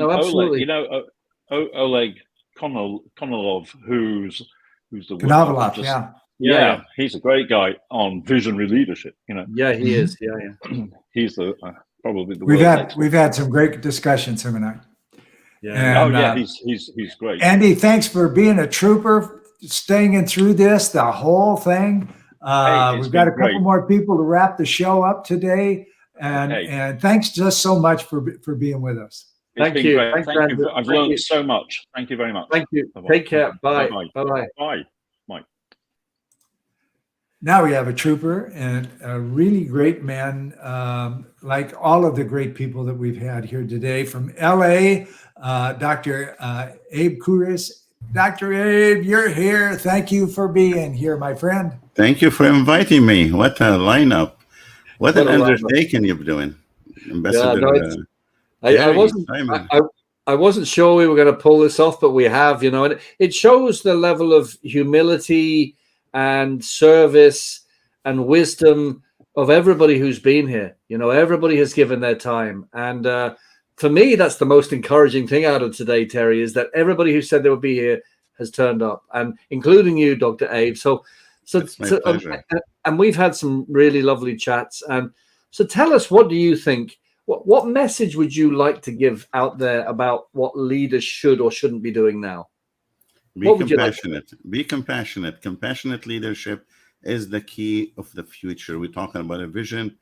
absolutely. Oleg, Oleg Konolov, who's the Konovalov, he's a great guy on visionary leadership. He is. He's the probably the we've had some great discussions, him and I. He's great. Andy, thanks for being a trooper, staying in through this, the whole thing. We've got a couple more people to wrap the show up today, and thanks just so much for being with us. It's been great. Thanks, Thank you. Andrew. I've Thank learned you. so much. Thank you very much. Thank you. Bye-bye. Take care. Bye. Bye-bye. Bye-bye. Bye. Bye. Now we have a trooper and a really great man, like all of the great people that we've had here today from LA, Dr. Abe Kouris. Dr. Abe, you're here. Thank you for being here, my friend. Thank you for inviting me. What a lineup. What an undertaking you're doing. Ambassador. I wasn't sure we were going to pull this off, but we have, you know, and it shows the level of humility and service and wisdom of everybody who's been here. You know, everybody has given their time. And for me, that's the most encouraging thing out of today, Terry, is that everybody who said they would be here has turned up, and including you, Dr. Abe. And we've had some really lovely chats. And so tell us, what do you think? What message would you like to give out there about what leaders should or shouldn't be doing now? Be compassionate. Be compassionate. Compassionate leadership is the key of the future. We're talking about a vision,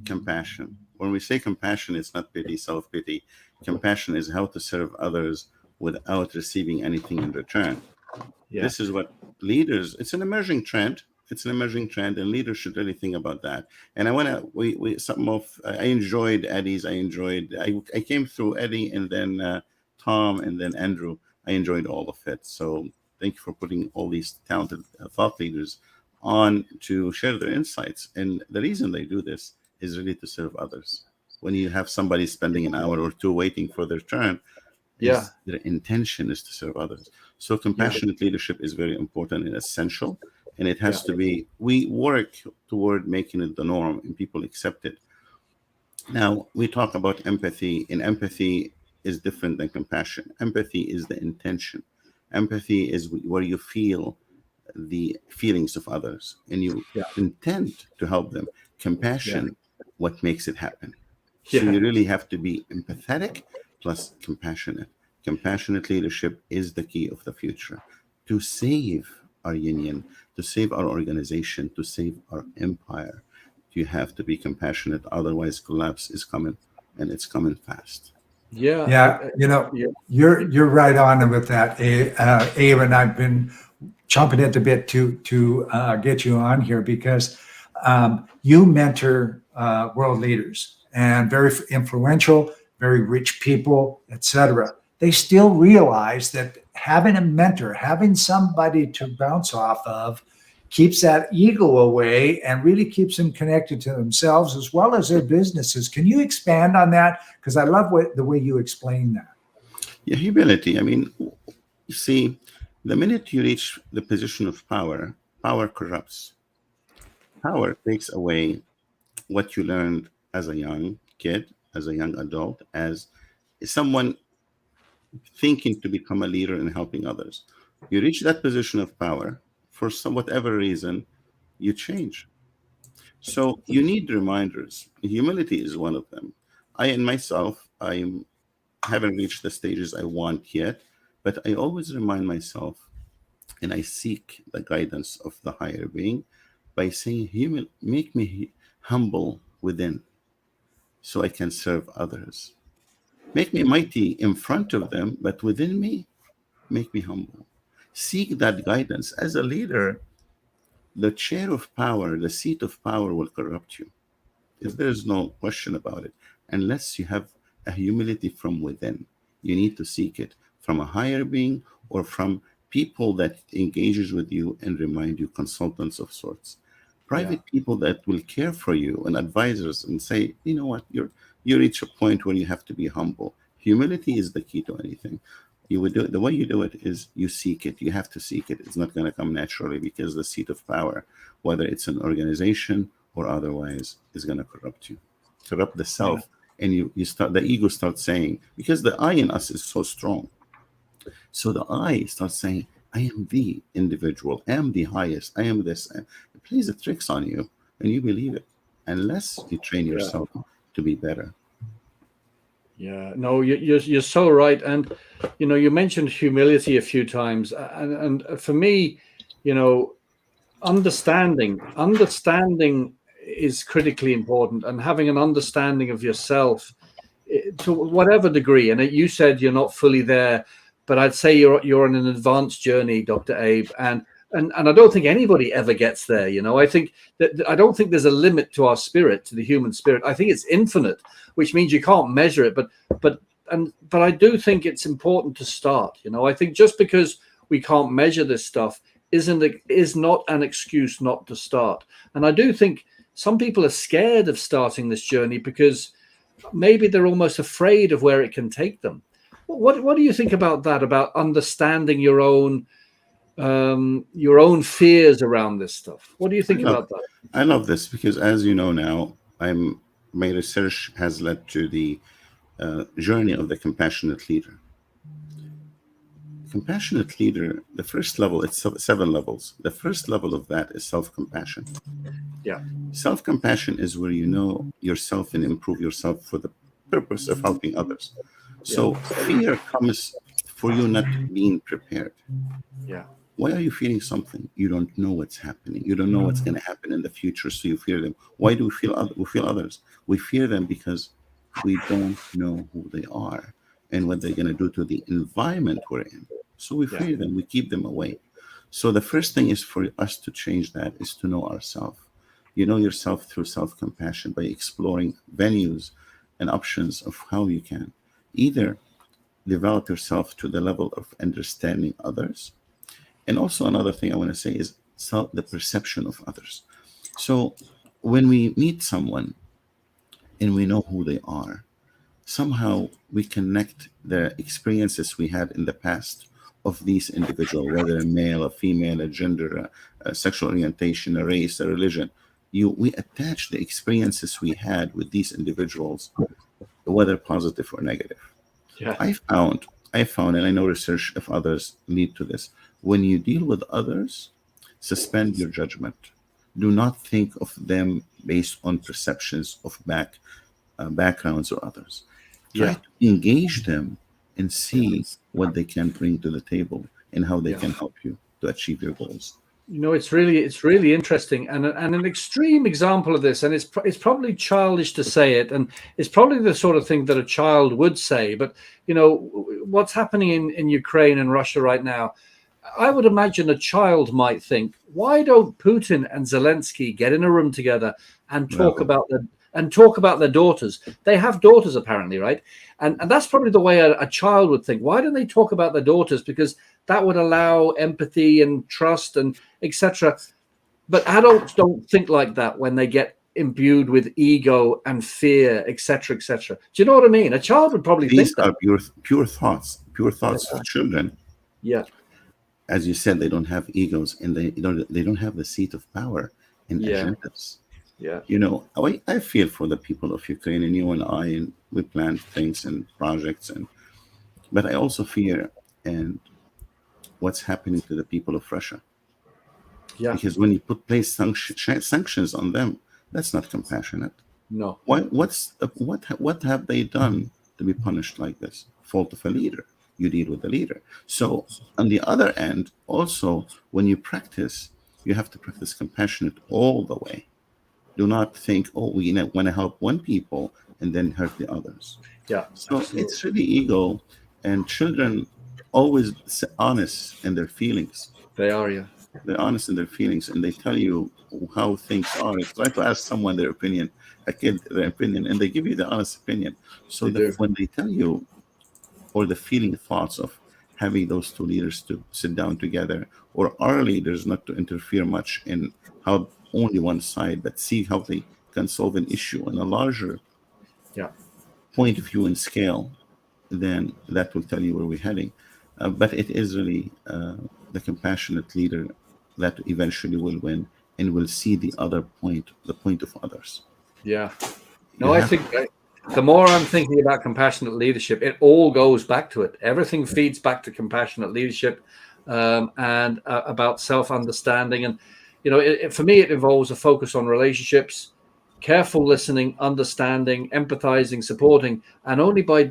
compassion. When we say compassion, it's not pity, self-pity. Compassion is how to serve others without receiving anything in return. Yeah. This is what leaders, it's an emerging trend. It's an emerging trend, and leaders should really think about that. And I want to, I enjoyed Eddie's, I came through Eddie and then Tom and then Andrew. I enjoyed all of it. So thank you for putting all these talented thought leaders on to share their insights. And the reason they do this is really to serve others. When you have somebody spending an hour or two waiting for their turn, their intention is to serve others. So compassionate leadership is very important and essential. And it has to be, we work toward making it the norm and people accept it. Now, we talk about empathy, and empathy is different than compassion. Empathy is the intention. Empathy is where you feel the feelings of others and you intend to help them. Compassion, what makes it happen. So you really have to be empathetic plus compassionate. Compassionate leadership is the key of the future. To save our union, to save our organization, to save our empire, you have to be compassionate. Otherwise, collapse is coming, and it's coming fast. Yeah, you know, you're right on with that, Abe, and I've been chomping at the bit to get you on here because you mentor world leaders and very influential, very rich people, etc. They still realize that having a mentor, having somebody to bounce off of, keeps that ego away and really keeps them connected to themselves as well as their businesses. Can you expand on that? Because I love the way you explain that. Yeah, humility. I mean, you see, the minute you reach the position of power, power corrupts. Power takes away what you learned as a young kid, as a young adult, as someone thinking to become a leader and helping others. You reach that position of power, for whatever reason, you change. So you need reminders. Humility is one of them. I haven't reached the stages I want yet, but I always remind myself, and I seek the guidance of the higher being by saying, make me humble within so I can serve others. Make me mighty in front of them, but within me, make me humble. Seek that guidance. As a leader, the chair of power, the seat of power will corrupt you. There's no question about it. Unless you have a humility from within, you need to seek it from a higher being or from people that engages with you and remind you, consultants of sorts. Private people that will care for you and advisors and say, you know what, you reach a point where you have to be humble. Humility is the key to anything. You would do it. The way you do it is you seek it. You have to seek it. It's not going to come naturally because the seat of power, whether it's an organization or otherwise, is going to corrupt you, corrupt the self. And you start, the ego starts saying, because the I in us is so strong. So the I starts saying, I am the individual. I am the highest. I am this. It plays the tricks on you and you believe it unless you train yourself to be better. Yeah, no, you're so right. And, you know, you mentioned humility a few times. And for me, you know, understanding is critically important. And having an understanding of yourself to whatever degree, and you said you're not fully there, but I'd say you're on an advanced journey, Dr. Abe, and I don't think anybody ever gets there. I think that I don't think there's a limit to our spirit, to the human spirit. I think it's infinite, which means you can't measure it. But I do think it's important to start. I think just because we can't measure this stuff is not an excuse not to start. And I do think some people are scared of starting this journey because maybe they're almost afraid of where it can take them. What do you think about that? About understanding your own fears around this stuff? What do you think about that? I love this because, as you know now, my research has led to the journey of the compassionate leader. Compassionate leader, the first level, it's 7 levels. The first level of that is self-compassion. Yeah. Self-compassion is where you know yourself and improve yourself for the purpose of helping others. So fear comes for you not being prepared. Yeah. Why are you feeling something? You don't know what's happening. You don't know what's going to happen in the future, so you fear them. Why do we feel others? We fear them because we don't know who they are and what they're going to do to the environment we're in. So we fear them. We keep them away. So the first thing is for us to change that is to know ourselves. You know yourself through self-compassion by exploring venues and options of how you can either develop yourself to the level of understanding others. And also another thing I want to say is the perception of others. So when we meet someone and we know who they are, somehow we connect the experiences we had in the past of these individuals, whether a male, a female, a gender, a sexual orientation, a race, a religion. We attach the experiences we had with these individuals, whether positive or negative. Yeah. I found, and I know research of others lead to this, when you deal with others, suspend your judgment. Do not think of them based on perceptions of backgrounds or others. Try to engage them and see what they can bring to the table and how they can help you to achieve your goals. It's really interesting, and an extreme example of this, and it's probably childish to say it, and it's probably the sort of thing that a child would say, but what's happening in Ukraine and Russia right now, I would imagine a child might think, why don't Putin and Zelensky get in a room together and talk about their daughters? They have daughters apparently, right? And that's probably the way a child would think. Why don't they talk about their daughters? Because that would allow empathy and trust and etc. But adults don't think like that when they get imbued with ego and fear, etc., etc. Do you know what I mean? A child would probably think that. These are pure thoughts of children. Yeah. As you said, they don't have egos and they don't have the seat of power and agendas. Yeah. I feel for the people of Ukraine, and you and I, and we plan things and projects, but I also fear and what's happening to the people of Russia. Yeah. Because when you place sanctions on them, that's not compassionate. No. What have they done to be punished like this? Fault of a leader. You deal with the leader. So on the other end, also when you practice, you have to practice compassionate all the way. Do not think, we want to help one people and then hurt the others. Yeah. So absolutely. It's really ego, and children always honest in their feelings. They are, yeah. They're honest in their feelings, and they tell you how things are. Try to ask someone their opinion, a kid their opinion, and they give you the honest opinion. So when they tell you, or the feeling thoughts of having those two leaders to sit down together, or our leaders not to interfere much in how only one side, but see how they can solve an issue in a larger point of view and scale, then that will tell you where we're heading. But it is really the compassionate leader that eventually will win and will see the point of others. Yeah. No, I think the more I'm thinking about compassionate leadership, it all goes back to it. Everything feeds back to compassionate leadership and about self-understanding. And, for me, it involves a focus on relationships, careful listening, understanding, empathizing, supporting, and only by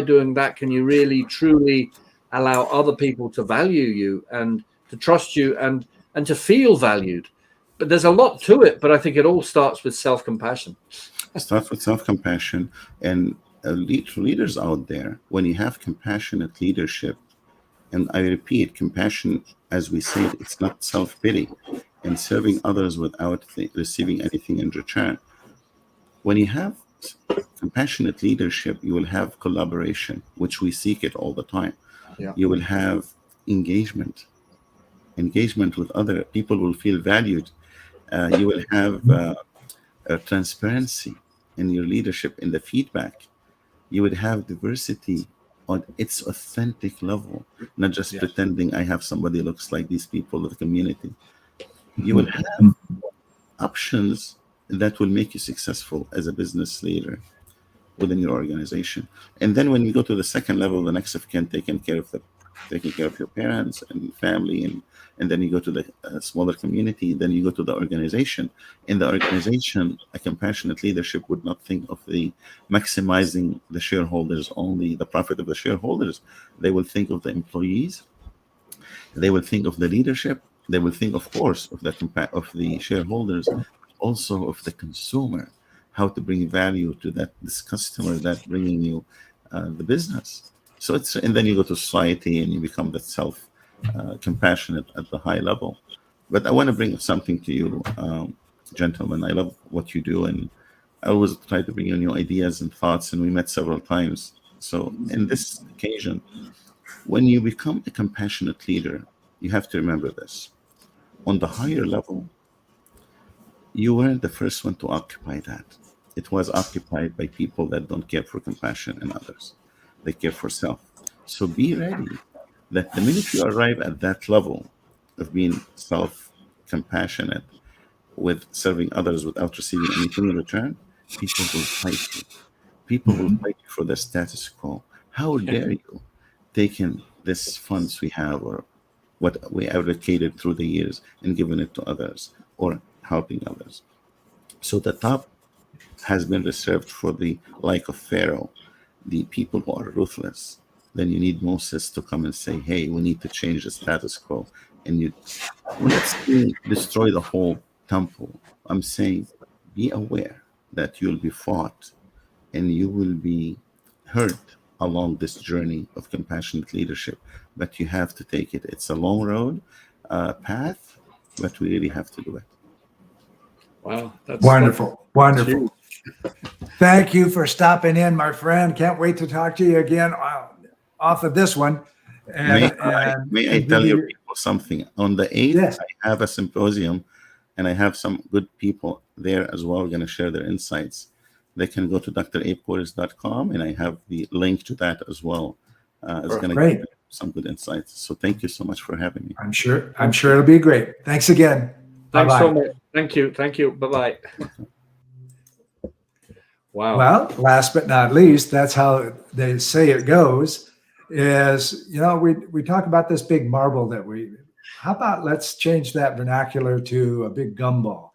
doing that can you really, truly allow other people to value you and to trust you and to feel valued. But there's a lot to it, but I think it all starts with self-compassion. Start with self-compassion. And leaders out there, when you have compassionate leadership, and I repeat, compassion, as we said, it's not self-pity and serving others without receiving anything in return. When you have compassionate leadership, you will have collaboration, which we seek it all the time. Yeah. You will have engagement with other people, will feel valued. You will have transparency in your leadership, in the feedback. You would have diversity on its authentic level, not just pretending I have somebody looks like these people of the community. You will have options that will make you successful as a business leader within your organization. And then when you go to the second level, the next of kin, taking care of your parents and family, and then you go to the smaller community, then you go to the organization. In the organization, a compassionate leadership would not think of the maximizing the shareholders, only the profit of the shareholders. They will think of the employees. They will think of the leadership. They will think, of course, of the shareholders, also of the consumer, how to bring value to this customer that bringing you the business. So and then you go to society and you become that compassionate at the high level. But I want to bring something to you, gentlemen. I love what you do, and I always try to bring you new ideas and thoughts, and we met several times. So in this occasion, when you become a compassionate leader, you have to remember this. On the higher level, you weren't the first one to occupy that. It was occupied by people that don't care for compassion in others. They care for self. So be ready that the minute you arrive at that level of being self-compassionate with serving others without receiving anything in return, people will fight you. People will fight you for the status quo. How dare you taking this funds we have or what we advocated through the years and giving it to others or helping others. So the top has been reserved for the like of Pharaoh, the people who are ruthless. Then you need Moses to come and say, hey, we need to change the status quo. And let's destroy the whole temple. I'm saying be aware that you'll be fought and you will be hurt along this journey of compassionate leadership. But you have to take it. It's a long road path, but we really have to do it. Wow. That's wonderful. Wonderful. Thank you for stopping in, my friend. Can't wait to talk to you again off of this one. May I tell you people something? On the 8th, I have a symposium, and I have some good people there as well going to share their insights. They can go to drapequarters.com, and I have the link to that as well. It's going to give some good insights. So thank you so much for having me. I'm sure it'll be great. Thanks again. Thanks Bye-bye. so much. Thank you. Bye-bye. Wow. Well, last but not least, that's how they say it goes, is, we talk about this big marble how about let's change that vernacular to a big gumball?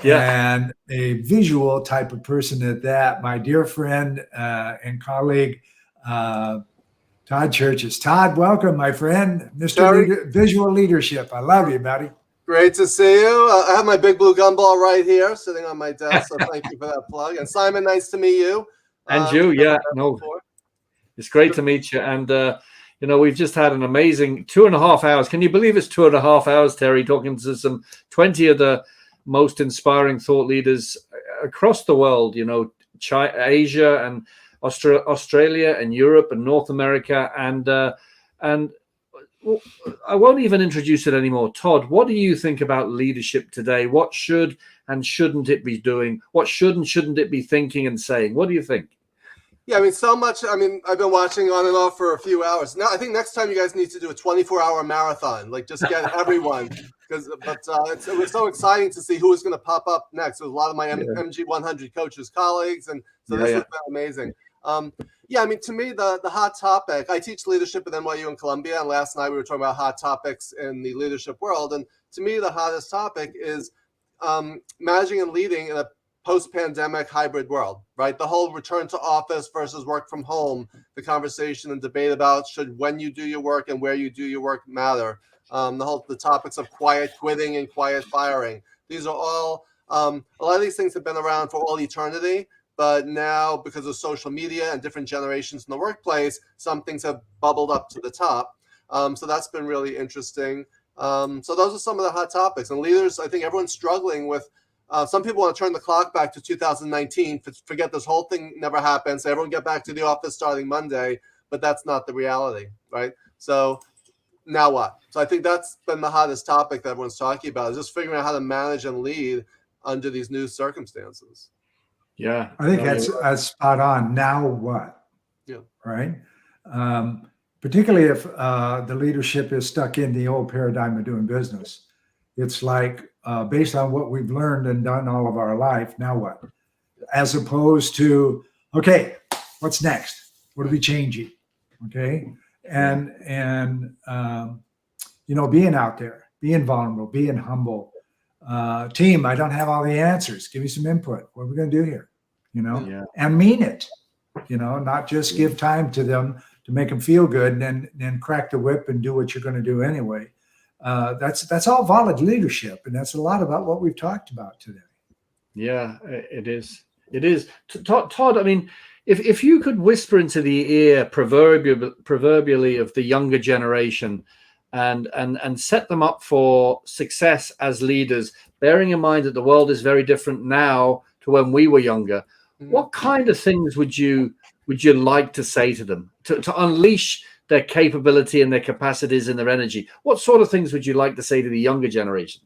Yeah. And a visual type of person at that. My dear friend and colleague, Todd Churches. Todd, welcome, my friend. Mr. Visual Leadership. I love you, buddy. Great to see you. I have my big blue gumball right here sitting on my desk, so thank you for that plug. And Simon, nice to meet you. And you, it's great to meet you. And, we've just had an amazing 2.5 hours. Can you believe it's 2.5 hours, Terry, talking to some 20 of the most inspiring thought leaders across the world, Asia and Australia and Europe and North America. And I won't even introduce it anymore. Todd, what do you think about leadership today? What should and shouldn't it be doing? What should and shouldn't it be thinking and saying? What do you think? Yeah, so much. I've been watching on and off for a few hours. Now, I think next time you guys need to do a 24-hour marathon, just get everyone. It was so exciting to see who was going to pop up next. There was a lot of my MG 100 coaches, colleagues, and so this has been amazing. To me, the hot topic, I teach leadership at NYU in Columbia, and last night we were talking about hot topics in the leadership world. And to me, the hottest topic is managing and leading in a post-pandemic hybrid world, right? The whole return to office versus work from home, the conversation and debate about when you do your work and where you do your work matter. The topics of quiet quitting and quiet firing. These are all, a lot of these things have been around for all eternity, but now because of social media and different generations in the workplace, some things have bubbled up to the top. So that's been really interesting. So those are some of the hot topics. And leaders, I think everyone's struggling with, some people want to turn the clock back to 2019, forget this whole thing never happened, so everyone get back to the office starting Monday, but that's not the reality, right? So now what? So I think that's been the hottest topic that everyone's talking about, is just figuring out how to manage and lead under these new circumstances. Yeah, I think that's spot on. Now what? Yeah. Right. Particularly if the leadership is stuck in the old paradigm of doing business. It's like based on what we've learned and done all of our life. Now what? As opposed to, okay, what's next? What are we changing? Okay, and being out there, being vulnerable, being humble. Team, I don't have all the answers. Give me some input. What are we going to do here? And mean it. Not just give time to them to make them feel good and then crack the whip and do what you're going to do anyway. That's all valid leadership, and that's a lot about what we've talked about today. Yeah, it is. It is. Todd, I mean, if you could whisper into the ear proverbially of the younger generation and set them up for success as leaders, bearing in mind that the world is very different now to when we were younger, what kind of things would you like to say to them to unleash their capability and their capacities and their energy? What sort of things would you like to say to the younger generation?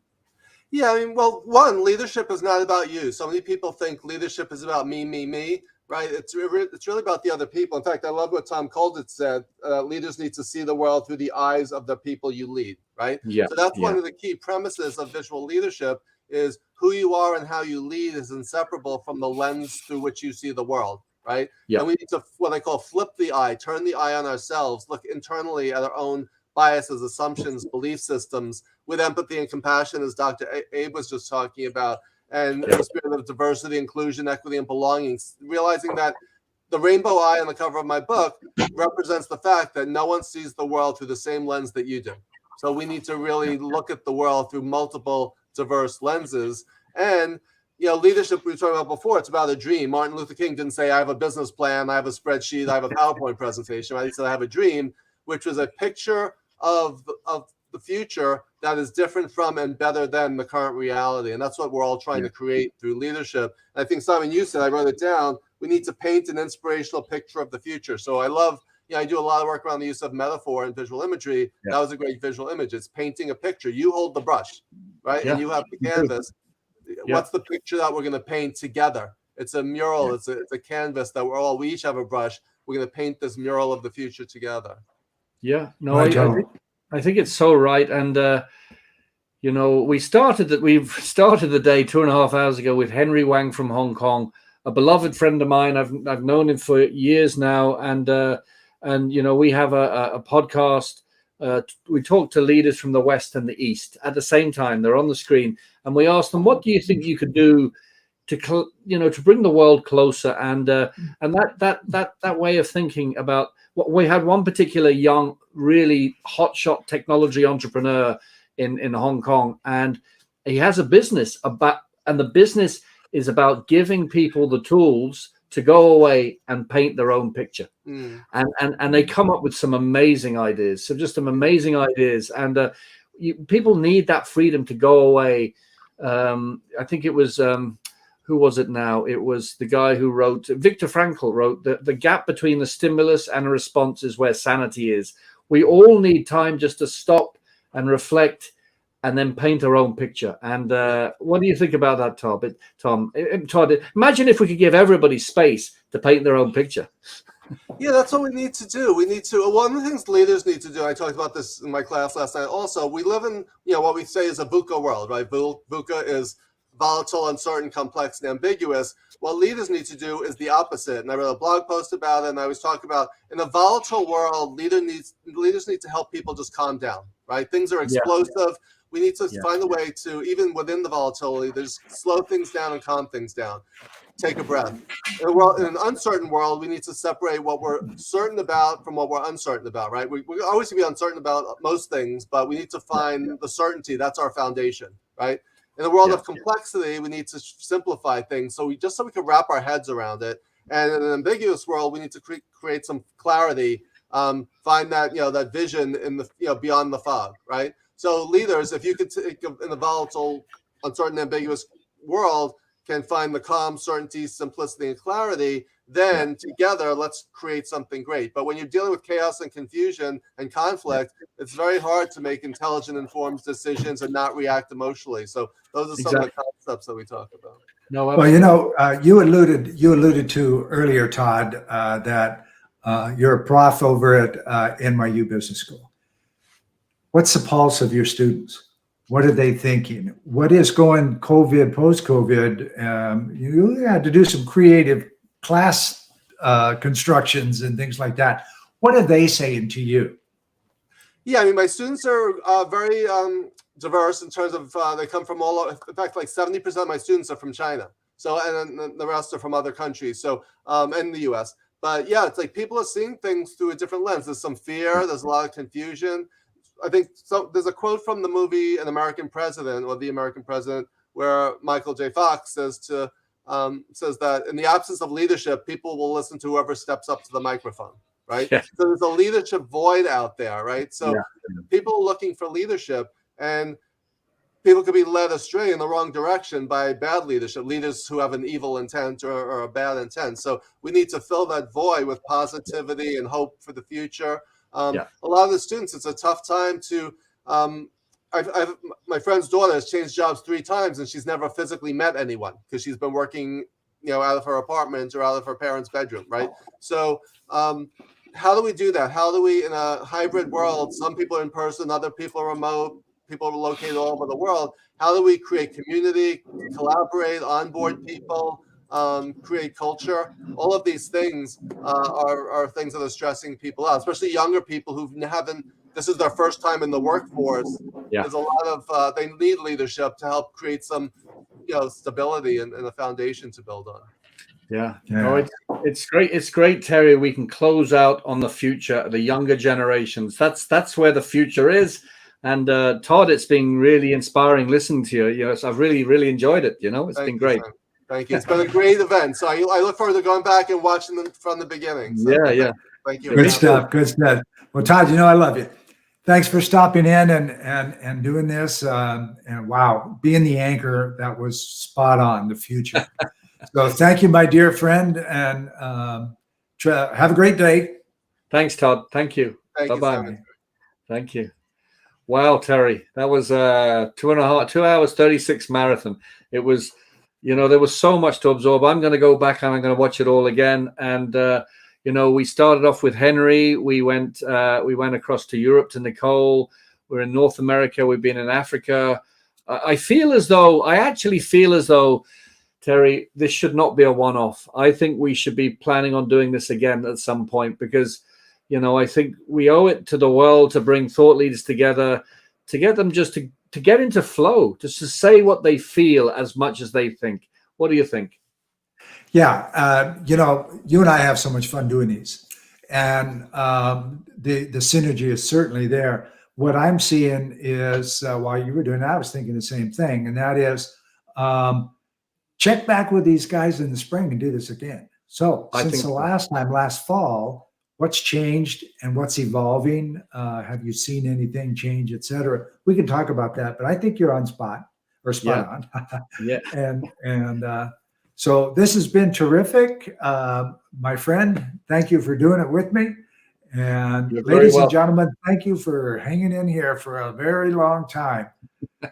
Yeah, I mean, well, one, leadership is not about you. So many people think leadership is about me, right? It's really about the other people. In fact, I love what Tom Colditz said. Leaders need to see the world through the eyes of the people you lead, right? Yeah. So that's one of the key premises of visual leadership, is who you are and how you lead is inseparable from the lens through which you see the world, right? Yeah. And we need to, what I call, flip the eye, turn the eye on ourselves, look internally at our own biases, assumptions, belief systems, with empathy and compassion, as Dr. Abe was just talking about, and the spirit of diversity, inclusion, equity, and belonging, realizing that the rainbow eye on the cover of my book represents the fact that no one sees the world through the same lens that you do. So we need to really look at the world through multiple diverse lenses. And leadership we were talking about before, it's about a dream. Martin Luther King didn't say, I have a business plan, I have a spreadsheet, I have a PowerPoint presentation, right? He said, I have a dream, which was a picture of the future that is different from and better than the current reality. And that's what we're all trying to create through leadership. And I think, Simon, you said, I wrote it down, we need to paint an inspirational picture of the future. So I love, I do a lot of work around the use of metaphor and visual imagery. Yeah. That was a great visual image. It's painting a picture. You hold the brush, right? Yeah. And you have the canvas. Yeah. What's the picture that we're going to paint together? It's a mural. Yeah. It's a canvas that we each have a brush. We're going to paint this mural of the future together. Yeah, no, I think it's so right. And, we've started the day 2.5 hours ago with Henry Wang from Hong Kong, a beloved friend of mine. I've known him for years now. And we have a podcast. We talk to leaders from the West and the East at the same time. They're on the screen. And we ask them, what do you think you could do to bring the world closer? And that way of thinking about what we had, one particular young, really hotshot technology entrepreneur in Hong Kong, and he has a business and the business is about giving people the tools to go away and paint their own picture. And they come up with some amazing ideas. So just some amazing ideas. And people need that freedom to go away. I think it was, who was it now? It was the guy who wrote, Viktor Frankl wrote, the gap between the stimulus and a response is where sanity is. We all need time just to stop and reflect and then paint our own picture. And what do you think about that, Tom? Todd, imagine if we could give everybody space to paint their own picture. Yeah, that's what we need to do. We need to, one of the things leaders need to do, I talked about this in my class last night also, we live in, what we say is a VUCA world, right? VUCA is volatile, uncertain, complex, and ambiguous. What leaders need to do is the opposite. And I wrote a blog post about it, and I was talking about, in a volatile world, leaders need to help people just calm down, right? Things are explosive. Yeah. We need to find a way to, even within the volatility, just slow things down and calm things down. Take a breath. In an uncertain world, we need to separate what we're certain about from what we're uncertain about, right? We always be uncertain about most things, but we need to find the certainty. That's our foundation, right? In the world of complexity, we need to simplify things. So we can wrap our heads around it. And in an ambiguous world, we need to create some clarity. Find that that vision in the beyond the fog, right? So leaders, if you could in the volatile, uncertain, ambiguous world, can find the calm, certainty, simplicity, and clarity, then together let's create something great. But when you're dealing with chaos and confusion and conflict, it's very hard to make intelligent, informed decisions and not react emotionally. So those are some of the concepts that we talk about. No, well, you alluded to earlier, Todd, that you're a prof over at NYU Business School. What's the pulse of your students? What are they thinking? What is going COVID, post-COVID? You had to do some creative class constructions and things like that. What are they saying to you? Yeah, I mean, my students are very diverse in terms of they come from all over. In fact, like 70% of my students are from China. So, and then the rest are from other countries. So, and the US. But yeah, it's like people are seeing things through a different lens. There's some fear. There's a lot of confusion. I think so. There's a quote from the movie An American President, or The American President, where Michael J. Fox says that in the absence of leadership, people will listen to whoever steps up to the microphone, right? Yeah. So there's a leadership void out there, right? So people are looking for leadership, and people could be led astray in the wrong direction by bad leadership, leaders who have an evil intent or a bad intent. So we need to fill that void with positivity and hope for the future. A lot of the students, it's a tough time to. My friend's daughter has changed jobs 3 times, and she's never physically met anyone because she's been working, out of her apartment or out of her parents' bedroom, right? So, how do we do that? How do we, in a hybrid world, some people are in person, other people are remote, people are located all over the world. How do we create community, collaborate, onboard people, create culture? All of these things are things that are stressing people out, especially younger people who this is their first time in the workforce. There's a lot of, they need leadership to help create some, stability and a foundation to build on. No, it's great. It's great, Terry. We can close out on the future, the younger generations. That's where the future is. And Todd, it's been really inspiring listening to you. Yes, I've really enjoyed it. It's been great. Thank you. It's been a great event. So I look forward to going back and watching them from the beginning. So Thank you. Good stuff. Good stuff. Well, Todd, I love you. Thanks for stopping in and doing this. And wow, being the anchor, that was spot on, the future. So thank you, my dear friend, and have a great day. Thanks, Todd. Thank you. Bye-bye. Thank you. Wow, Terry, that was 2 hours, 36 marathon. It was, there was so much to absorb. I'm going to go back and I'm going to watch it all again. And, we started off with Henry. We went across to Europe to Nicole. We're in North America. We've been in Africa. I actually feel as though, Terry, this should not be a one-off. I think we should be planning on doing this again at some point because, I think we owe it to the world to bring thought leaders together, to get them just to get into flow, just to say what they feel as much as they think. What do you think? Yeah, you and I have so much fun doing these, and the synergy is certainly there. What I'm seeing is while you were doing that, I was thinking the same thing, and that is check back with these guys in the spring and do this again. So since the last time, last fall, what's changed and what's evolving? Have you seen anything change, et cetera? We can talk about that, but I think you're on spot on. And so this has been terrific. My friend, thank you for doing it with me. And ladies and gentlemen, thank you for hanging in here for a very long time.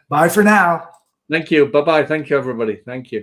Bye for now. Thank you. Bye-bye. Thank you, everybody. Thank you.